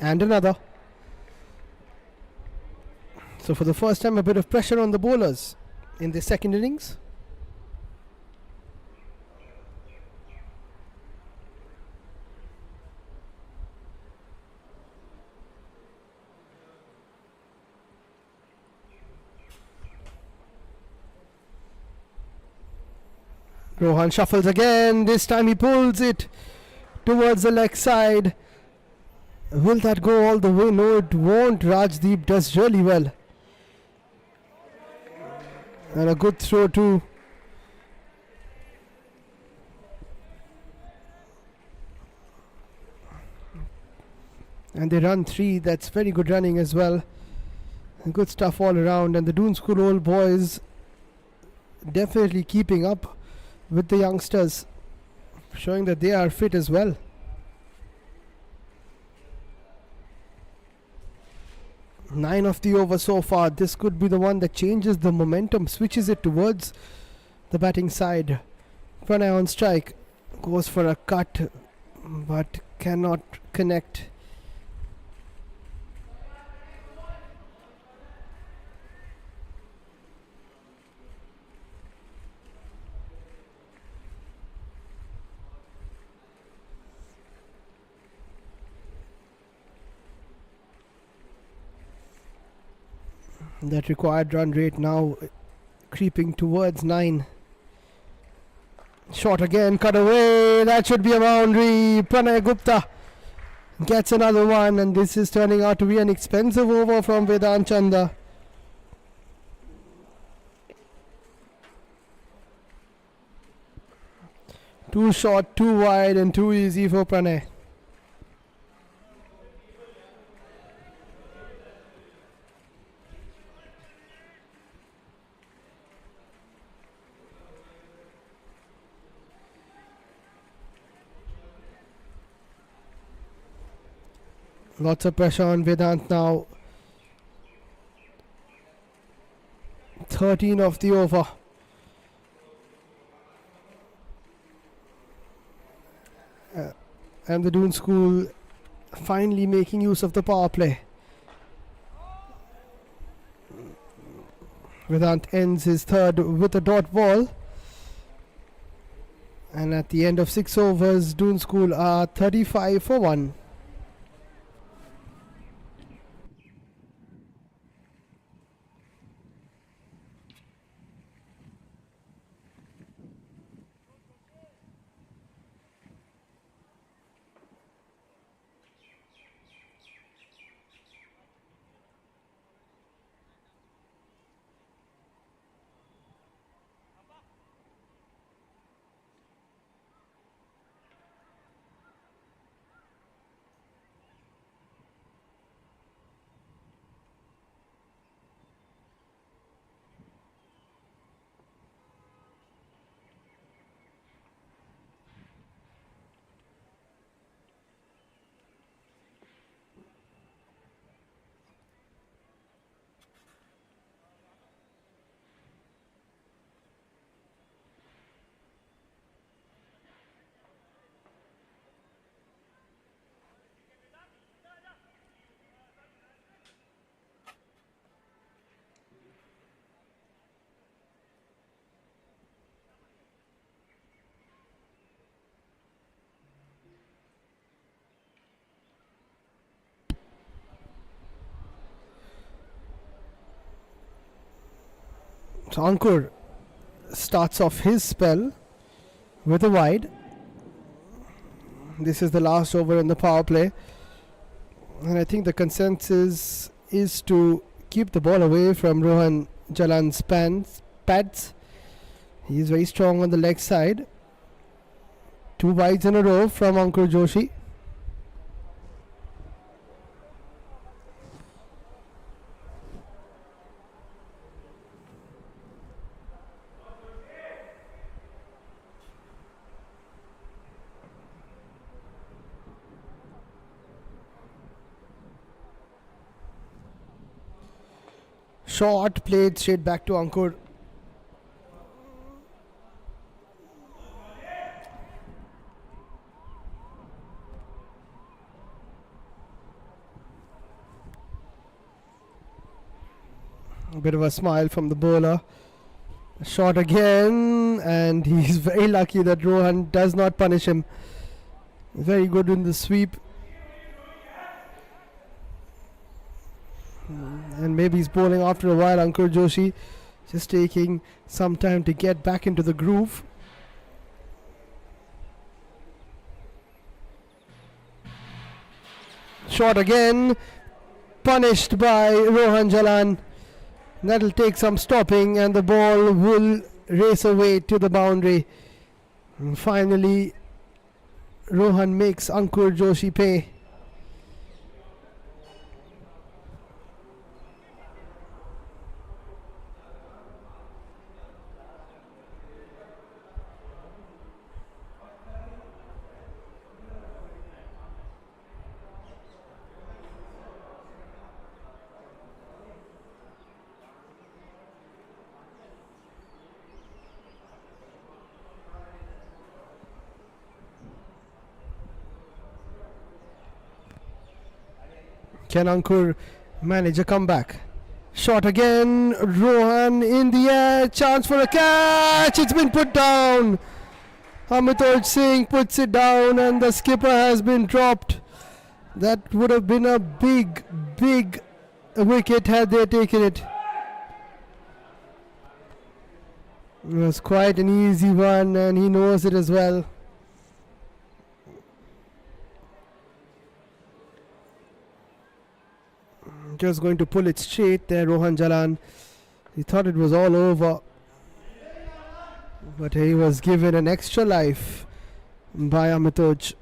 And another. So for the first time, a bit of pressure on the bowlers in the second innings. Rohan shuffles again. This time he pulls it towards the leg side. Will that go all the way? No, it won't. Rajdeep does really well. And a good throw too. And they run 3. That's very good running as well. And good stuff all around. And the Doon School old boys definitely keeping up with the youngsters, showing that they are fit as well. Nine of the over so far. This could be the one that changes the momentum, switches it towards the batting side. Pranay on strike, goes for a cut but cannot connect. That required run rate now creeping towards 9. Shot again, cut away. That should be a boundary. Pranay Gupta gets another one, and this is turning out to be an expensive over from Vedant Chandra. Too short, too wide, and too easy for Pranay. Lots of pressure on Vedant now. 13 of the over. And the Doon School finally making use of the power play. Vedant ends his third with a dot ball. And at the end of 6 overs, Doon School are 35 for 1. So Ankur starts off his spell with a wide. This is the last over in the power play. And I think the consensus is to keep the ball away from Rohan Jalan's pads. He is very strong on the leg side. 2 wides in a row from Ankur Joshi. Short played straight back to Ankur. A bit of a smile from the bowler. Shot again, and he's very lucky that Rohan does not punish him. Very good in the sweep. And maybe he's bowling after a while. Ankur Joshi just taking some time to get back into the groove. Shot again, punished by Rohan Jalan. That'll take some stopping, and the ball will race away to the boundary. And finally, Rohan makes Ankur Joshi pay. Can Ankur manage a comeback? Shot again. Rohan in the air. Chance for a catch. It's been put down. Amitoj Singh puts it down, and the skipper has been dropped. That would have been a big wicket had they taken it. It was quite an easy one, and he knows it as well. Just going to pull it straight there, Rohan Jalan. He thought it was all over, but he was given an extra life by Amitoj.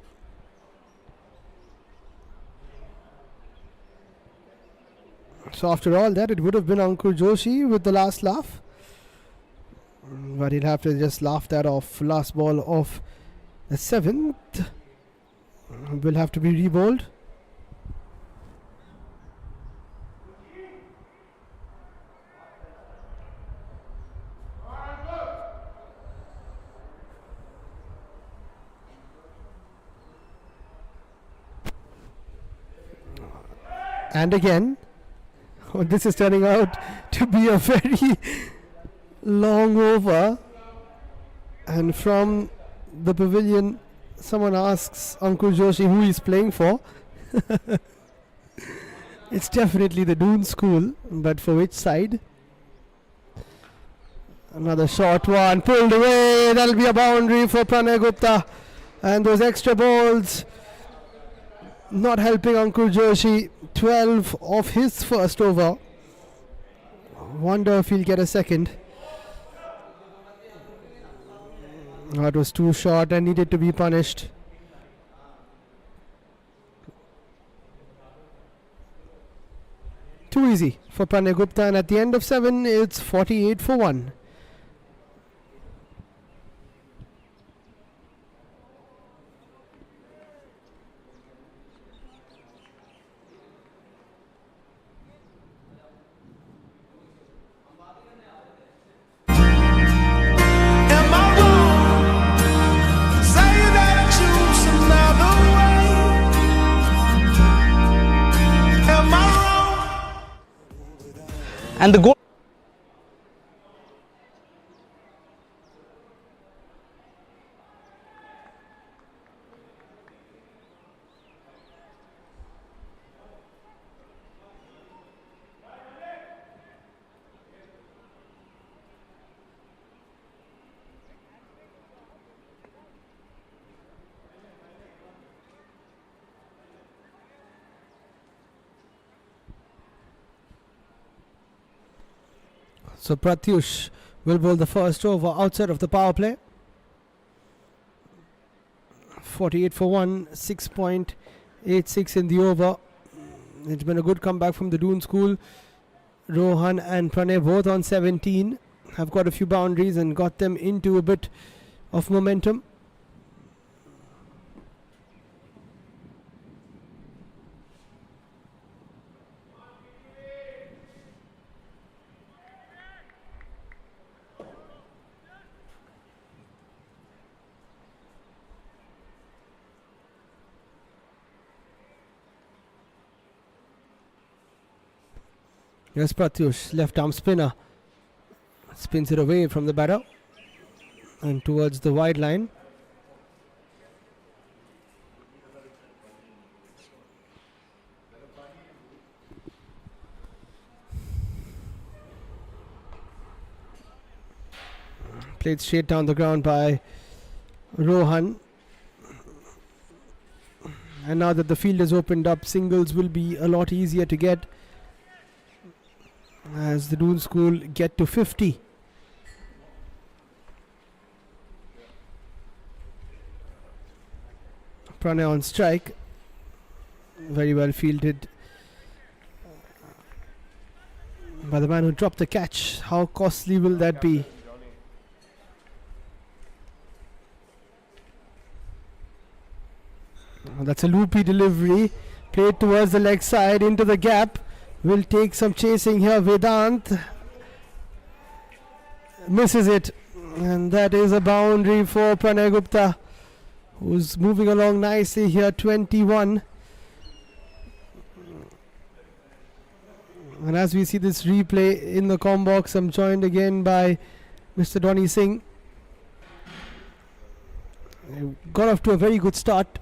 So after all that, it would have been Ankur Joshi with the last laugh, but he'll have to just laugh that off. Last ball of the 7th will have to be re-bowled. And again, this is turning out to be a very long over. And from the pavilion, someone asks Ankur Joshi who he's playing for. It's definitely the Doon School, but for which side? Another short one, pulled away. That'll be a boundary for Pranay Gupta. And those extra balls not helping Ankur Joshi. 12 of his first over. Wonder if he'll get a second. That was too short and needed to be punished. Too easy for Pranay Gupta, and at the end of 7, it's 48 for 1. And the goal. So Pratyush will bowl the first over outside of the power play. 48 for 1, 6.86 in the over. It's been a good comeback from the Doon School. Rohan and Pranay both on 17 have got a few boundaries and got them into a bit of momentum. Yes, Pratyush, left arm spinner, spins it away from the batter and towards the wide line. Played straight down the ground by Rohan. And now that the field has opened up, singles will be a lot easier to get as the Doon School get to 50. Pranay on strike. Very well fielded by the man who dropped the catch. How costly will that be? That's a loopy delivery. Played towards the leg side into the gap. Will take some chasing here. Vedant misses it, and that is a boundary for Pranay Gupta, who's moving along nicely here. 21. And as we see this replay in the com box, I'm joined again by Mr. Donny Singh. Got off to a very good start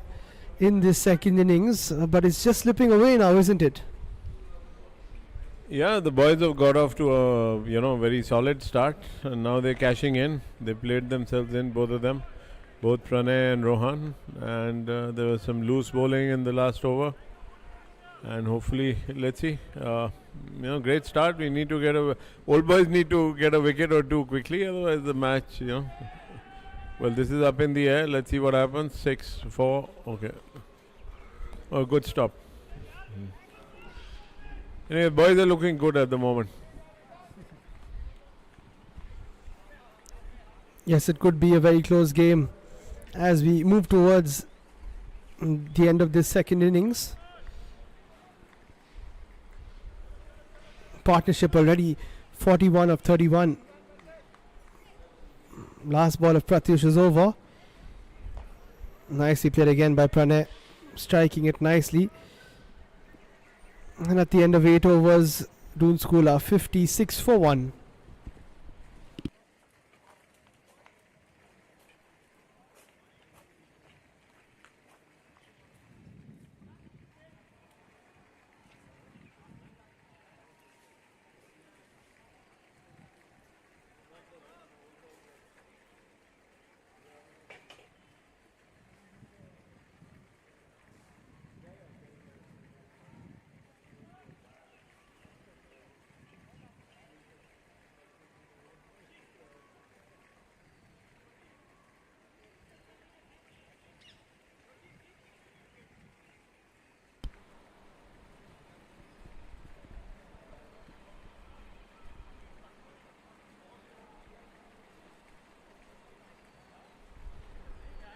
in this second innings, but it's just slipping away now, isn't it? Yeah, the boys have got off to a very solid start, and now they're cashing in. They played themselves in, both of them, both Pranay and Rohan, and there was some loose bowling in the last over. And hopefully, let's see. Great start. We need to get old boys need to get a wicket or two quickly, otherwise the match, Well, this is up in the air. Let's see what happens. 6-4. Okay. Oh, good stop. Anyway, boys are looking good at the moment. Yes, it could be a very close game as we move towards the end of this second innings. Partnership already 41 of 31. Last ball of Pratyush is over. Nicely played again by Pranay, striking it nicely. And at the end of 8 overs, Doon School are 56 for 1.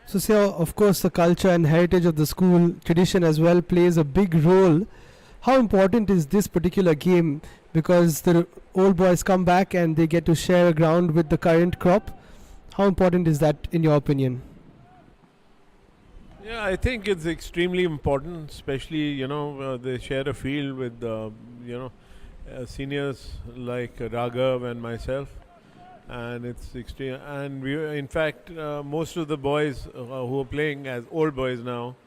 So, sir, of course, the culture and heritage of the school, tradition as well, plays a big role. How important is this particular game? Because the old boys come back and they get to share ground with the current crop. How important is that, in your opinion? Yeah, I think it's extremely important, especially, they share a field with, seniors like Raghav and myself. And it's extreme. And we, in fact, most of the boys who are playing as old boys now,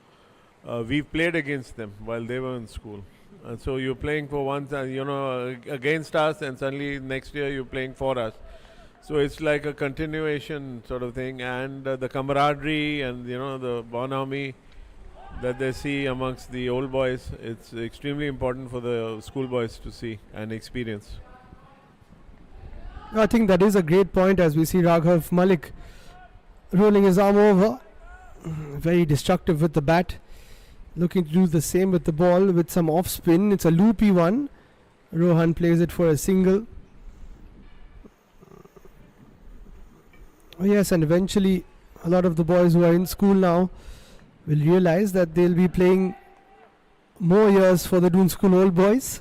we've played against them while they were in school. And so you're playing for once, against us, and suddenly next year you're playing for us. So it's like a continuation sort of thing, and the camaraderie and the bonhomie that they see amongst the old boys. It's extremely important for the school boys to see and experience. I think that is a great point as we see Raghav Malik rolling his arm over. Very destructive with the bat. Looking to do the same with the ball with some off spin. It's a loopy one. Rohan plays it for a single. Yes, and eventually a lot of the boys who are in school now will realize that they'll be playing more years for the Doon School old boys.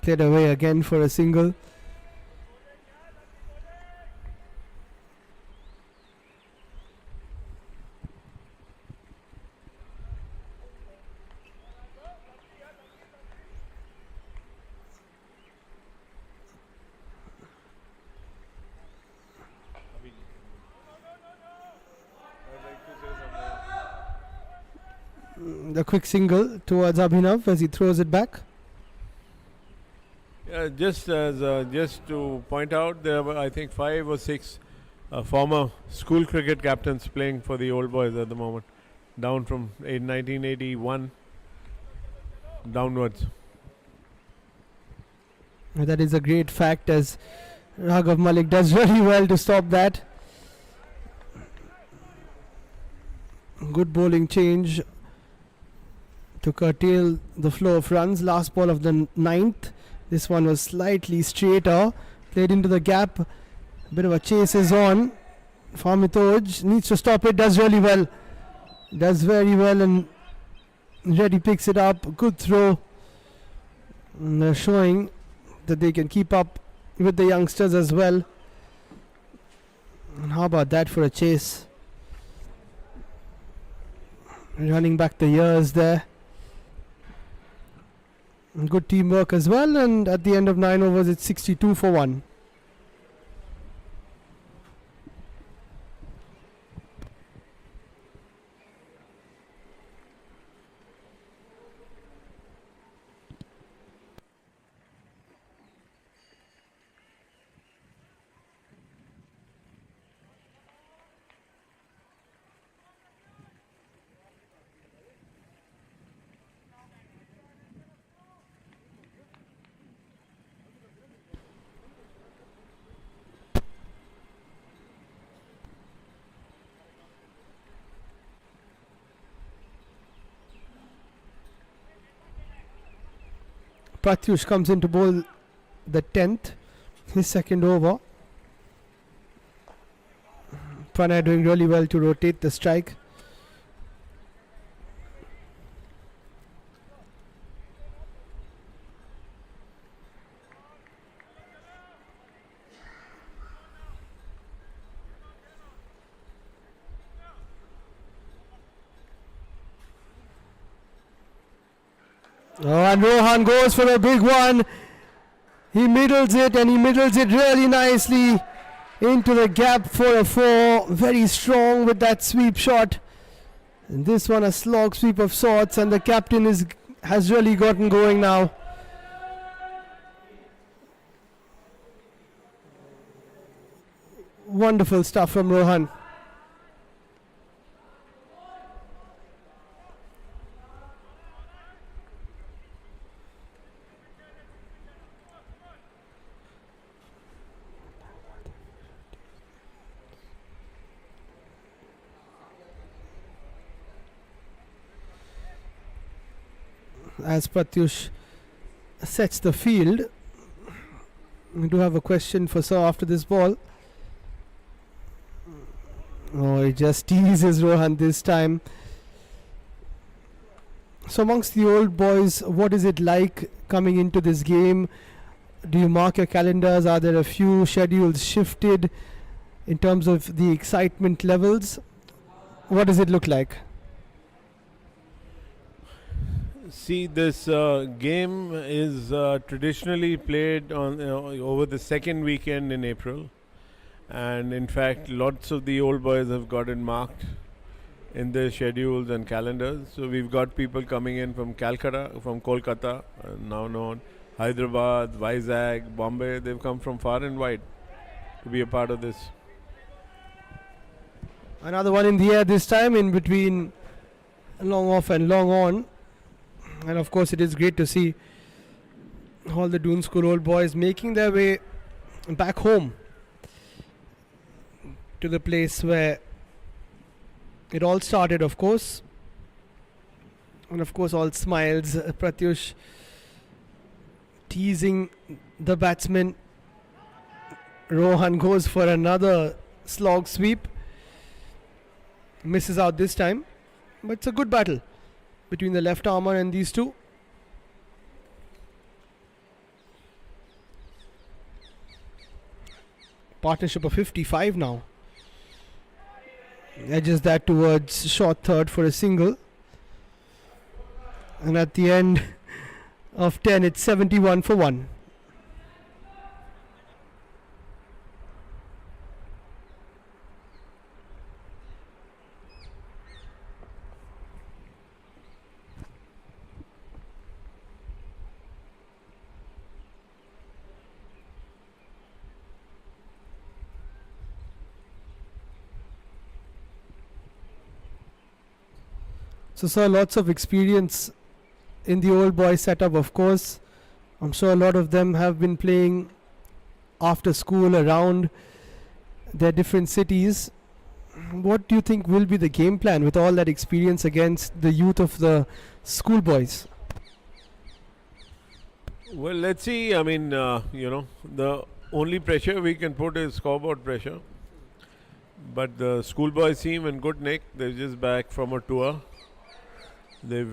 Played away again for a single. The quick single towards Abhinav as he throws it back. Just to point out, there were I think 5 or 6 former school cricket captains playing for the old boys at the moment, down from 1981 downwards. That is a great fact as Raghav Malik does really well to stop that. Good bowling change to curtail the flow of runs. Last ball of the 9th. This one was slightly straighter. Played into the gap. Bit of a chase is on. Famitoj needs to stop it. Does really well. Does very well and Reddy picks it up. Good throw. And they're showing that they can keep up with the youngsters as well. And how about that for a chase? Running back the years there. Good teamwork as well, and at the end of 9 overs it's 62 for 1. Pratyush comes in to bowl the 10th, his second over. Pranay doing really well to rotate the strike. Oh, and Rohan goes for a big one. He middles it and he middles it really nicely into the gap for a 4. Very strong with that sweep shot. And this one a slog sweep of sorts, and the captain has really gotten going now. Wonderful stuff from Rohan. As Pratyush sets the field, we do have a question for Sir after this ball. Oh, he just teases Rohan this time. So amongst the old boys, what is it like coming into this game? Do you mark your calendars? Are there a few schedules shifted in terms of the excitement levels? What does it look like? See, this game is traditionally played on over the second weekend in April, and in fact lots of the old boys have got it marked in their schedules and calendars. So we've got people coming in from Calcutta, from Kolkata, now known, Hyderabad, Vizag, Bombay. They've come from far and wide to be a part of this. Another one in the air this time in between long off and long on. And of course it is great to see all the Doon School old boys making their way back home to the place where it all started, of course. And of course all smiles. Pratyush teasing the batsman. Rohan goes for another slog sweep. Misses out this time. But it's a good battle between the left armour and these two. Partnership of 55 now. Edges that towards short third for a single. And at the end of 10, it's 71 for 1. So, sir, lots of experience in the old boy setup, of course. I'm sure a lot of them have been playing after school around their different cities. What do you think will be the game plan with all that experience against the youth of the schoolboys? Well, let's see. I mean, the only pressure we can put is scoreboard pressure. But the schoolboys seem in good nick. They're just back from a tour. They've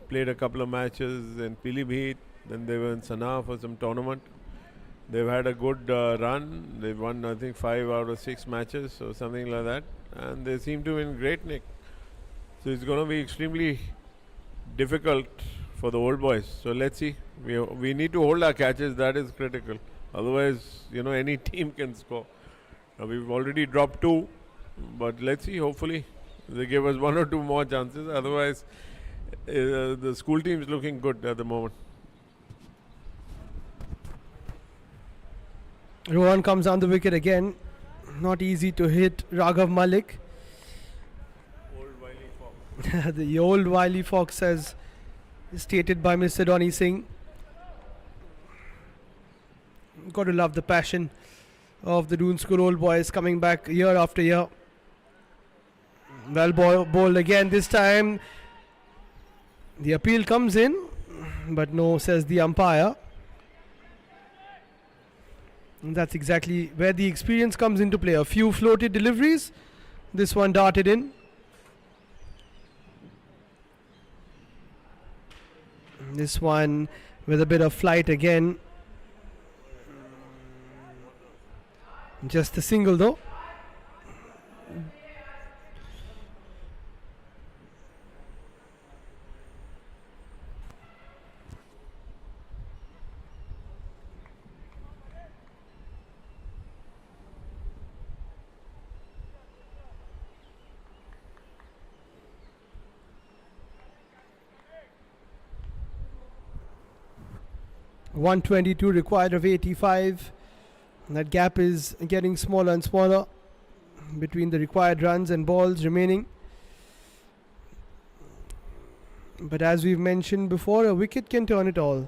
played a couple of matches in Pilibhit. Then they were in Sanaa for some tournament. They've had a good run. They've won, I think, 5 out of 6 matches or something like that. And they seem to be in great nick. So it's going to be extremely difficult for the old boys. So let's see. We need to hold our catches. That is critical. Otherwise, any team can score. Now, we've already dropped 2. But let's see. Hopefully, they give us 1 or 2 more chances. Otherwise, the school team is looking good at the moment. Rohan comes down the wicket again. Not easy to hit Raghav Malik. Old wily fox. The old wily fox, as stated by Mr. Donny Singh. Got to love the passion of the Doon School old boys coming back year after year. Well bowled again this time. The appeal comes in, but no, says the umpire. And that's exactly where the experience comes into play. A few floated deliveries. This one darted in. This one with a bit of flight again. Just a single though. .122 required of 85. That gap is getting smaller and smaller between the required runs and balls remaining. But as we've mentioned before, a wicket can turn it all.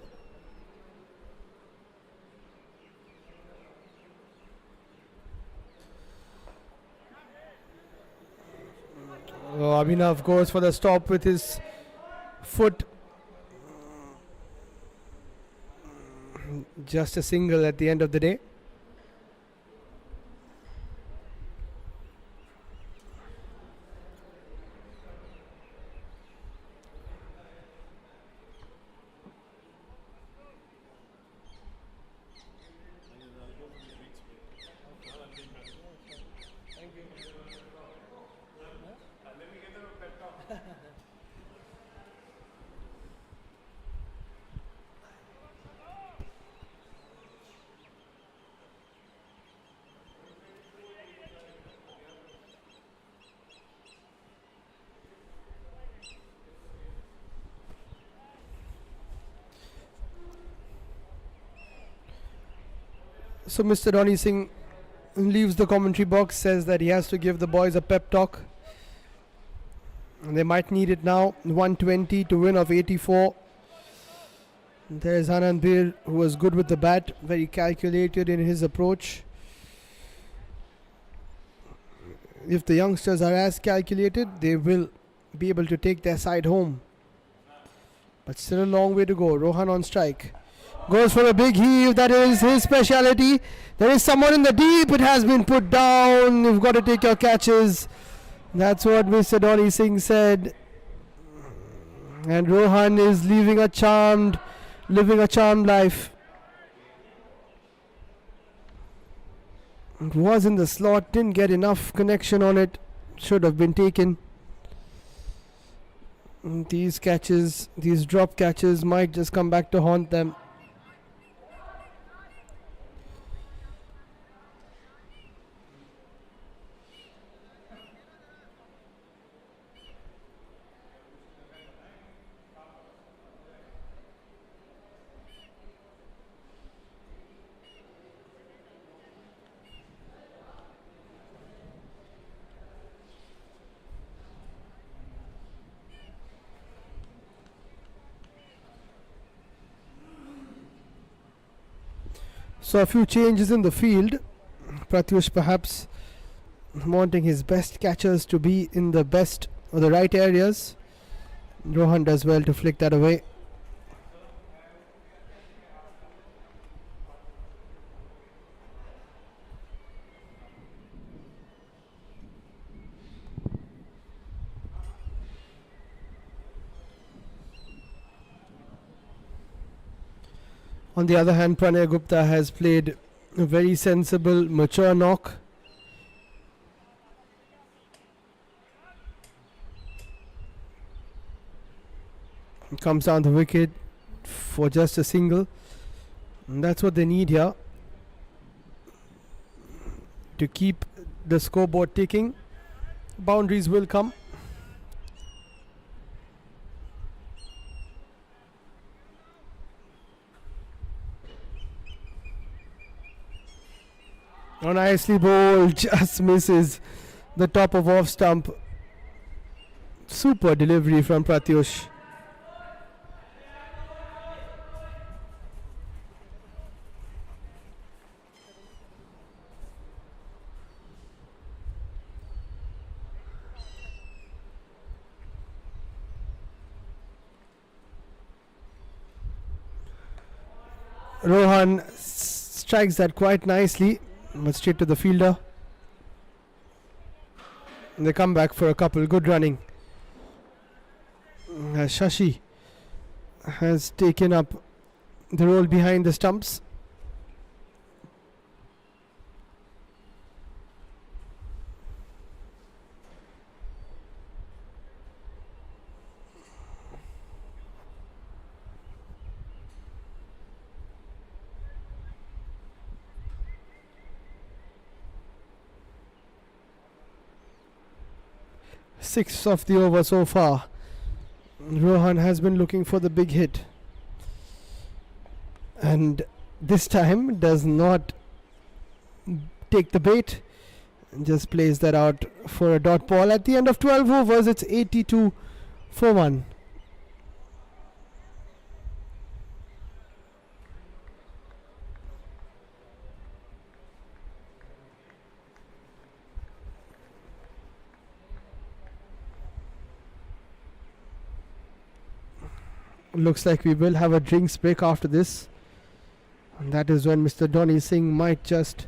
Abhinav goes for the stop with his foot. Just a single at the end of the day. So Mr. Donny Singh leaves the commentary box, says that he has to give the boys a pep talk They might need it now. 120 to win of 84. There's Anand Bir, who was good with the bat, very calculated in his approach. If the youngsters are as calculated, they will be able to take their side home. But still a long way to go. Rohan on strike. Goes for a big heave. That is his speciality. There is someone in the deep. It has been put down. You've got to take your catches. That's what Mr. Donny Singh said. And Rohan is living a charmed life. It was in the slot. Didn't get enough connection on it. Should have been taken. These catches, these drop catches might just come back to haunt them. So a few changes in the field. Pratyush perhaps wanting his best catchers to be in the best or the right areas. Rohan does well to flick that away. On the other hand, Pranay Gupta has played a very sensible, mature knock. Comes down the wicket for just a single. And that's what they need here to keep the scoreboard ticking. Boundaries will come. Oh, nicely bowled, just misses the top of off stump. Super delivery from Pratyush. Rohan strikes that quite nicely, but straight to the fielder. And they come back for a couple. Good running. Shashi has taken up the role behind the stumps. Sixth of the over so far. Rohan has been looking for the big hit, and this time does not take the bait and just plays that out for a dot ball. At the end of 12 overs, it's 82 for 1. Looks like we will have a drinks break after this, and that is when Mr. Donny Singh might just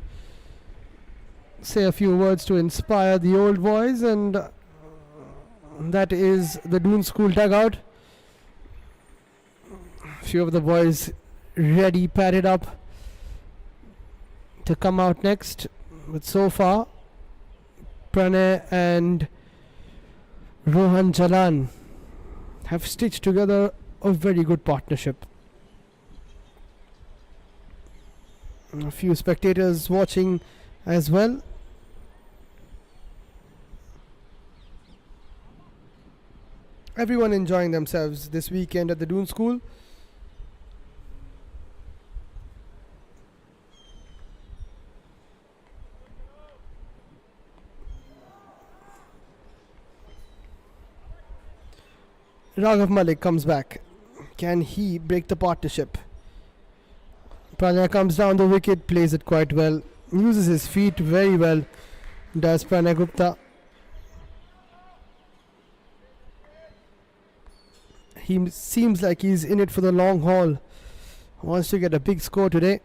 say a few words to inspire the old boys, and that is the Doon School dugout. A few of the boys ready, padded up to come out next, but so far Pranay and Rohan Jalan have stitched together a very good partnership. A few spectators watching as well. Everyone enjoying themselves this weekend at the Doon School. Raghav Malik comes back. Can he break the partnership? Pranay comes down the wicket, plays it quite well. Uses his feet very well. Does Pranay Gupta. He seems like he's in it for the long haul. Wants to get a big score today.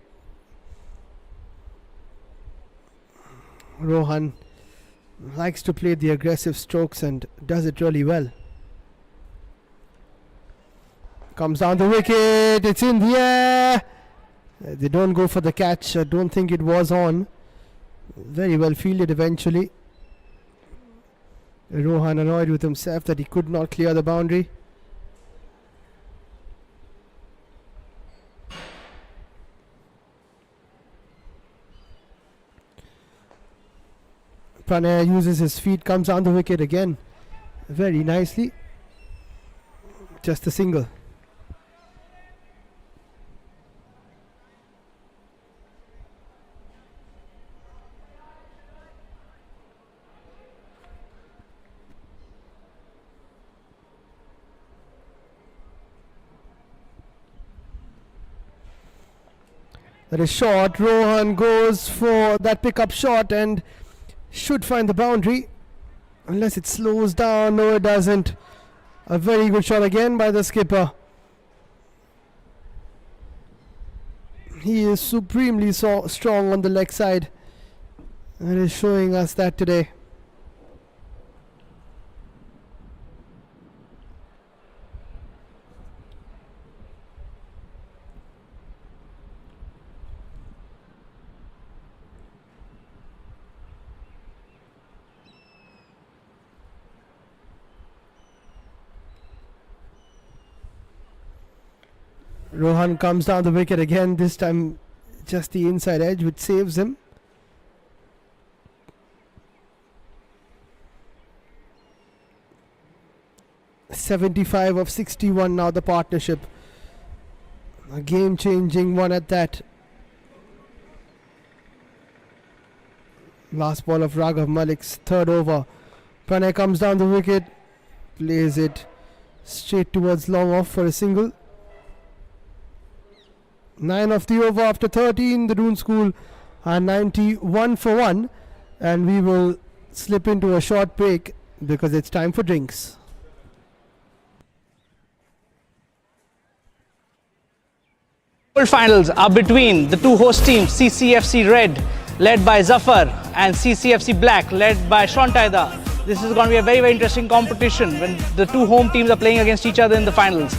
Rohan likes to play the aggressive strokes and does it really well. Comes down the wicket, it's in the air. They don't go for the catch. I don't think it was on. Very well fielded eventually. Rohan annoyed with himself that he could not clear the boundary. Pranay uses his feet, comes down the wicket again very nicely. Just a single. That is short. Rohan goes for that pickup shot and should find the boundary. Unless it slows down. No, it doesn't. A very good shot again by the skipper. He is supremely strong on the leg side. And is showing us that today. Rohan comes down the wicket again, this time just the inside edge which saves him. .75 of 61 now the partnership. A game changing one at that. Last ball of Raghav Malik's third over. Pranay comes down the wicket, plays it straight towards long off for a single. 9 of the over after 13. The Doon School are 91 for 1, and we will slip into a short break because it's time for drinks. World finals are between the two host teams, CCFC Red led by Zafar and CCFC Black led by Shontaida. This is going to be a very, very interesting competition when the two home teams are playing against each other in the finals.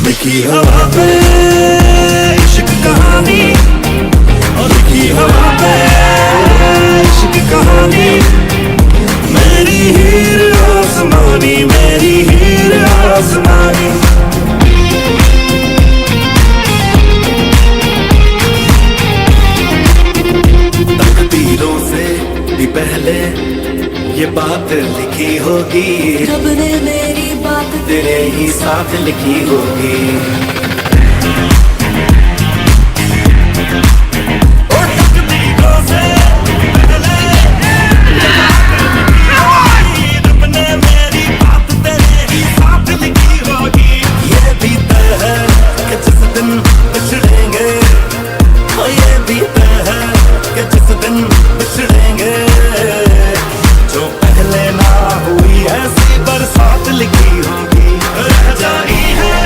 लिखी हवा पे इश्क कहानी और लिखी हवा पे इश्क कहानी मेरी हीर आसमानी मेरी हीर आसमानी तकदीरों से भी पहले ये बात लिखी होगी रब ने मेरी बात तेरे ही साथ लिखी होगी और तकदीरों से पहले रब ने मेरी बात तेरे ही साथ लिखी होगी ये भी तय है कि जिस दिन बिछड़ेंगे और ये भी तय है कि जिस दिन बिछड़ेंगे जो पहले ना हुई ऐसी बरसात लिखी होगी रह जानी है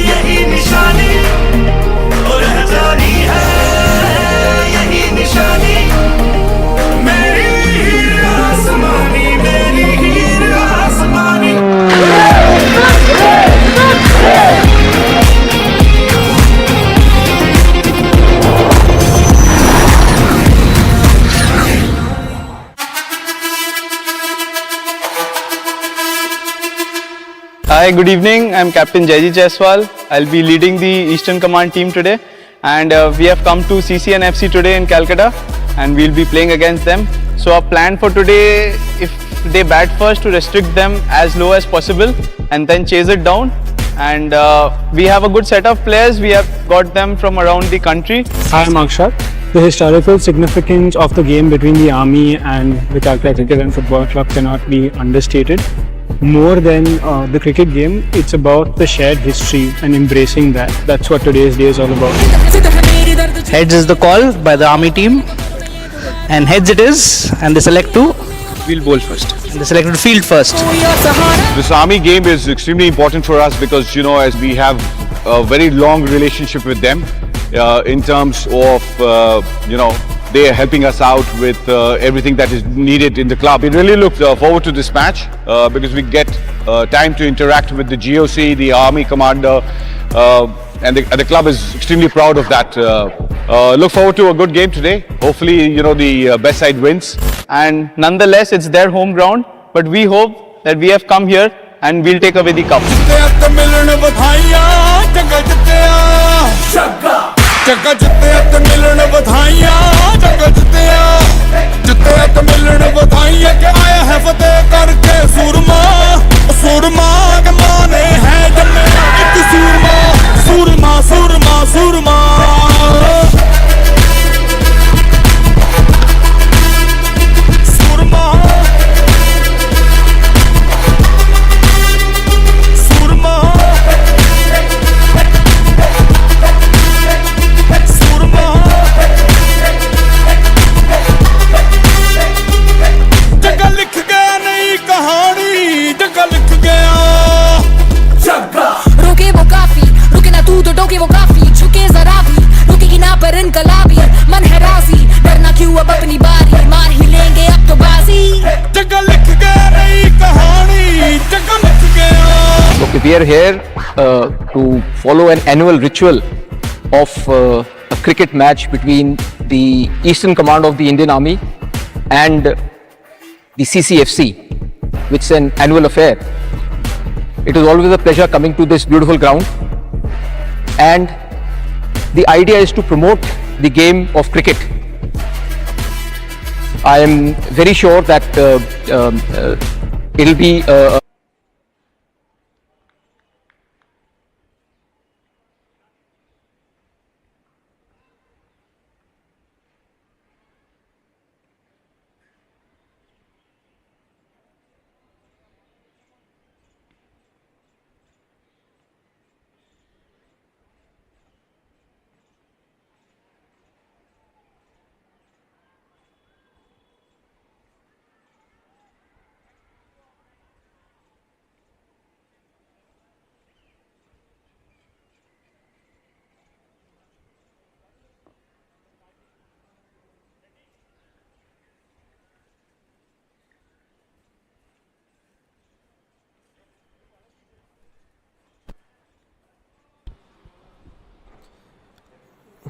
यही निशानी और रह जानी है यही निशानी मेरी हीर आसमानी मेरी हीर आसमानी Hi, good evening. I'm Captain Jaiji Jaiswal. I'll be leading the Eastern Command team today. and we have come to CCN FC today in Calcutta, and we'll be playing against them. So our plan for today, if they bat first, to restrict them as low as possible and then chase it down. And we have a good set of players. We have got them from around the country. Hi, I'm Akshat. The historical significance of the game between the Army and the Calcutta Cricket and Football Club cannot be understated. More than the cricket game, it's about the shared history and embracing that. That's what today's day is all about. Heads is the call by the Army team, and heads it is, and they select to We'll bowl first. and they select to field first. This Army game is extremely important for us because, as we have a very long relationship with them in terms of, they are helping us out with everything that is needed in the club. We really look forward to this match because we get time to interact with the GOC, the Army commander, and the club is extremely proud of that. Look forward to a good game today. Hopefully, the best side wins. And nonetheless, it's their home ground, but we hope that we have come here and we'll take away the cup. Jagga ਜਿੱਤਿਆ ਤੇ ਮਿਲਣ ਵਧਾਈਆਂ ਜੱਗਾ ਜਿੱਤਿਆ ਤੇ ਮਿਲਣ ਵਧਾਈਆਂ ਕਿ ਆਇਆ ਹੈ ਫਤਿਹ ਕਰਕੇ ਸੂਰਮਾ ਸੂਰਮਾ ਗਮਾਨੇ ਹੈ ਜੰਮਿਆ ਇੱਕ ਸੂਰਮਾ ਸੂਰਮਾ ਸੂਰਮਾ ਸੂਰਮਾ टोके वो काफी झुके जरा भी रुकेगी ना पर इनकलाबी मन है राजी डरना क्यों अब अपनी बारी मार ही लेंगे अब तो बाजी जगह लिख गया नई कहानी जगह लिख गया. Okay, we are here to follow an annual ritual of a cricket match between the Eastern Command of the Indian Army and the CCFC, which is an annual affair. It is always a pleasure coming to this beautiful ground. And the idea is to promote the game of cricket. I am very sure that it will be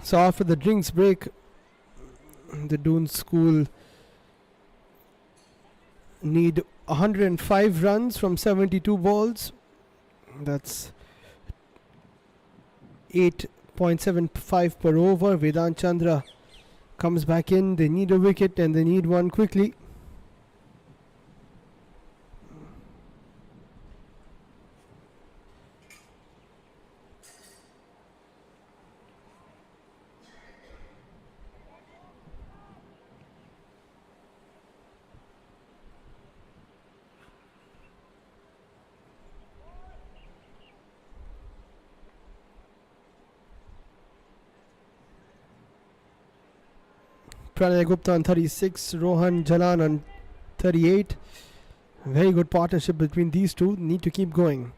So after the drinks break, the Doon School need 105 runs from 72 balls. That's 8.75 per over. Vedant Chandra comes back in. They need a wicket and they need one quickly. Pranay Gupta on 36, Rohan Jalan on 38. Very good partnership between these two. Need to keep going.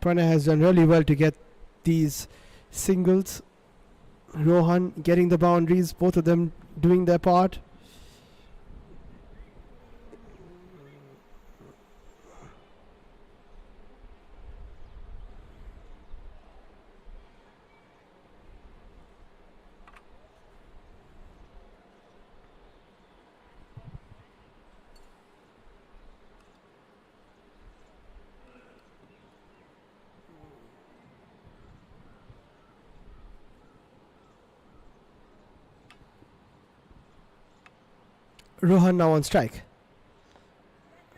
Pranay has done really well to get these singles. Rohan getting the boundaries, both of them doing their part. Rohan now on strike.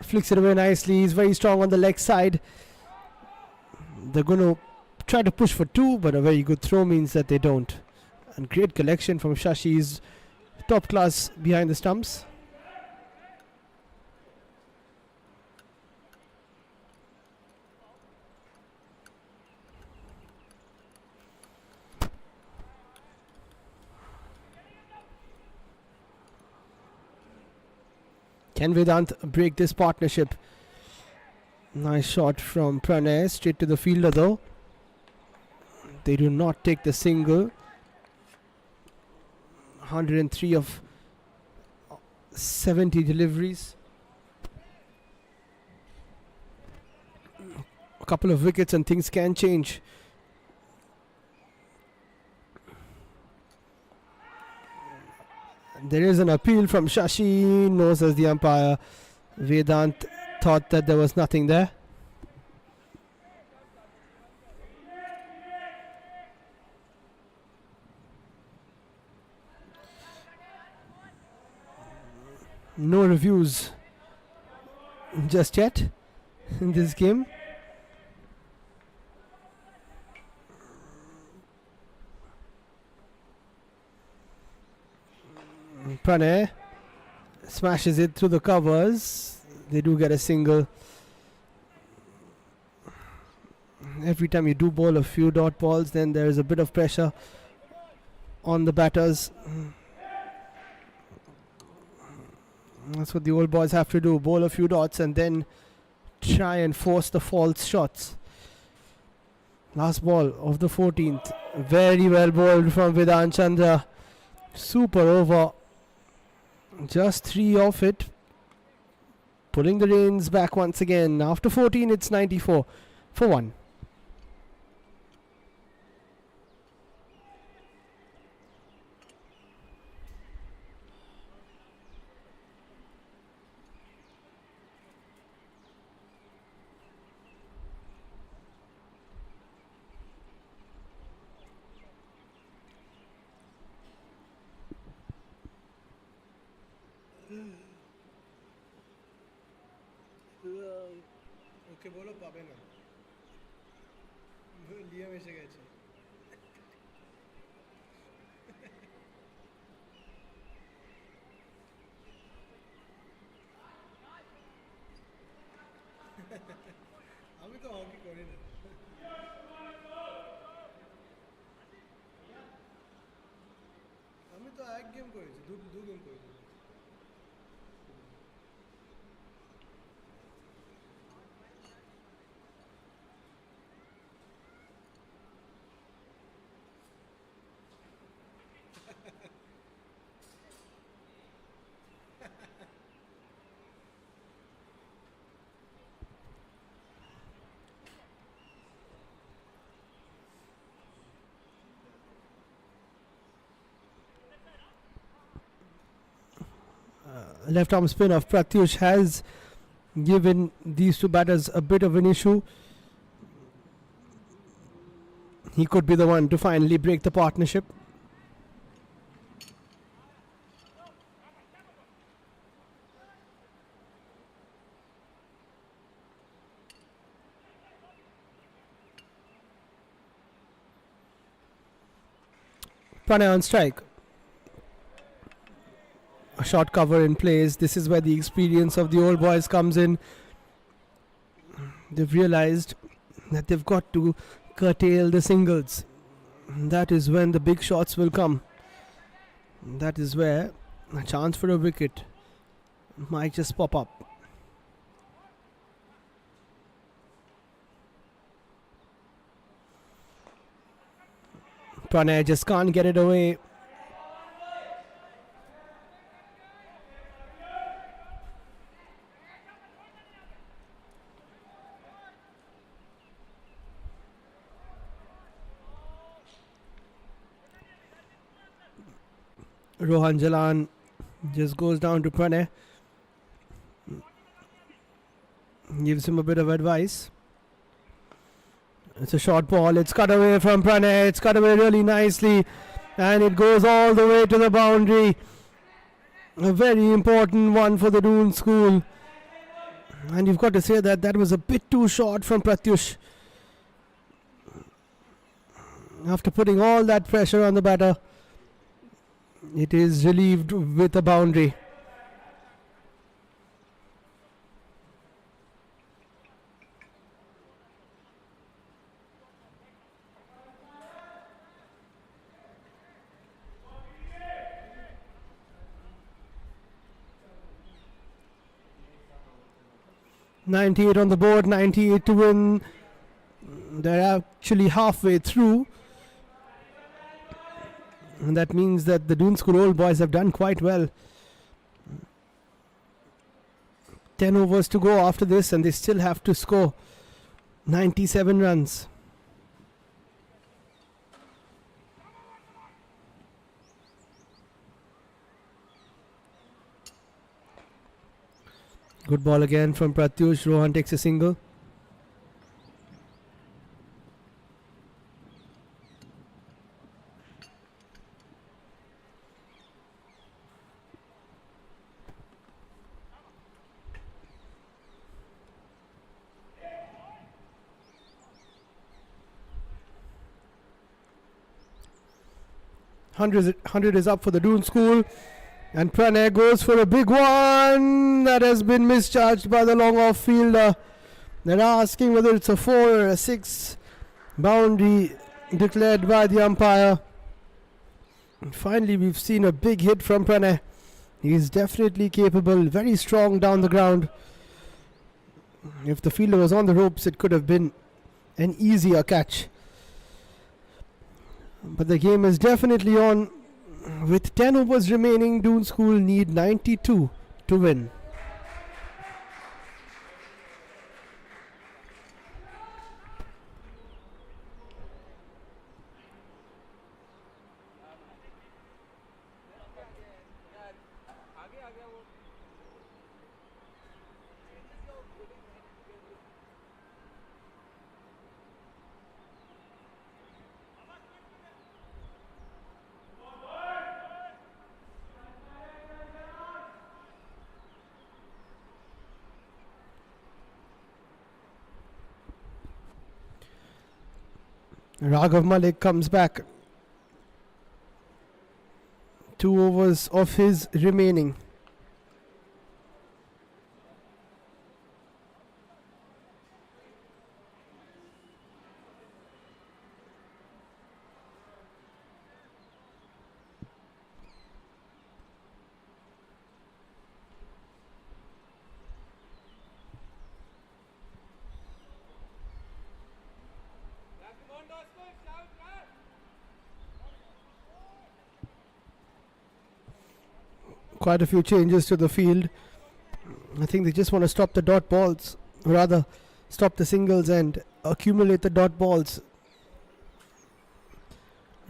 Flicks it away nicely. He's very strong on the leg side. They're going to try to push for two, but a very good throw means that they don't. And great collection from Shashi. He's top class behind the stumps. Can Vedant break this partnership? Nice shot from Pranay, straight to the fielder though. They do not take the single. 103 of 70 deliveries. A couple of wickets and things can change. There is an appeal from Shashi, knows as the umpire. Vedant thought that there was nothing there. No reviews just yet in this game. Pranay smashes it through the covers. They do get a single. Every time you do bowl a few dot balls, then there is a bit of pressure on the batters. That's what the old boys have to do, bowl a few dots and then try and force the false shots. Last ball of the 14th. Very well bowled from Vedant Chandra. Super over. Just 3 off it. Pulling the reins back once again. After 14, it's 94 for 1. ওকে বলো পাবে না Liam এসে গেছে আমি তো hockey করি না আমি তো এক গেম করেছি দু গেম করেছি Left arm spin of Pratyush has given these two batters a bit of an issue. He could be the one to finally break the partnership. Pranay on strike. A short cover in place. This is where the experience of the old boys comes in. They've realized that they've got to curtail the singles. That is when the big shots will come. That is where a chance for a wicket might just pop up. Pranay just can't get it away. Rohan Jalan just goes down to Pranay, gives him a bit of advice. It's a short ball, it's cut away from Pranay, it's cut away really nicely and it goes all the way to the boundary. A very important one for the Doon School. And you've got to say that that was a bit too short from Pratyush. After putting all that pressure on the batter, it is relieved with a boundary. .98 on the board, 98 to win. They're actually halfway through. And that means that the Doon School old boys have done quite well. 10 overs to go after this, and they still have to score 97 runs. Good ball again from Pratyush. Rohan takes a single. Hundred is up for the Doon School. And Pranay goes for a big one that has been mischarged by the long off fielder. They're asking whether it's a 4 or a 6. Boundary declared by the umpire. And finally, we've seen a big hit from Pranay. He's definitely capable, very strong down the ground. If the fielder was on the ropes, it could have been an easier catch. But the game is definitely on. With 10 overs remaining, Doon School need 92 to win. Raghav Malik comes back. 2 overs of his remaining. Quite a few changes to the field. I think they just want to stop the dot balls, rather stop the singles and accumulate the dot balls.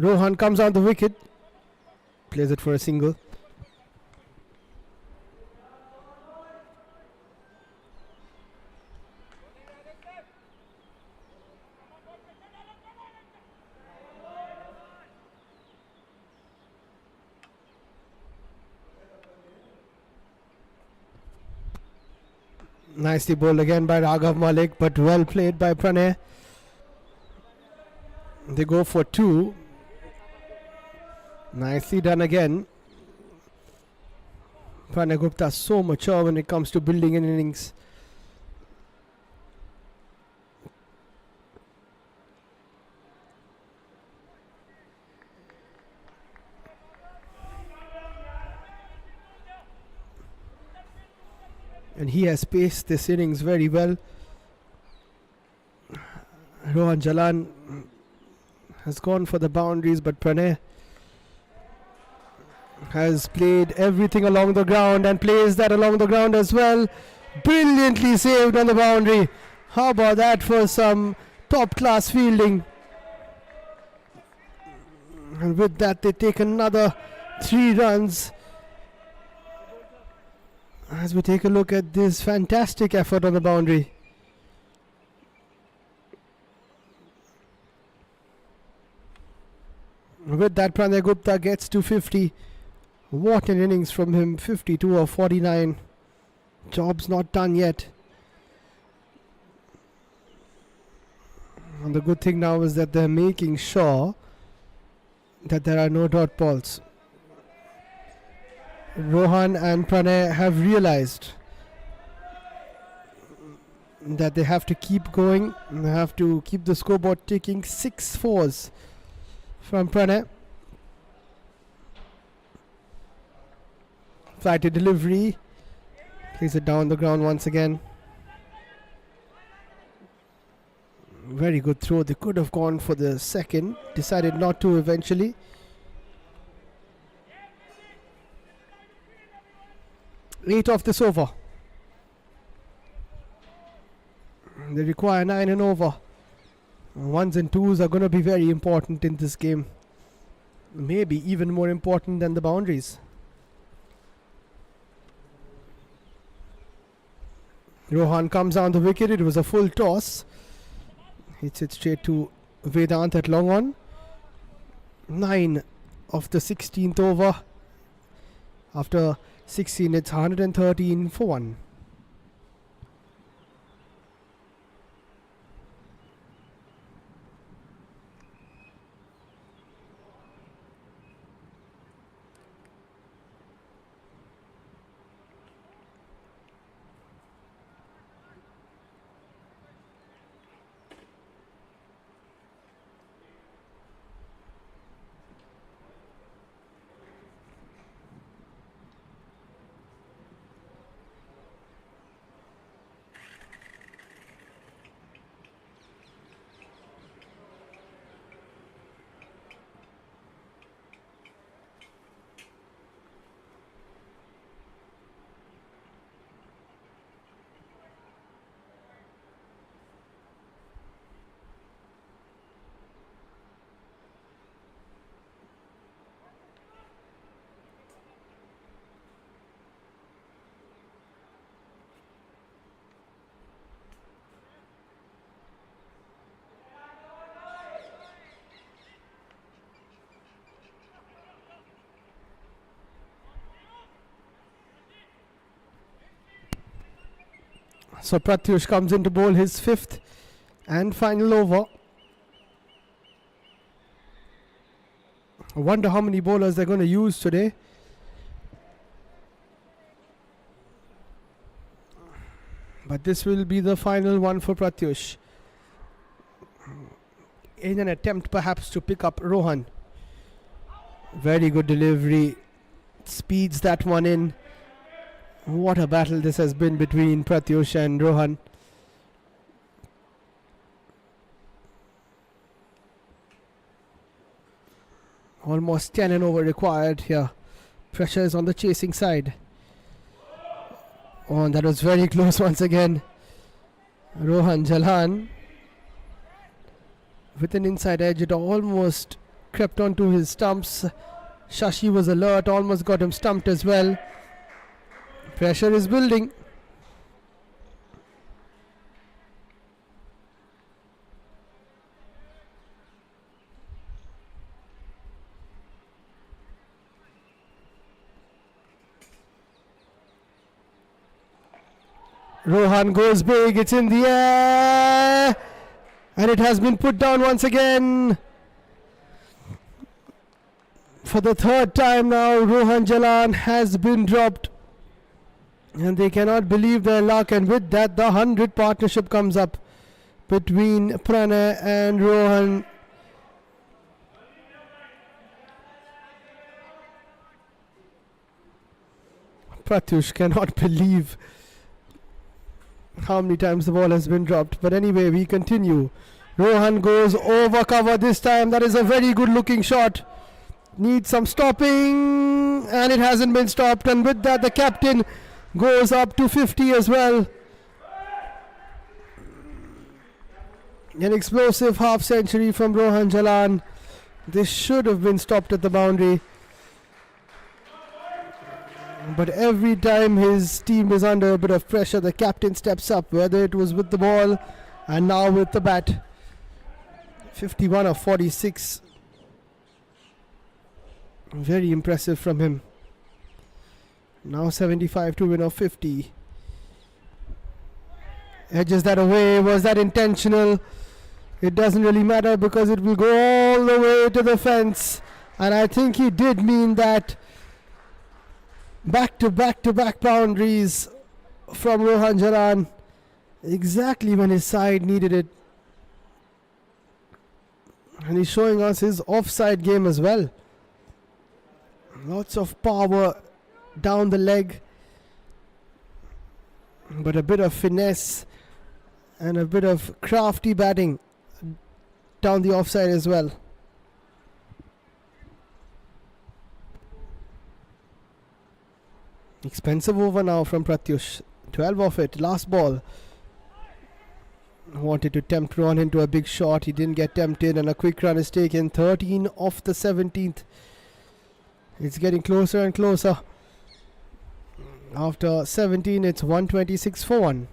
Rohan comes on the wicket, plays it for a single. Nicely bowled again by Raghav Malik, but well played by Pranay. They go for 2. Nicely done again. Pranay Gupta so mature when it comes to building an innings. And he has paced this innings very well. Rohan Jalan has gone for the boundaries, but Pranay has played everything along the ground and plays that along the ground as well. Brilliantly saved on the boundary. How about that for some top class fielding? And with that, they take another 3 runs. As we take a look at this fantastic effort on the boundary. With that, Pranay Gupta gets to 50 What an innings from him, 52 of 49. Job's not done yet. And the good thing now is that they're making sure that there are no dot balls. Rohan and Pranay have realized that they have to keep going. They have to keep the scoreboard ticking. 6 fours from Pranay. Flighted delivery. Plays it down the ground once again. Very good throw. They could have gone for the second. Decided not to eventually. Eight of this over. They require 9 and over. Ones and twos are going to be very important in this game. Maybe even more important than the boundaries. Rohan comes down the wicket. It was a full toss. Hits it straight to Vedant at long on. 9 of the 16th over. After 16, it's 113 for 1. So Pratyush comes in to bowl his 5th and final over. I wonder how many bowlers they're going to use today. But this will be the final one for Pratyush. In an attempt perhaps to pick up Rohan. Very good delivery. Speeds that one in. What a battle this has been between Pratyush and Rohan. Almost 10 and over required here. Pressure is on the chasing side. Oh, and that was very close once again. Rohan Jalan with an inside edge. It almost crept onto his stumps. Shashi was alert, almost got him stumped as well. Pressure is building. Rohan goes big, it's in the air, and it has been put down once again. For the 3rd time now, Rohan Jalan has been dropped. And they cannot believe their luck, and with that the 100 partnership comes up between Pranay and Rohan. Pratyush cannot believe how many times the ball has been dropped. But anyway, we continue. Rohan goes over cover this time. That is a very good looking shot. Needs some stopping, and it hasn't been stopped. And with that the captain goes up to 50 as well. An explosive half century from Rohan Jalan. This should have been stopped at the boundary. But every time his team is under a bit of pressure, the captain steps up, whether it was with the ball and now with the bat. 51 of 46. Very impressive from him. Now 75 to win of 50. Edges that away. Was that intentional? It doesn't really matter because it will go all the way to the fence. And I think he did mean that. Back to back boundaries from Rohan Jaran. Exactly when his side needed it. And he's showing us his offside game as well. Lots of power down the leg. But a bit of finesse and a bit of crafty batting down the offside as well. Expensive over now from Pratyush. 12 of it. Last ball. Wanted to tempt Ron into a big shot. He didn't get tempted and a quick run is taken. 13 off the 17th. It's getting closer and closer. After 17, it's 126 for 1.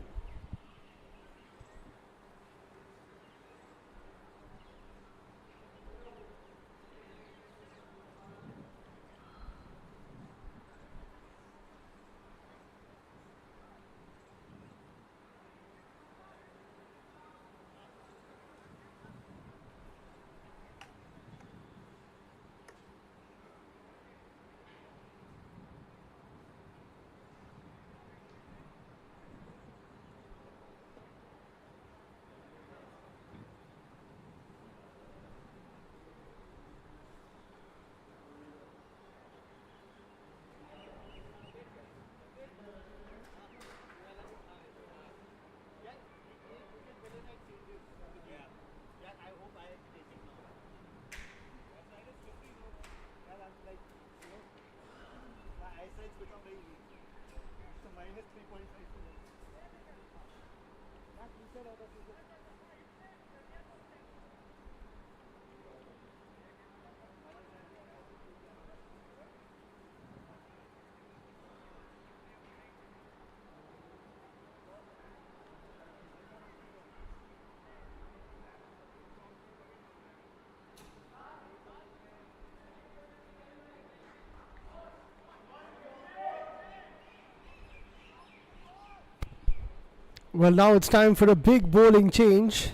Well, now it's time for a big bowling change.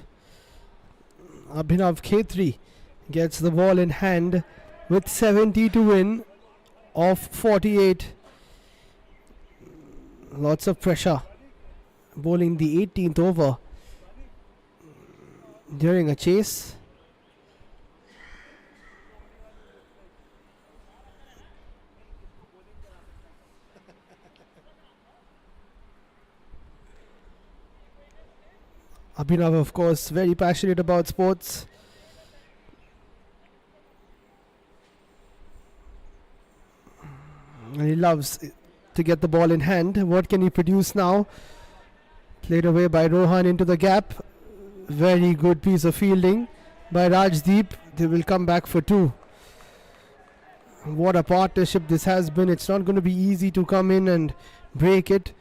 Abhinav Khetri gets the ball in hand with 70 to win of 48. Lots of pressure. Bowling the 18th over during a chase. Abhinav, of course, very passionate about sports. And he loves to get the ball in hand. What can he produce now? Played away by Rohan into the gap. Very good piece of fielding by Rajdeep. They will come back for 2. What a partnership this has been. It's not going to be easy to come in and break it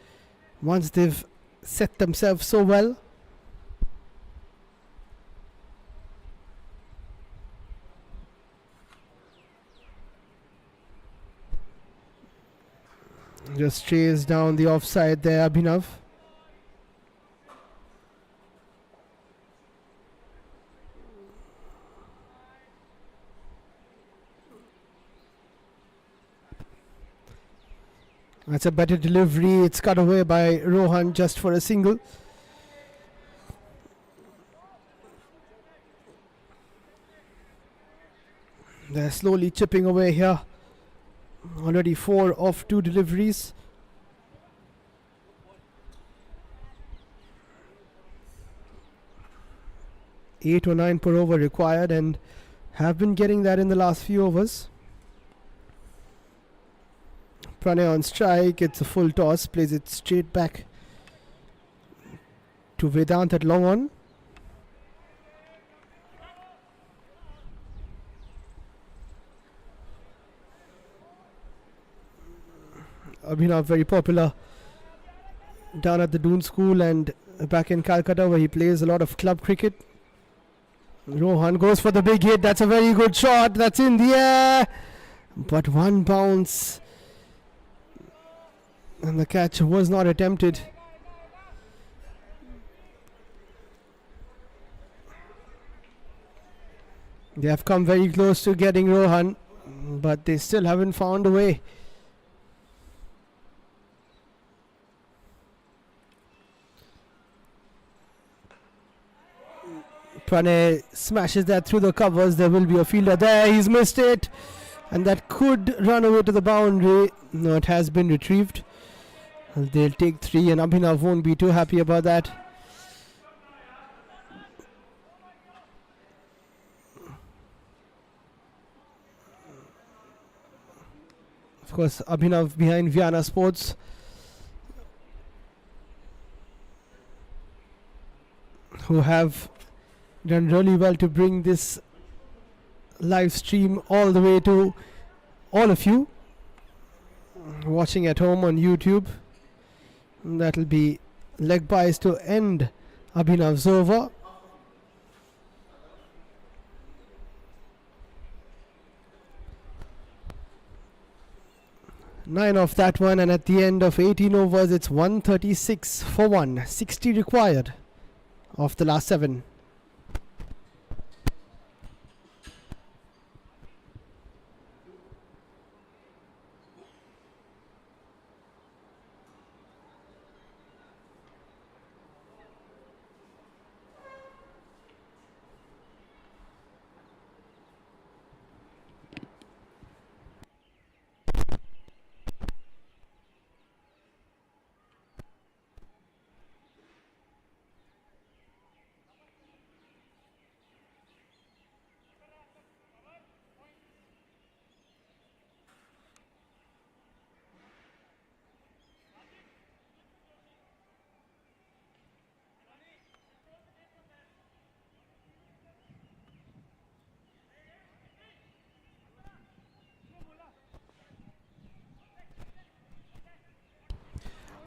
once they've set themselves so well. Just chase down the offside there, Abhinav. That's a better delivery. It's cut away by Rohan just for a single. They're slowly chipping away here. Already 4 of 2 deliveries. Eight or 9 per over required and have been getting that in the last few overs. Pranay on strike. It's a full toss. Plays it straight back to Vedant at long on. Abhinav very popular down at the Doon School and back in Calcutta where he plays a lot of club cricket. Rohan goes for the big hit. That's a very good shot. That's in the air. But one bounce And the catch was not attempted. They have come very close to getting Rohan, but they still haven't found a way. Pranay smashes that through the covers. There will be a fielder there. He's missed it. And that could run away to the boundary. No, it has been retrieved. They'll take 3 and Abhinav won't be too happy about that. Of course, Abhinav behind Vyana Sports, who have done really well to bring this live stream all the way to all of you watching at home on YouTube. That'll be leg byes to end Abhinav's over. Nine of that one, and at the end of 18 overs, it's 136 for 1. 60 required of the last 7.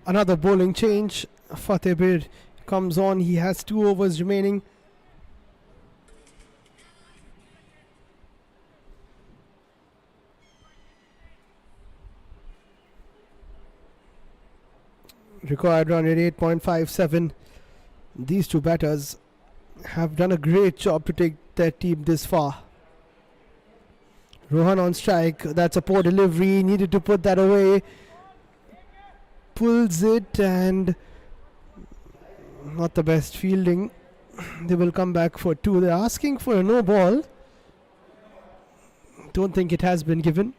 Another bowling change. Fatehbir comes on. He has 2 overs remaining. Required run at 8.57. These 2 batters have done a great job to take their team this far. Rohan on strike. That's a poor delivery. Needed to put that away. Pulls it, and not the best fielding. They will come back for 2. They're asking for a no ball. Don't think it has been given.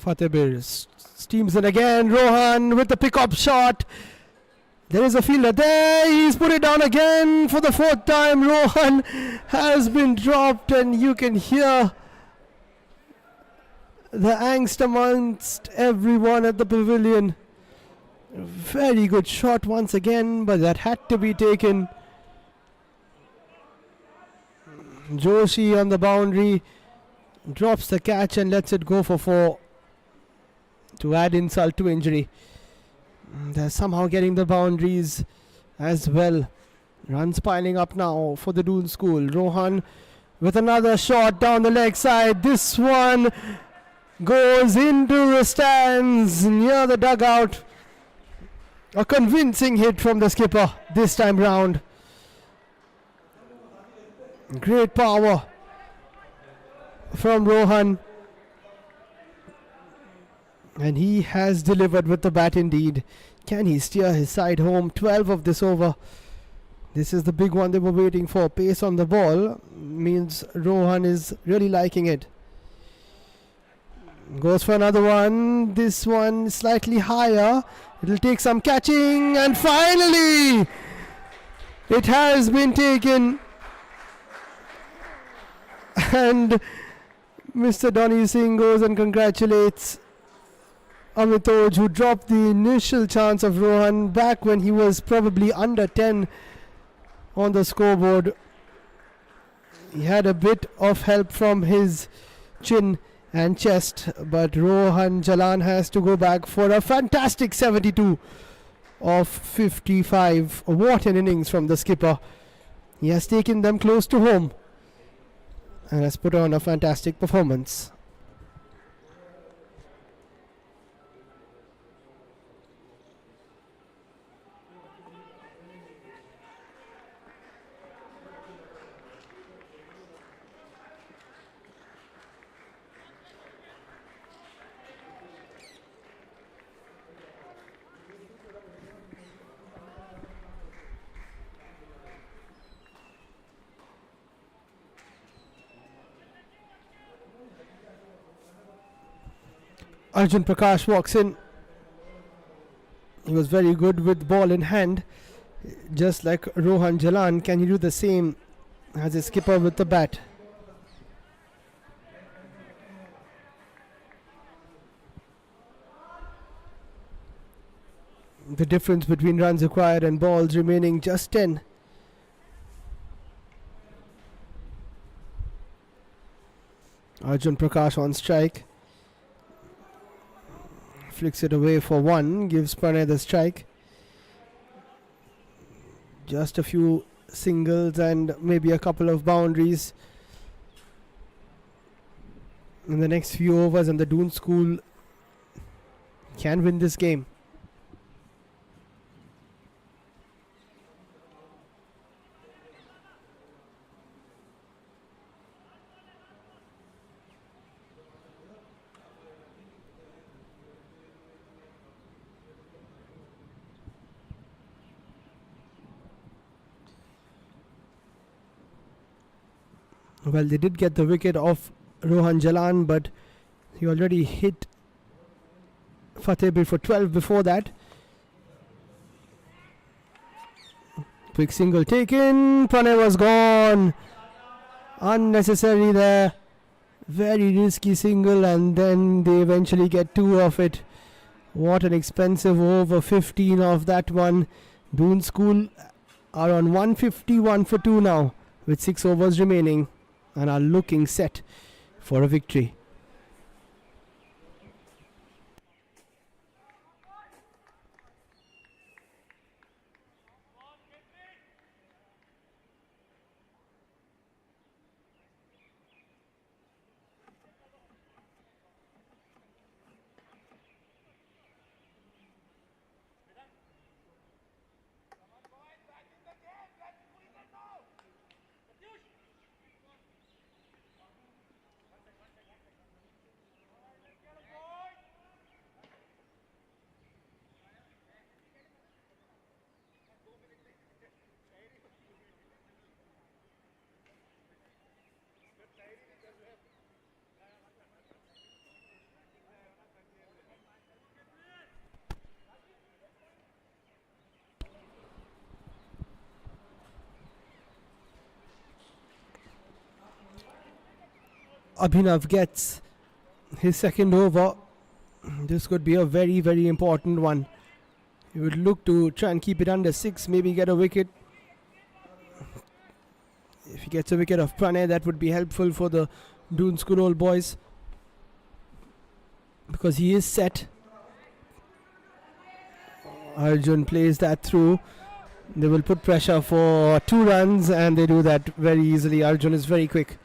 Fatehbir steams in again. Rohan with the pick-up shot. There is a fielder there. He's put it down again for the 4th time. Rohan has been dropped, and you can hear the angst amongst everyone at the pavilion. Very good shot once again, but that had to be taken. Joshi on the boundary drops the catch and lets it go for 4. To add insult to injury. They're somehow getting the boundaries as well. Runs piling up now for the Doon School. Rohan with another shot down the leg side. This one goes into the stands near the dugout. A convincing hit from the skipper this time round. Great power from Rohan. And he has delivered with the bat indeed. Can he steer his side home? 12 of this over. This is the big one they were waiting for. Pace on the ball means Rohan is really liking it. Goes for another one. This one slightly higher. It'll take some catching. And finally, it has been taken. And Mr. Donny Singh goes and congratulates Amitoj, who dropped the initial chance of Rohan back when he was probably under 10 on the scoreboard. He had a bit of help from his chin and chest, but Rohan Jalan has to go back for a fantastic 72 of 55. What an innings from the skipper. He has taken them close to home and has put on a fantastic performance. Arjun Prakash walks in. He was very good with ball in hand. Just like Rohan Jalan, can he do the same as a skipper with the bat? The difference between runs required and balls remaining just 10. Arjun Prakash on strike. Flicks it away for one, gives Pranay the strike. Just a few singles and maybe a couple of boundaries in the next few overs, and the Doon School can win this game. Well, they did get the wicket of Rohan Jalan, but he already hit Fatehpur for 12 before that. Quick single taken. Pranay was gone. Unnecessary there. Very risky single, and then they eventually get two of it. What an expensive over, 15 of that one. Doon School are on 151 for 2 now with 6 overs remaining and are looking set for a victory. Abhinav gets his second over. This could be a very, very important one. He would look to try and keep it under 6, maybe get a wicket. If he gets a wicket of Pranay, that would be helpful for the Doon School old boys, because he is set. Arjun plays that through. They will put pressure for 2 runs, and they do that very easily. Arjun is very quick.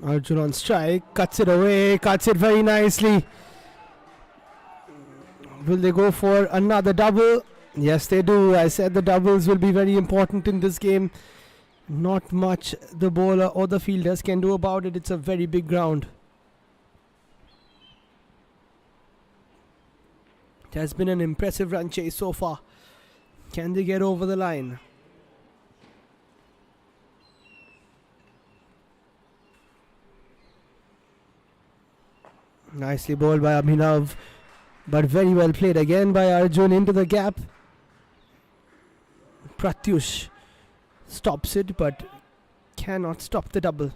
Arjun on strike, cuts it away, cuts it very nicely. Will they go for another double? Yes, they do. I said the doubles will be very important in this game. Not much the bowler or the fielders can do about it. It's a very big ground. It has been an impressive run chase so far. Can they get over the line? Nicely bowled by Abhinav, but very well played again by Arjun into the gap. Pratyush stops it but cannot stop the double.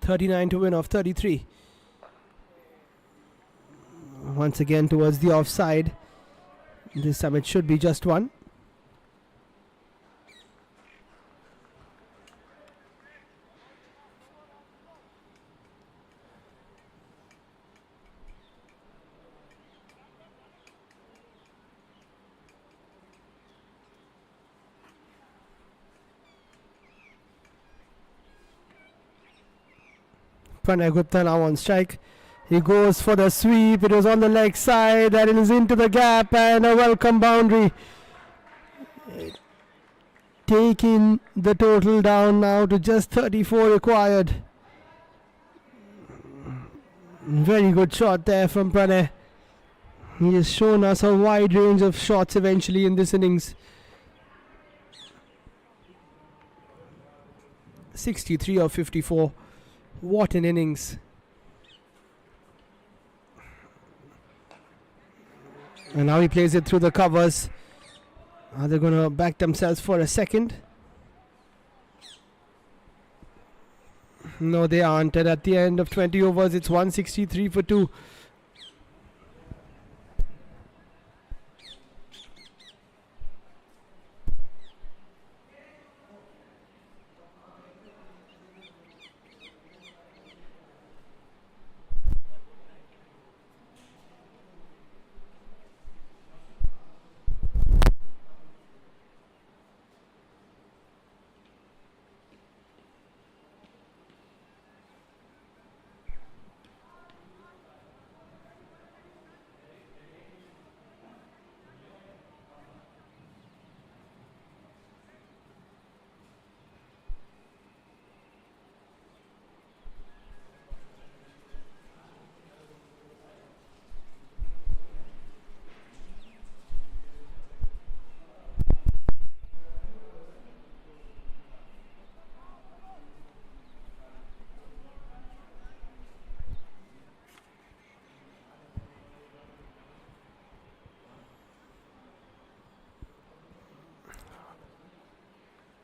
.39 to win of 33. Once again towards the offside. This time it should be just one. Pranay Gupta now on strike. He goes for the sweep. It was on the leg side and it is into the gap and a welcome boundary. Taking the total down now to just 34 required. Very good shot there from Pranay. He has shown us a wide range of shots eventually in this innings. 63 of 54. What an innings. And now he plays it through the covers. Are they going to back themselves for a second? No, they aren't. And at the end of 20 overs, it's 163 for 2.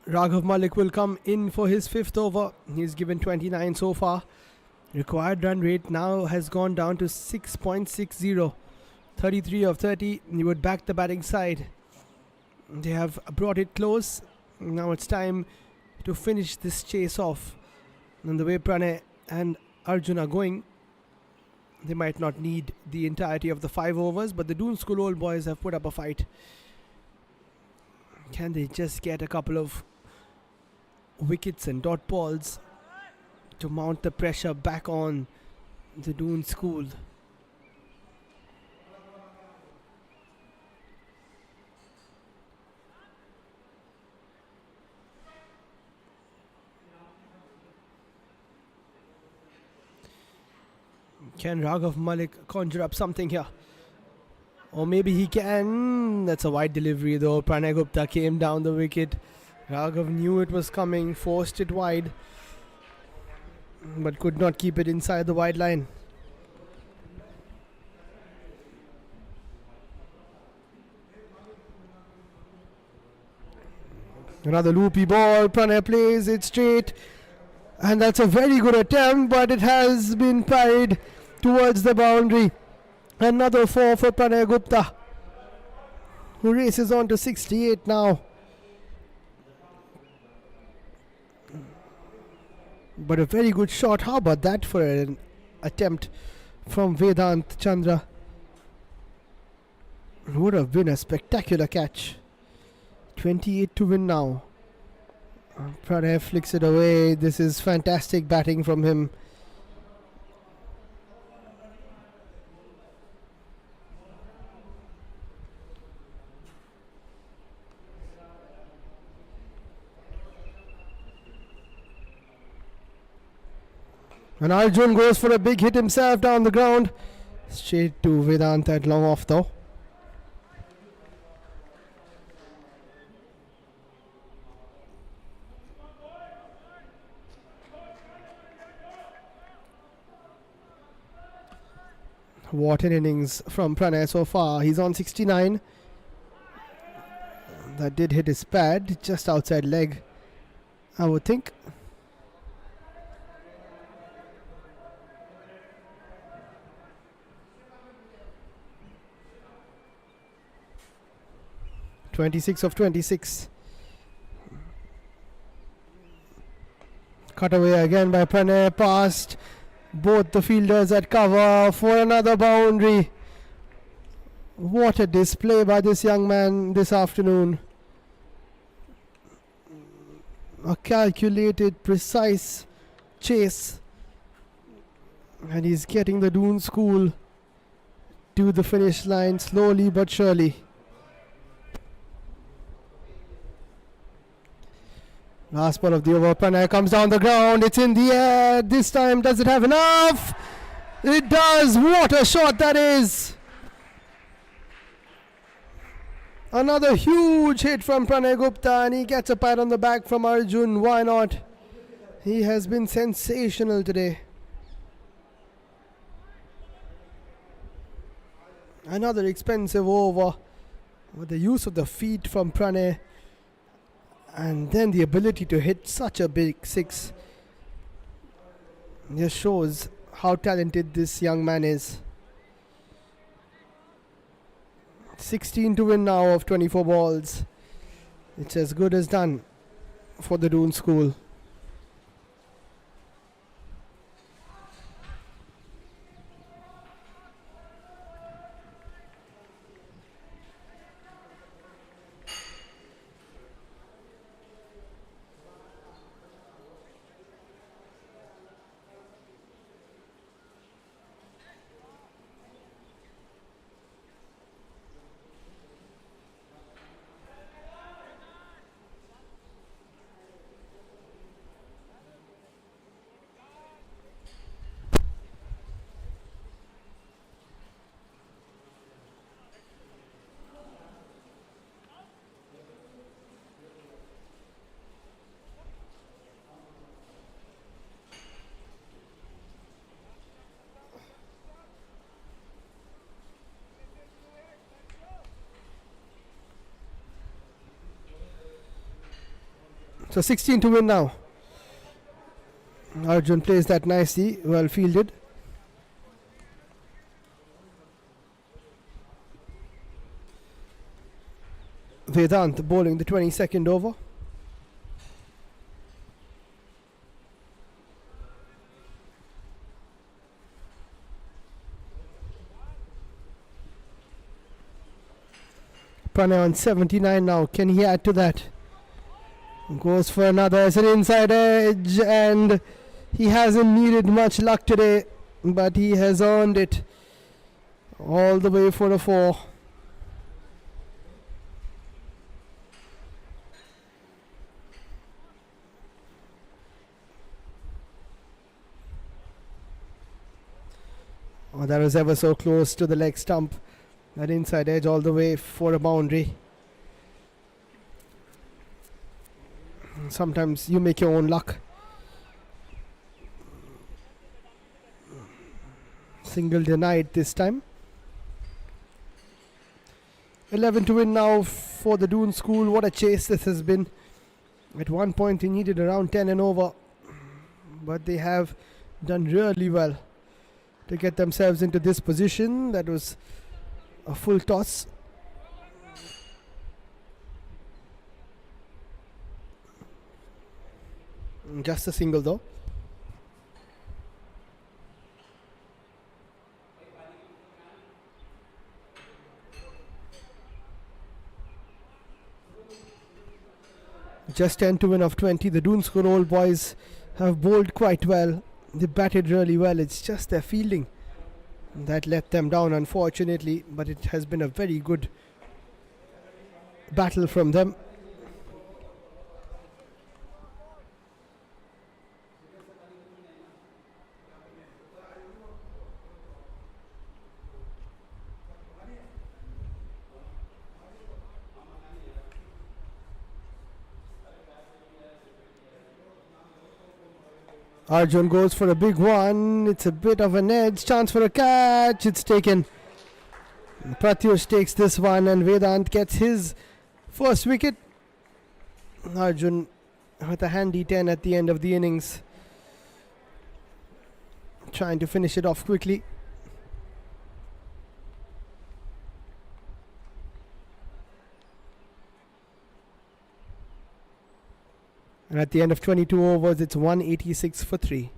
Raghav Malik will come in for his 5th over. He's given 29 so far. Required run rate now has gone down to 6.60. 33 of 30. He would back the batting side. They have brought it close. Now it's time to finish this chase off. And the way Pranay and Arjun are going, they might not need the entirety of the 5 overs, but the Doon School old boys have put up a fight. Can they just get a couple of wickets and dot balls to mount the pressure back on the Doon School? Can Raghav Malik conjure up something here? Or maybe he can. That's a wide delivery though. Pranay Gupta came down the wicket. Raghav knew it was coming, forced it wide, but could not keep it inside the wide line. Another loopy ball. Pranay plays it straight. And that's a very good attempt, but it has been parried towards the boundary. Another 4 for Pranay Gupta, who races on to 68 now. But a very good shot. How about that for an attempt from Vedant Chandra? Would have been a spectacular catch. 28 to win now. Pranay flicks it away. This is fantastic batting from him. And Arjun goes for a big hit himself down the ground. Straight to Vedant at long off though. What an innings from Pranay so far. He's on 69. That did hit his pad, just outside leg, I would think. (26 of 26). Cut away again by Pranay, past both the fielders at cover for another boundary. What a display by this young man this afternoon. A calculated, precise chase, and he's getting the Doon School to the finish line slowly but surely. Last ball of the over. Pranay comes down the ground. It's in the air. This time, does it have enough? It does. What a shot that is. Another huge hit from Pranay Gupta, and he gets a pat on the back from Arjun. Why not? He has been sensational today. Another expensive over with the use of the feet from Pranay. And then the ability to hit such a big six just shows how talented this young man is. 16 to win now of 24 balls. It's as good as done for the Doon School. So 16 to win now. Arjun plays that nicely, well fielded. Vedant bowling the 22nd over. Pranay on 79 now. Can he add to that? Goes for another as an inside edge, and he hasn't needed much luck today, but he has earned it all the way for a 4. Oh, that was ever so close to the leg stump. That inside edge all the way for a boundary. Sometimes you make your own luck. Single denied this time. 11 to win now for the Doon School. What a chase this has been. At one point he needed around 10 and over, but they have done really well to get themselves into this position. That was a full toss. Just a single though. Just 10 to win of 20. The Doon School old boys have bowled quite well. They batted really well. It's just their fielding that let them down, unfortunately. But it has been a very good battle from them. Arjun goes for a big one. It's a bit of an edge. Chance for a catch. It's taken. Pratyush takes this one and Vedant gets his first wicket. Arjun with a handy 10 at the end of the innings. Trying to finish it off quickly. And at the end of 22 overs, it's 186 for 3.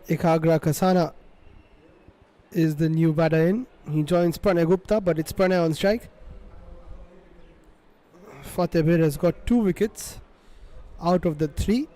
Ekagra Kasana is the new batter in. He joins Pranay Gupta, but it's Pranay on strike. Fateh has got 2 wickets out of the 3.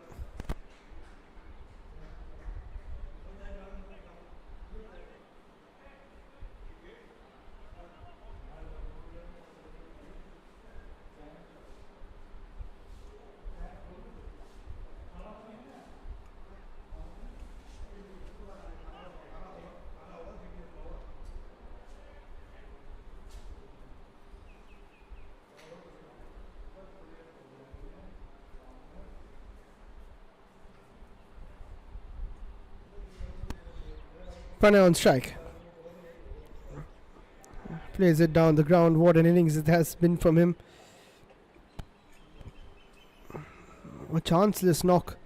Pranay on strike. Plays it down the ground. What an innings it has been from him. A chanceless knock.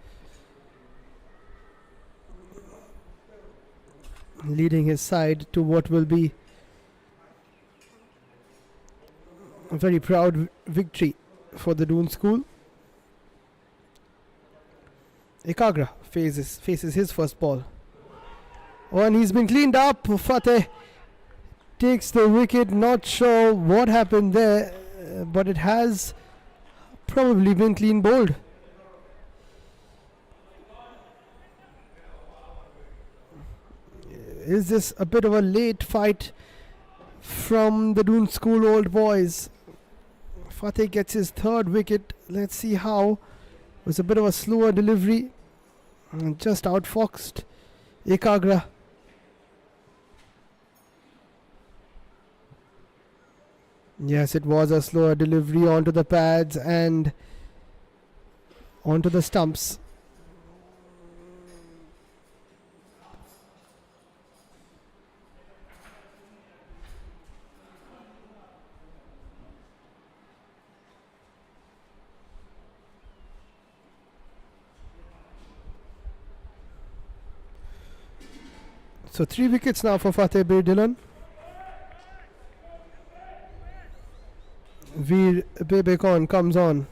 Leading his side to what will be a very proud victory for the Doon School. Ekagra faces his first ball. Oh, and he's been cleaned up. Fateh takes the wicket. Not sure what happened there, but it has probably been clean bowled. Is this a bit of a late fight from the Doon School old boys? Fateh gets his 3rd wicket. Let's see how. It was a bit of a slower delivery. And just outfoxed Ekagra. Yes, it was a slower delivery onto the pads and onto the stumps. So 3 wickets now for Fateh Bir Dhillon. Veer Bebekon comes on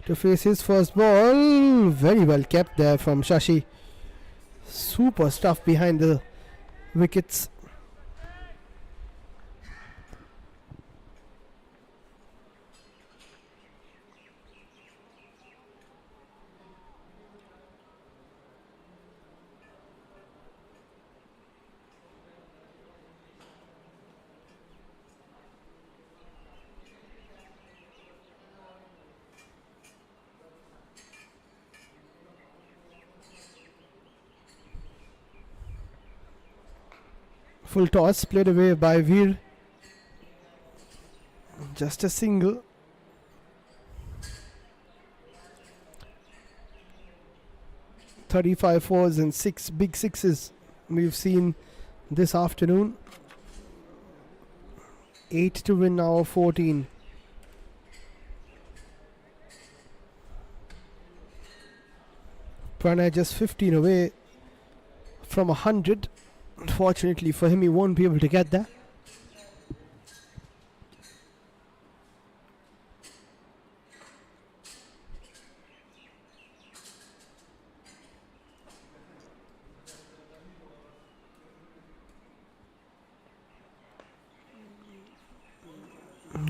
to face his first ball. Very well kept there from Shashi. Super stuff behind the wickets. Full toss played away by Veer. Just a single. "35 fours and 6 big sixes we've seen this afternoon. 8 to win now, 14. Pranay just 15 away from 100. Unfortunately for him, he won't be able to get there.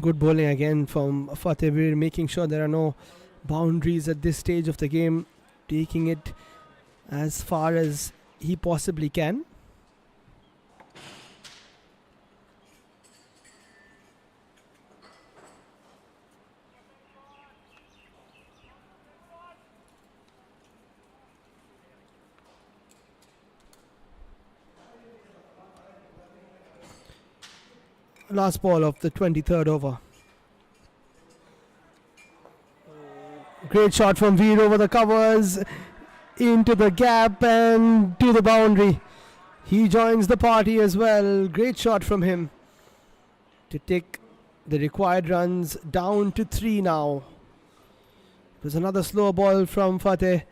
Good bowling again from Fatehbir, making sure there are no boundaries at this stage of the game, taking it as far as he possibly can. Last ball of the 23rd over. Great shot from Veer over the covers, into the gap and to the boundary. He joins the party as well. Great shot from him to take the required runs down to 3 now. It was another slow ball from Fateh.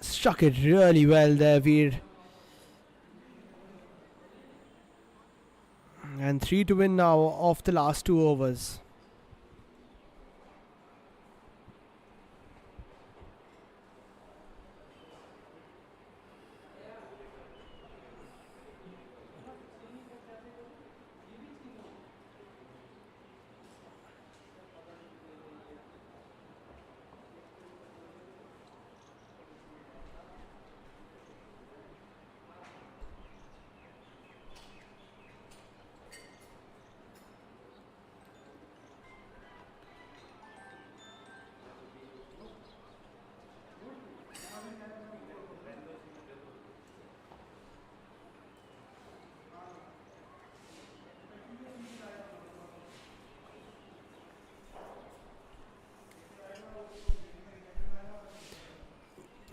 Struck it really well there, Veer. And 3 to win now off the last 2 overs.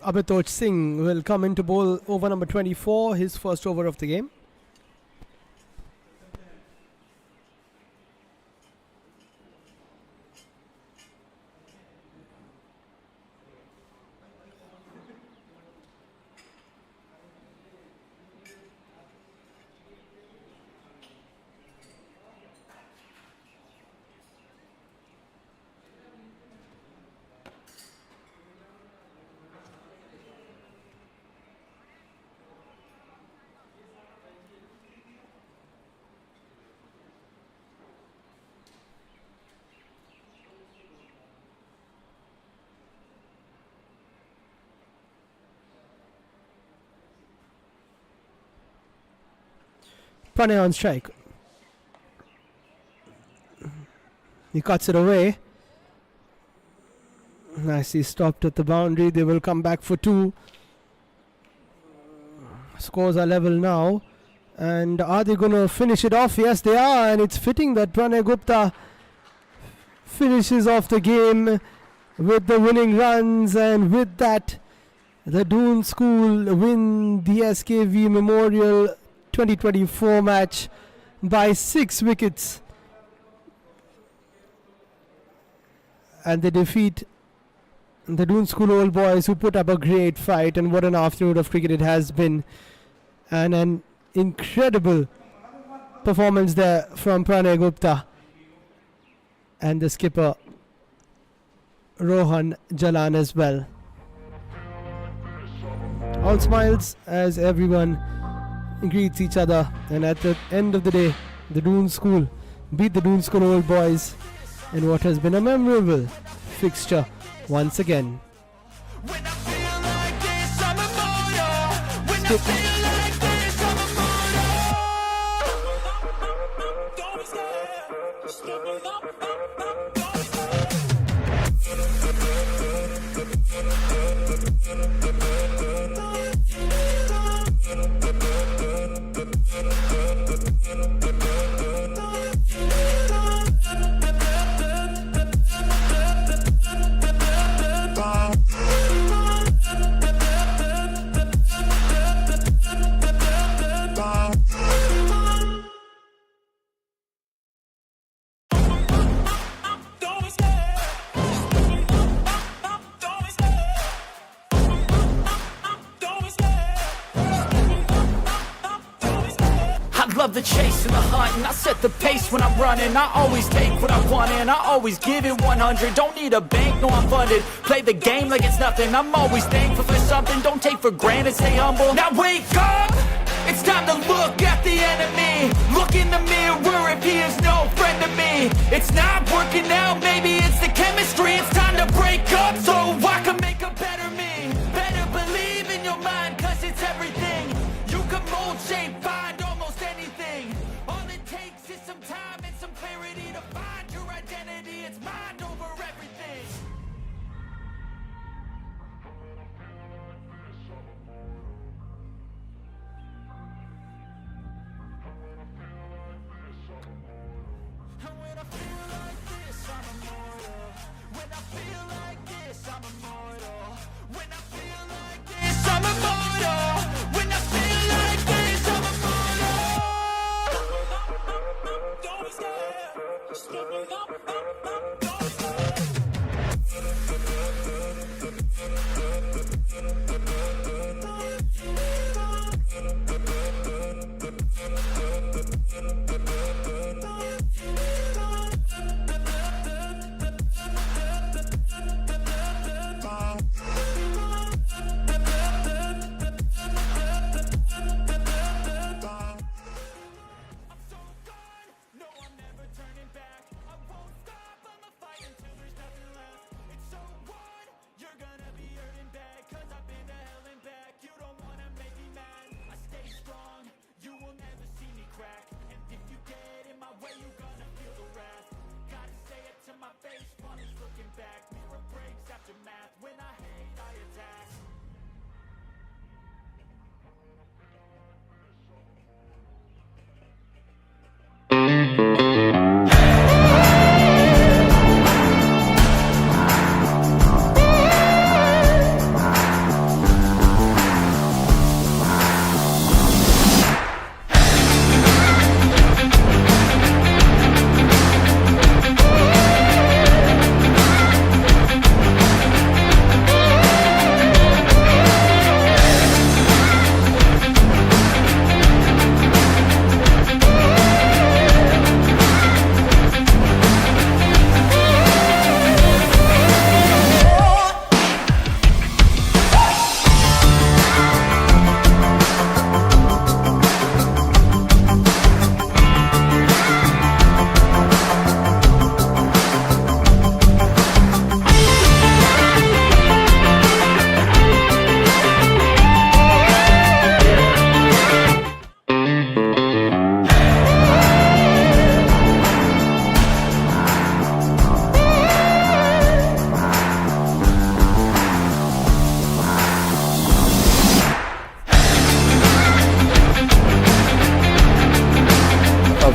Abhitoj Singh will come into bowl over number 24, his first over of the game. Pranay on strike. He cuts it away. Nicely stopped at the boundary. They will come back for 2. Scores are level now. And are they going to finish it off? Yes, they are. And it's fitting that Pranay Gupta finishes off the game with the winning runs. And with that, the Doon School win the SKV Memorial 2024 match by 6 wickets, and they defeat the Doon School Old Boys, who put up a great fight. And what an afternoon of cricket it has been, and an incredible performance there from Pranay Gupta and the skipper Rohan Jalan as well. All smiles as everyone greets each other, and at the end of the day, the Doon School beat the Doon School Old Boys in what has been a memorable fixture once again. Love the chase and the hunt, and I set the pace when I'm running. I always take what I want and I always give it 100. Don't need a bank, no I'm funded. Play the game like it's nothing. I'm always thankful for something. Don't take for granted, stay humble. Now wake up! It's time to look at the enemy. Look in the mirror if he is no friend to me. It's not working out, maybe it's the chemistry. It's time to break up so I can make a better me. Better believe in your mind, cause it's everything. You can mold, shape, find almost anything. All it takes is some time and some clarity to find your identity. It's mind over everything. And when I feel like this, I'm immortal. When I feel like this, I'm immortal. When I feel like this, I'm immortal. When I feel like this, I'm immortal. Don't be scared. Stepping up, don't be scared.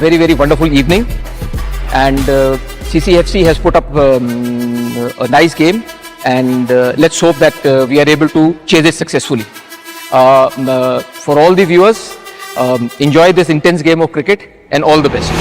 Very, very wonderful evening, and CCFC has put up a nice game, and let's hope that we are able to chase it successfully. For all the viewers, enjoy this intense game of cricket and all the best.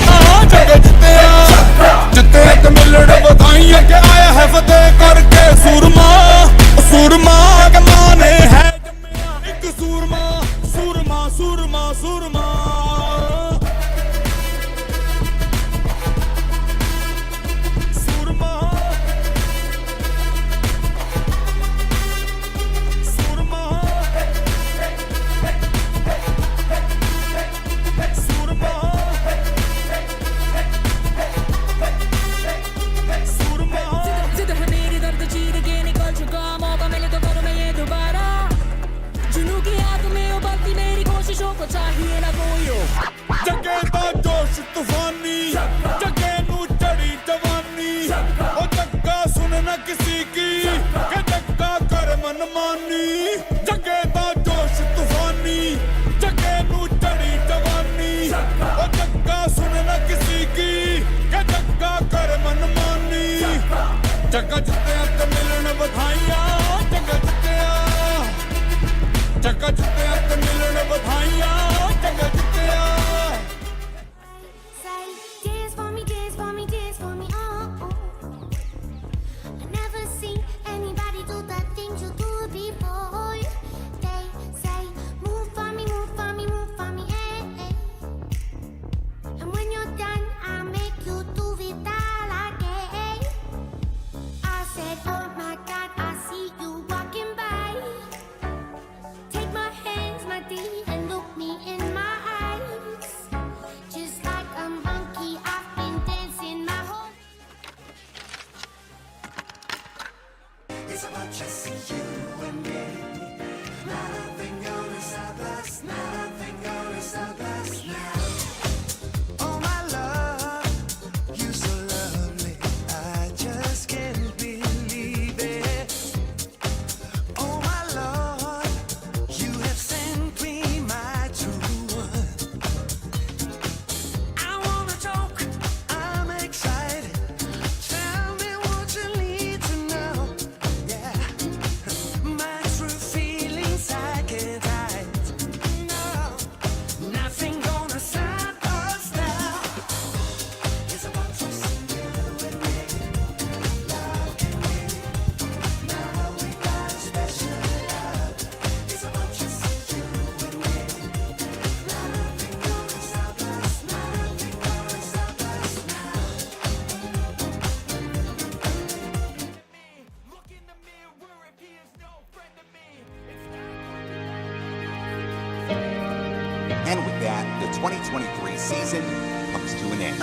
And with that, the 2023 season comes to an end.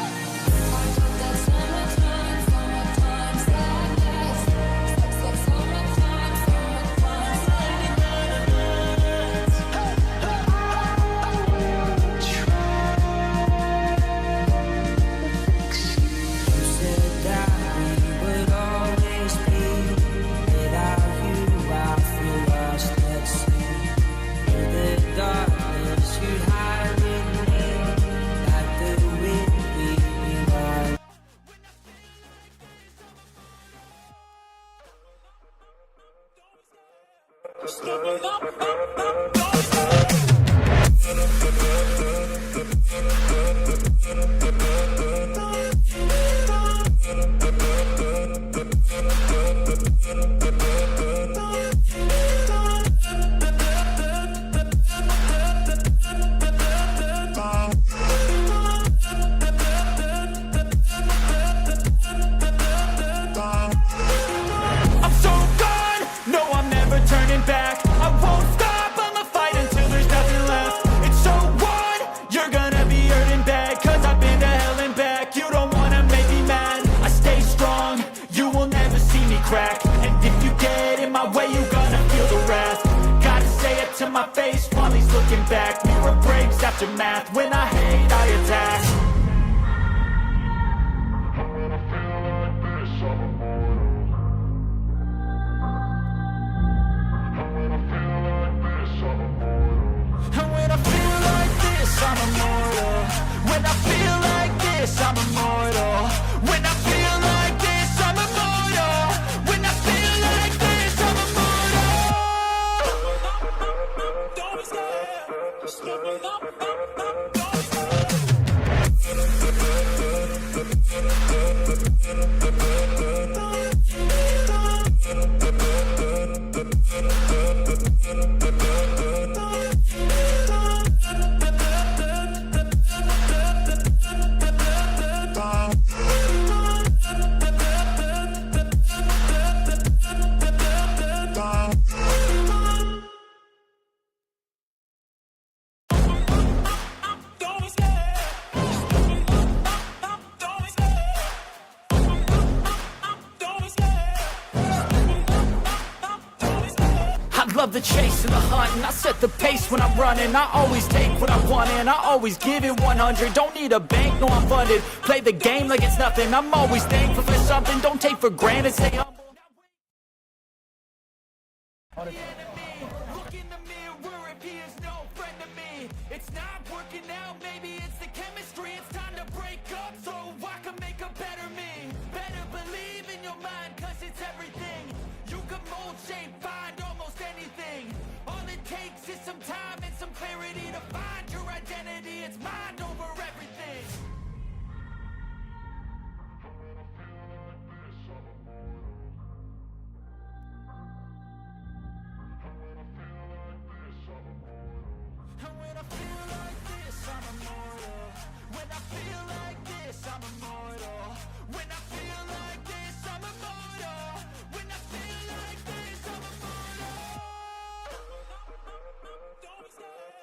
I'm so gone, no I'm never turning back. I won't stop, I'ma fight until there's nothing left. It's so on, you're gonna be hurting bad, cause I've been to hell and back. You don't wanna make me mad, I stay strong, you will never see me crack. And if you get in my way, you're gonna feel the wrath. Gotta say it to my face while he's looking back. Mirror breaks after math, when I hate I attack. And when I feel like this, I'm immortal. When I feel like this, I'm immortal. When I feel like this, I'm immortal. When I feel like this, I'm immortal. Don't be scared. I love the chase and the hunt, and I set the pace when I'm running. I always take what I want and I always give it 100. Don't need a bank, no I'm funded. Play the game like it's nothing. I'm always thankful for something. Don't take for granted, stay humble. Look in the mirror if he is no friend to me. It's not working out, maybe it's the chemistry. It's time to break up so I can make a better me. Better believe in your mind, cause it's everything. You can mold, shape, find almost anything. All it takes is some time and some clarity to find your identity. It's mind over everything. And when I feel like this, I'm immortal. When I feel like this, I'm immortal. When I feel like this, I'm immortal. When I feel like this, I'm immortal. Don't be scared.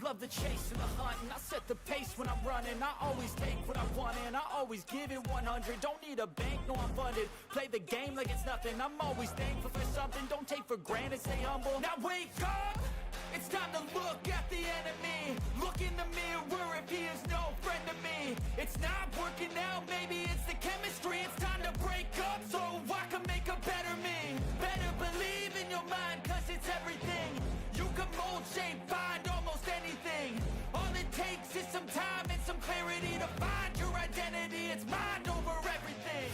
love the chase and the hunt, and I set the pace when I'm running. I always take what I want and I always give it 100. Don't need a bank, no I'm funded. Play the game like it's nothing. I'm always thankful for something. Don't take for granted, stay humble. Now wake up! It's time to look at the enemy. Look in the mirror if he is no friend to me. It's not working out, maybe it's the chemistry. It's time to break up so I can make a better me. Better believe in your mind, cause it's everything. You can mold, shape, find almost anything. All it takes is some time and some clarity to find your identity. It's mind over everything.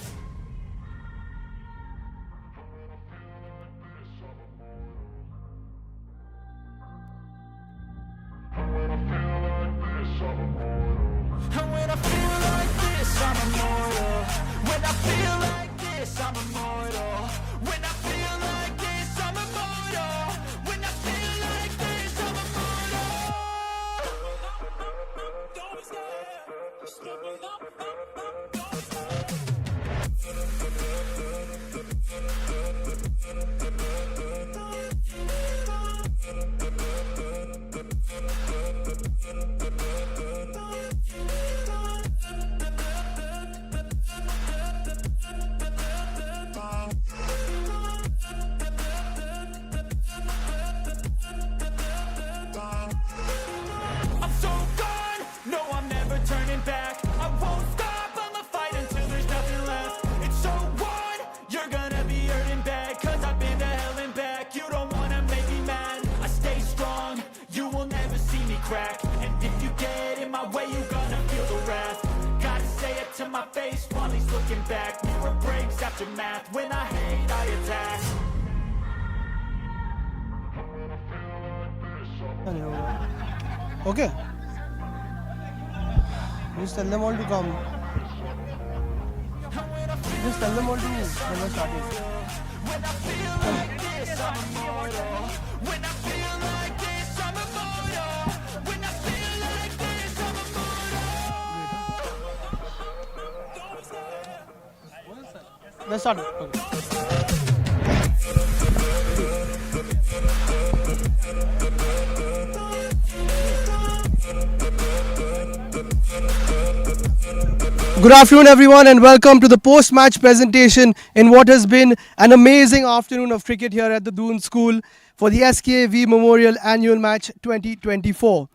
And when I feel like this, I'm immortal. When I feel like this, I'm immortal. When I feel like this, I'm immortal. When I feel like this, I'm immortal. Don't stop, stepping up, don't I'm so gone, no I'm never turning back. I won't stop, I'ma fight until there's nothing left. It's so on, you're gonna be hurting bad. Cause I've been to hell and back. You don't wanna make me mad. I stay strong, you will never see me crack. And if you get in my way, you're gonna feel the wrath. Gotta say it to my face while he's looking back. Mirror breaks after math, when I hate I attack. Okay. Just tell them all to come. Just tell them all to when we're starting. When I feel like this, I'm immortal. When I feel like this, I'm immortal. When I feel like this, I'm immortal. Let's start. Okay. Good afternoon everyone and welcome to the post-match presentation in what has been an amazing afternoon of cricket here at the Doon School for the SKV Memorial Annual Match 2024.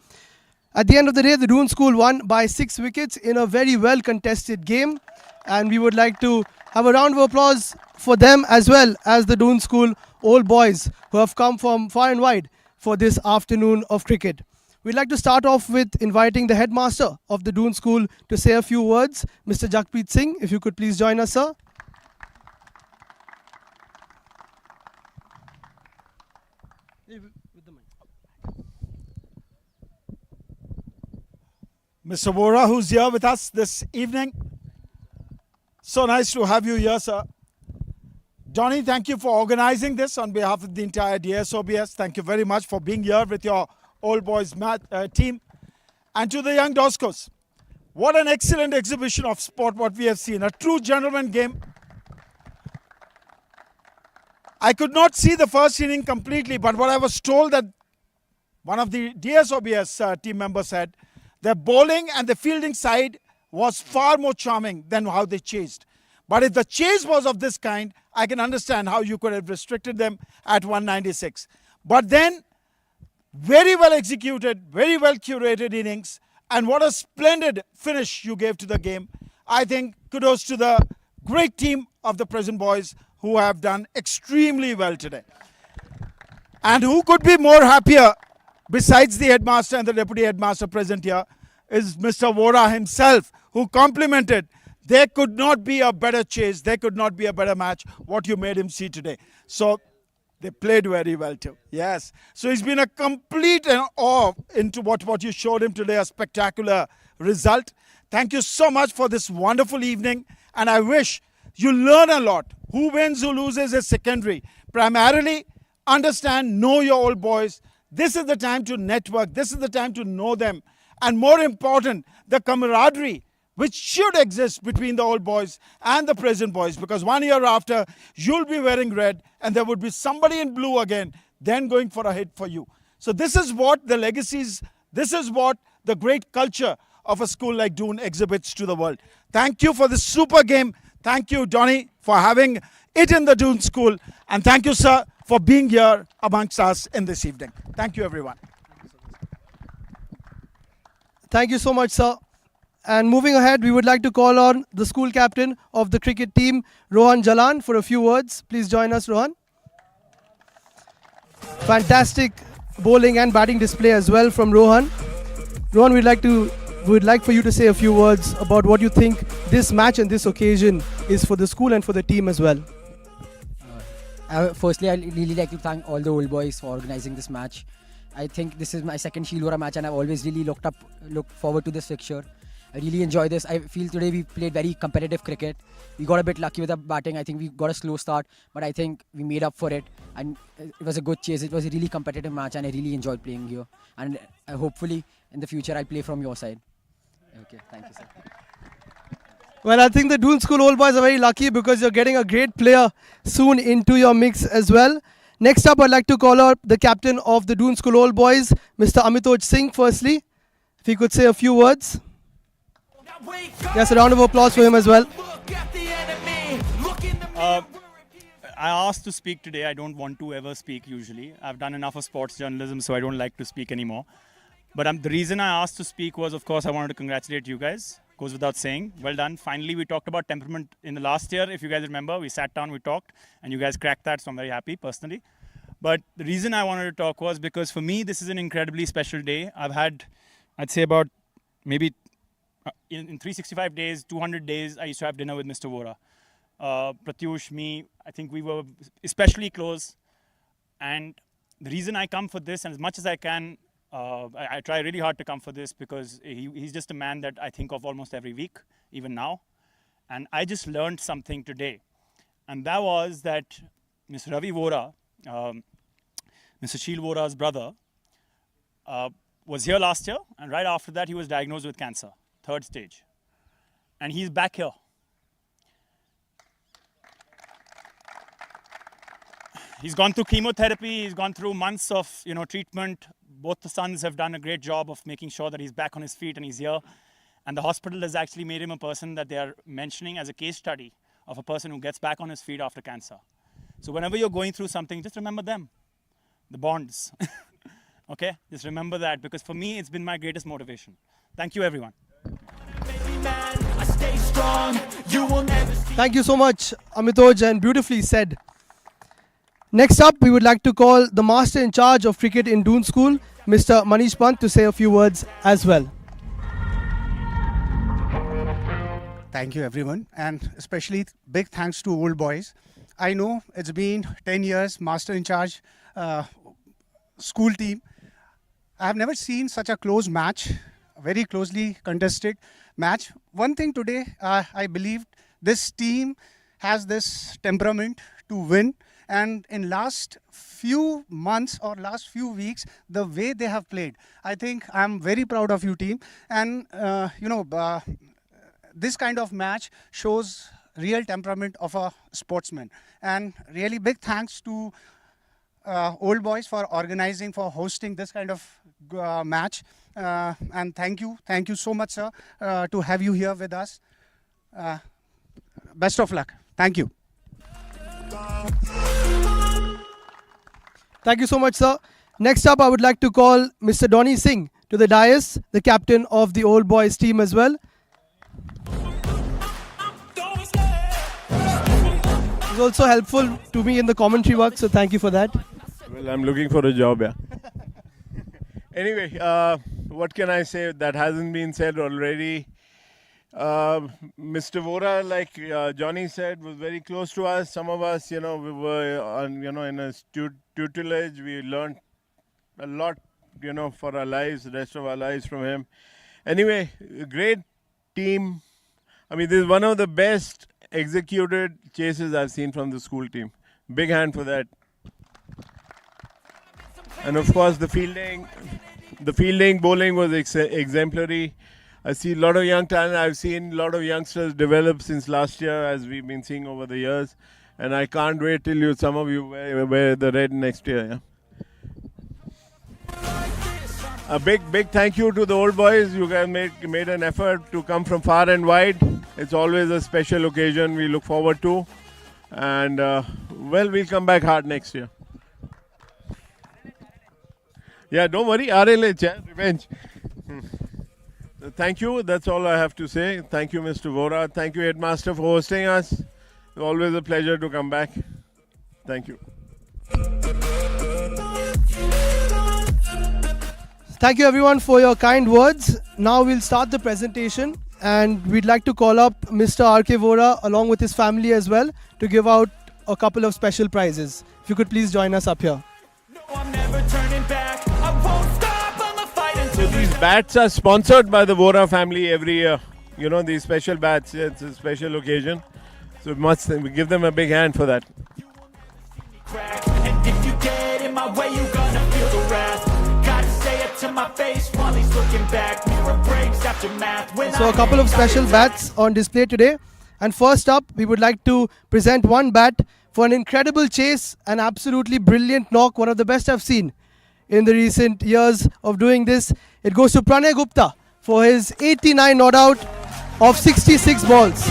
At the end of the day, the Doon School won by 6 wickets in a very well contested game, and we would like to have a round of applause for them as well as the Doon School old boys who have come from far and wide for this afternoon of cricket. We'd like to start off with inviting the headmaster of the Doon School to say a few words. Mr. Jakpreet Singh, if you could please join us, sir. Mr. Vohra, who's here with us this evening. So nice to have you here, sir. Johnny, thank you for organizing this on behalf of the entire DSOBS. Thank you very much for being here with your old boys team. And to the young Doskos, what an excellent exhibition of sport what we have seen. A true gentleman game. I could not see the first inning completely, but what I was told that one of the DSOBS team members said, the bowling and the fielding side was far more charming than how they chased. But if the chase was of this kind, I can understand how you could have restricted them at 196. But then, very well executed, very well curated innings, and what a splendid finish you gave to the game. I think kudos to the great team of the present boys who have done extremely well today. And who could be more happier besides the headmaster and the deputy headmaster present here is Mr. Vohra himself, who complimented. There could not be a better chase, there could not be a better match what you made him see today. So they played very well too. Yes. So he's been a complete and awe into what you showed him today, a spectacular result. Thank you so much for this wonderful evening. And I wish you learn a lot. Who wins, who loses is secondary. Primarily, understand, know your old boys. This is the time to network. This is the time to know them. And more important, the camaraderie which should exist between the old boys and the present boys, because 1 year after, you'll be wearing red and there would be somebody in blue again, then going for a hit for you. So this is what the legacies This is what the great culture of a school like Doon exhibits to the world. Thank you for this super game. Thank you, Donny, for having it in the Doon School. And thank you, sir, for being here amongst us in this evening. Thank you, everyone. Thank you so much, sir. And moving ahead, we would like to call on the school captain of the cricket team, Rohan Jalan, for a few words. Please join us, Rohan. Fantastic bowling and batting display as well from Rohan. Rohan, we'd like for you to say a few words about what you think this match and this occasion is for the school and for the team as well. Firstly, I'd really like to thank all the old boys for organizing this match. I think this is my second Sheel Vohra match and I've always really looked forward to this fixture. I really enjoy this. I feel today we played very competitive cricket. We got a bit lucky with the batting. I think we got a slow start, but I think we made up for it. And it was a good chase. It was a really competitive match and I really enjoyed playing here. And hopefully in the future I'll play from your side. Okay, thank you, sir. Well, I think the Doon School old boys are very lucky because you're getting a great player soon into your mix as well. Next up, I'd like to call out the captain of the Doon School old boys, Mr. Amitoj Singh, firstly. If he could say a few words. Yes, a round of applause for him as well. I asked to speak today. I don't want to ever speak usually. I've done enough of sports journalism, so I don't like to speak anymore. But the reason I asked to speak was, of course, I wanted to congratulate you guys. Goes without saying. Well done. Finally, we talked about temperament in the last year. If you guys remember, we sat down, we talked, and you guys cracked that, so I'm very happy personally. But the reason I wanted to talk was because for me, this is an incredibly special day. I've had, I'd say about maybe in 365 days, 200 days, I used to have dinner with Mr. Vohra. Pratyush, me, I think we were especially close. And the reason I come for this, and as much as I can, I try really hard to come for this because he's just a man that I think of almost every week, even now. And I just learned something today. And that was that Mr. Ravi Vohra, Mr. Sheel Vohra's brother, was here last year. And right after that, he was diagnosed with cancer. 3rd stage. And he's back here. He's gone through chemotherapy, he's gone through months of treatment. Both the sons have done a great job of making sure that he's back on his feet and he's here. And the hospital has actually made him a person that they are mentioning as a case study of a person who gets back on his feet after cancer. So whenever you're going through something, just remember them, the bonds. Okay, just remember that because for me, it's been my greatest motivation. Thank you, everyone. Thank you so much, Amitoj, and beautifully said. Next up, we would like to call the master in charge of cricket in Doon School, Mr. Manish Pant, to say a few words as well. Thank you, everyone, and especially big thanks to old boys. I know it's been 10 years, master in charge, school team. I have never seen such a close match, a very closely contested match. One thing today, I believe this team has this temperament to win. And in last few months or last few weeks, the way they have played, I think I'm very proud of you, team. And, this kind of match shows real temperament of a sportsman. And really big thanks to old boys for organizing, for hosting this kind of match. And thank you so much, sir, to have you here with us. Best of luck. Thank you. Thank you so much, sir. Next up, I would like to call Mr. Donny Singh to the dais, the captain of the old boys team as well. It was also helpful to me in the commentary work, so thank you for that. Well, I'm looking for a job, yeah. Anyway, what can I say that hasn't been said already? Mr. Vohra, like Johnny said, was very close to us. Some of us, we were on, in a tutelage. We learned a lot, for our lives, the rest of our lives from him. Anyway, a great team. I mean, this is one of the best executed chases I've seen from the school team. Big hand for that. And of course, the fielding, bowling was exemplary. I see a lot of young talent. I've seen a lot of youngsters develop since last year, as we've been seeing over the years. And I can't wait till some of you wear the red next year. Yeah? A big thank you to the old boys. You guys made an effort to come from far and wide. It's always a special occasion we look forward to. And we'll come back hard next year. Yeah, don't worry. Revenge. Thank you. That's all I have to say. Thank you, Mr. Vohra. Thank you, Headmaster, for hosting us. It's always a pleasure to come back. Thank you. Thank you everyone for your kind words. Now we'll start the presentation and we'd like to call up Mr. RK Vohra along with his family as well to give out a couple of special prizes. If you could please join us up here. So these bats are sponsored by the Vohra family every year. You know, these special bats, it's a special occasion. So we give them a big hand for that. And if you get in my way, you gonna feel the wrath. Gotta say it to my face while he's looking back. Mirror breaks after math. So a couple of special bats on display today. And first up, we would like to present one bat for an incredible chase, an absolutely brilliant knock, one of the best I've seen in the recent years of doing this. It goes to Pranay Gupta for his 89 not out of 66 balls.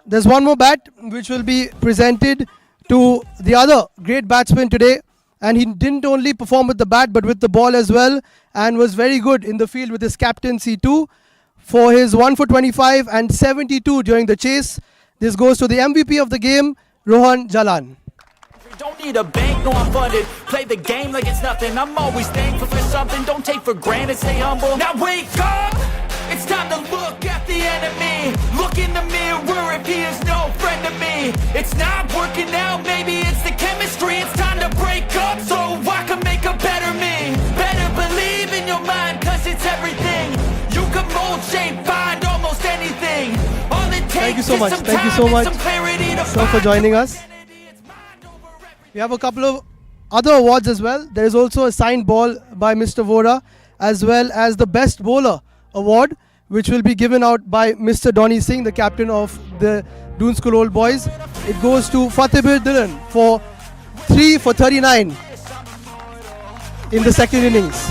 There's one more bat which will be presented to the other great batsman today, and he didn't only perform with the bat but with the ball as well, and was very good in the field with his captaincy too. For his 1 for 25 and 72 during the chase, this goes to the MVP of the game, Rohan Jalan. Don't need a bank, no I'm funded. Play the game like it's nothing. I'm always thankful for something. Don't take for granted, stay humble. Now wake up! It's time to look at the enemy. Look in the mirror if he is no friend to me. It's not working out, maybe it's the chemistry. It's time to break up so I can make a better me. Better believe in your mind, cause it's everything. You can mold, shape, find almost anything. All it takes Thank you so is much. some Thank you time so and much, some clarity to sir, for joining us. We have a couple of other awards as well. There is also a signed ball by Mr. Vohra, as well as the Best Bowler Award, which will be given out by Mr. Donny Singh, the captain of the Doon School Old Boys. It goes to Fatehbir Dhiran for 3 for 39 in the second innings.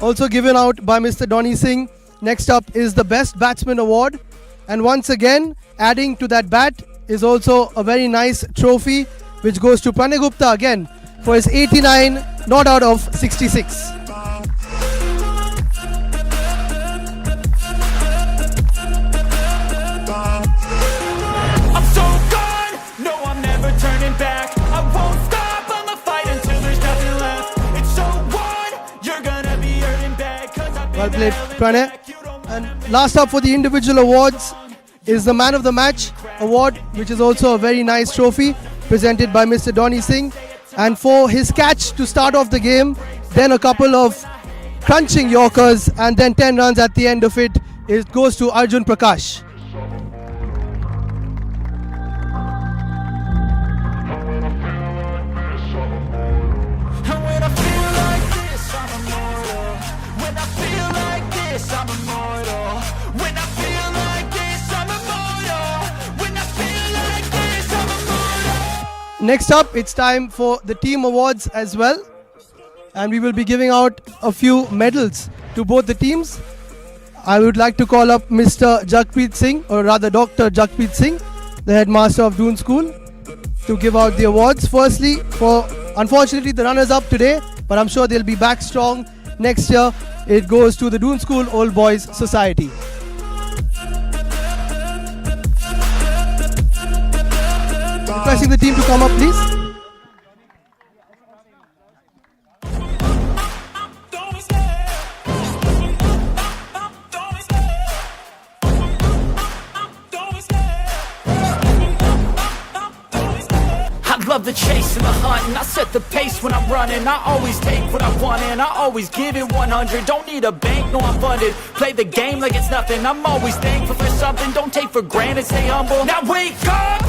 Also given out by Mr. Donny Singh. Next up is the Best Batsman Award. And once again, adding to that bat is also a very nice trophy, which goes to Pranay Gupta again for his 89 not out of 66. I'm so gone, no I'm never turning back. I won't stop, I'ma fight until there's nothing left. It's so on, you're gonna be hurting bad, cause I've been Well played, Pranay. And last up for the individual awards is the Man of the Match award, which is also a very nice trophy presented by Mr. Donny Singh. And for his catch to start off the game, then a couple of crunching Yorkers, and then 10 runs at the end of it, it goes to Arjun Prakash. And when I feel like this, I'm immortal. When I feel like this, I'm immortal. When I feel like this, I'm immortal. When I feel like this, I'm immortal. Next up, it's time for the team awards as well. And we will be giving out a few medals to both the teams. I would like to call up Mr. Jagpreet Singh, or rather Dr. Jagpreet Singh, the headmaster of Doon School, to give out the awards. Firstly, for unfortunately the runners-up today, but I'm sure they'll be back strong next year. It goes to the Doon School Old Boys Society. requesting the team to come up, please. I love the chase and the hunt, and I set the pace when I'm running. I always take what I want and I always give it 100. Don't need a bank, no I'm funded. Play the game like it's nothing. I'm always thankful for something. Don't take for granted, stay humble. Now wake up!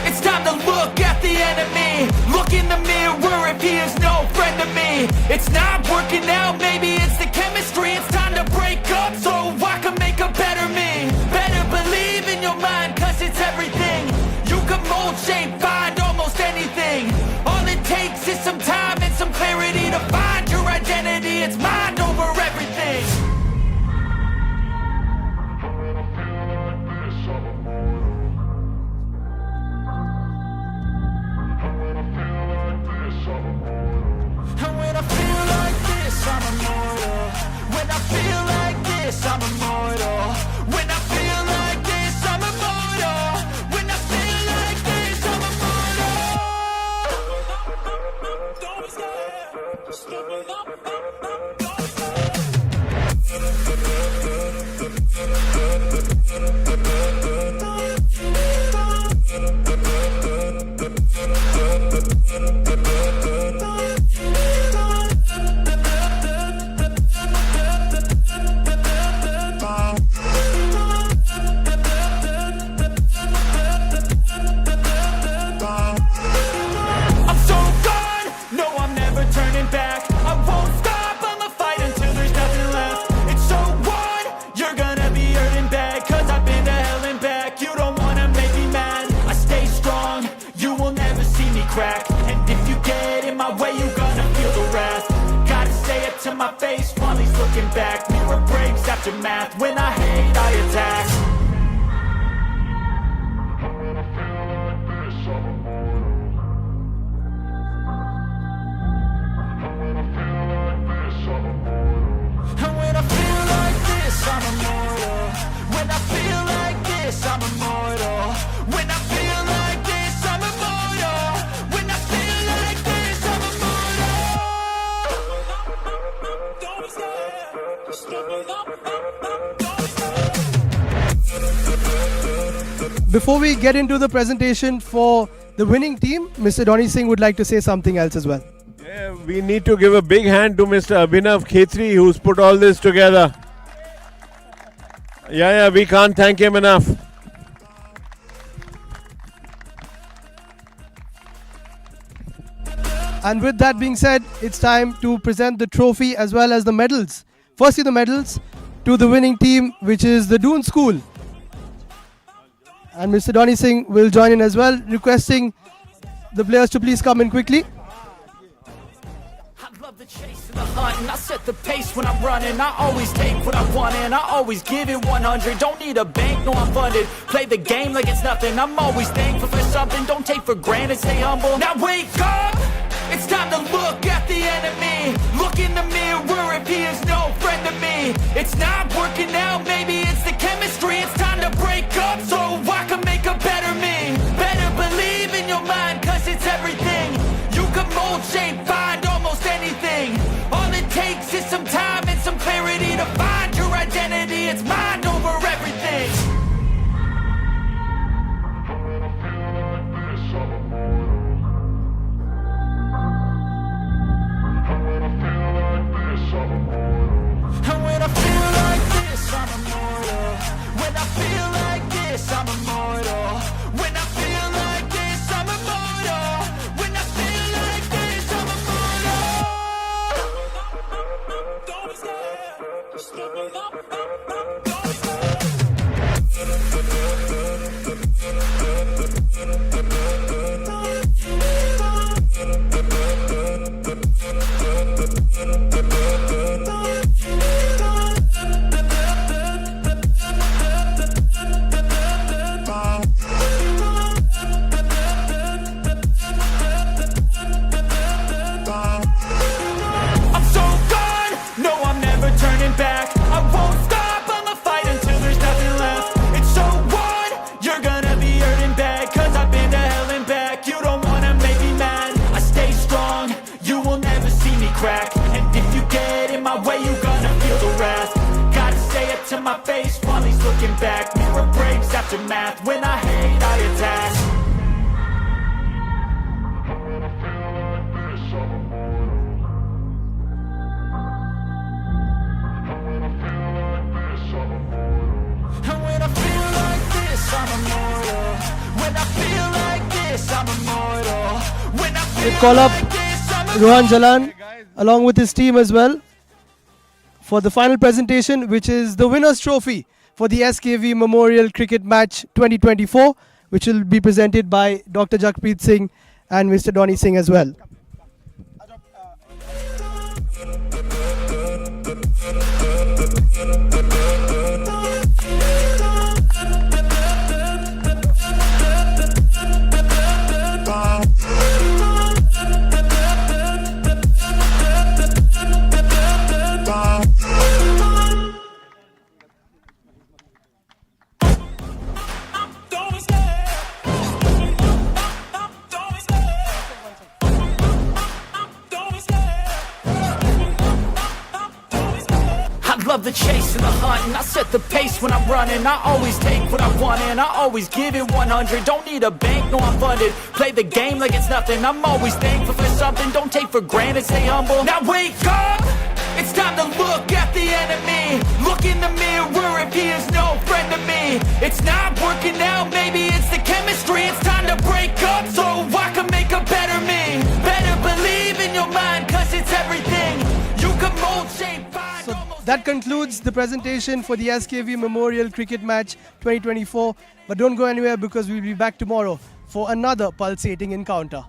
It's time to look at the enemy. Look in the mirror if he is no friend to me. It's not working out, maybe it's the chemistry. It's time to break up so I can make a better me. Better believe in your mind, cause it's everything. You can mold, shape, find almost anything. All it takes is some time and some clarity to find your identity. It's mind over everything. And when I feel like this, I'm immortal. When I feel like this, I'm immortal. When I feel like this, I'm immortal. When I feel like this, I'm immortal. Don't be scared. Just give it up. I'm so gone, no I'm never turning back. I won't stop, I'ma fight until there's nothing left. It's so on, you're gonna be hurting bad. Cause I've been to hell and back. You don't wanna make me mad. I stay strong, you will never see me crack. And if you get in my way, you're gonna feel the wrath. Gotta say it to my face while he's looking back. Mirror breaks after math. When I hate, I attack. And when I feel like this, I'm immortal. When I feel like this, I'm immortal. When I feel like this, I'm immortal. When I feel like this, I'm immortal. Don't be scared. Just give it up. Before we get into the presentation for the winning team, Mr. Donny Singh would like to say something else as well. Yeah, we need to give a big hand to Mr. Abhinav Khetri, who's put all this together. Yeah, we can't thank him enough. And with that being said, it's time to present the trophy as well as the medals. Firstly, the medals to the winning team, which is the Doon School. And Mr. Donny Singh will join in as well, requesting the players to please come in quickly. The chase and the hunt, and I set the pace when I'm running. I always take what I want and I always give it 100. Don't need a bank, no I'm funded. Play the game like it's nothing. I'm always thankful for something. Don't take for granted, stay humble. Now wake up! It's time to look at the enemy. Look in the mirror if he is no friend to me. It's not working out, maybe it's the chemistry. It's time to break up so I can make a better me. Better believe in your mind, cause it's everything. You can mold, shape, find almost anything. All it takes is some time and some clarity to find your identity. It's mind over everything. And when I feel like this, I'm immortal. When I feel like this, I'm immortal. When I feel like this, I'm immortal. When I feel like this, I'm immortal. Don't be scared. Just give it up. Don't be I'm so gone, no I'm never turning back. I won't stop, I'ma fight until there's nothing left. It's so on, you're gonna be hurting bad. Cause I've been to hell and back. to my face while he's looking back. Mirror breaks after math. When I hate, I attack. And when I feel like this, I'm immortal. When I feel like this, I'm immortal. When I They feel call up like this, I'm Rohan Jalan along with his team as well for the final presentation, which is the winner's trophy for the SKV Memorial Cricket Match 2024, which will be presented by Dr. Jakpreet Singh and Mr. Donny Singh as well. I love the chase and the hunt, and I set the pace when I'm running. I always take what I want and I always give it 100. Don't need a bank, no I'm funded. Play the game like it's nothing. I'm always thankful for something. Don't take for granted, stay humble. Now wake up, it's time to look at the enemy. Look in the mirror if he is no friend to me. It's not working out, maybe it's the chemistry. It's time to break up so I can make a better me. Better believe in your mind, cause it's everything. You can mold, shape, find. So that concludes the presentation for the SKV Memorial Cricket Match 2024. But don't go anywhere because we'll be back tomorrow for another pulsating encounter.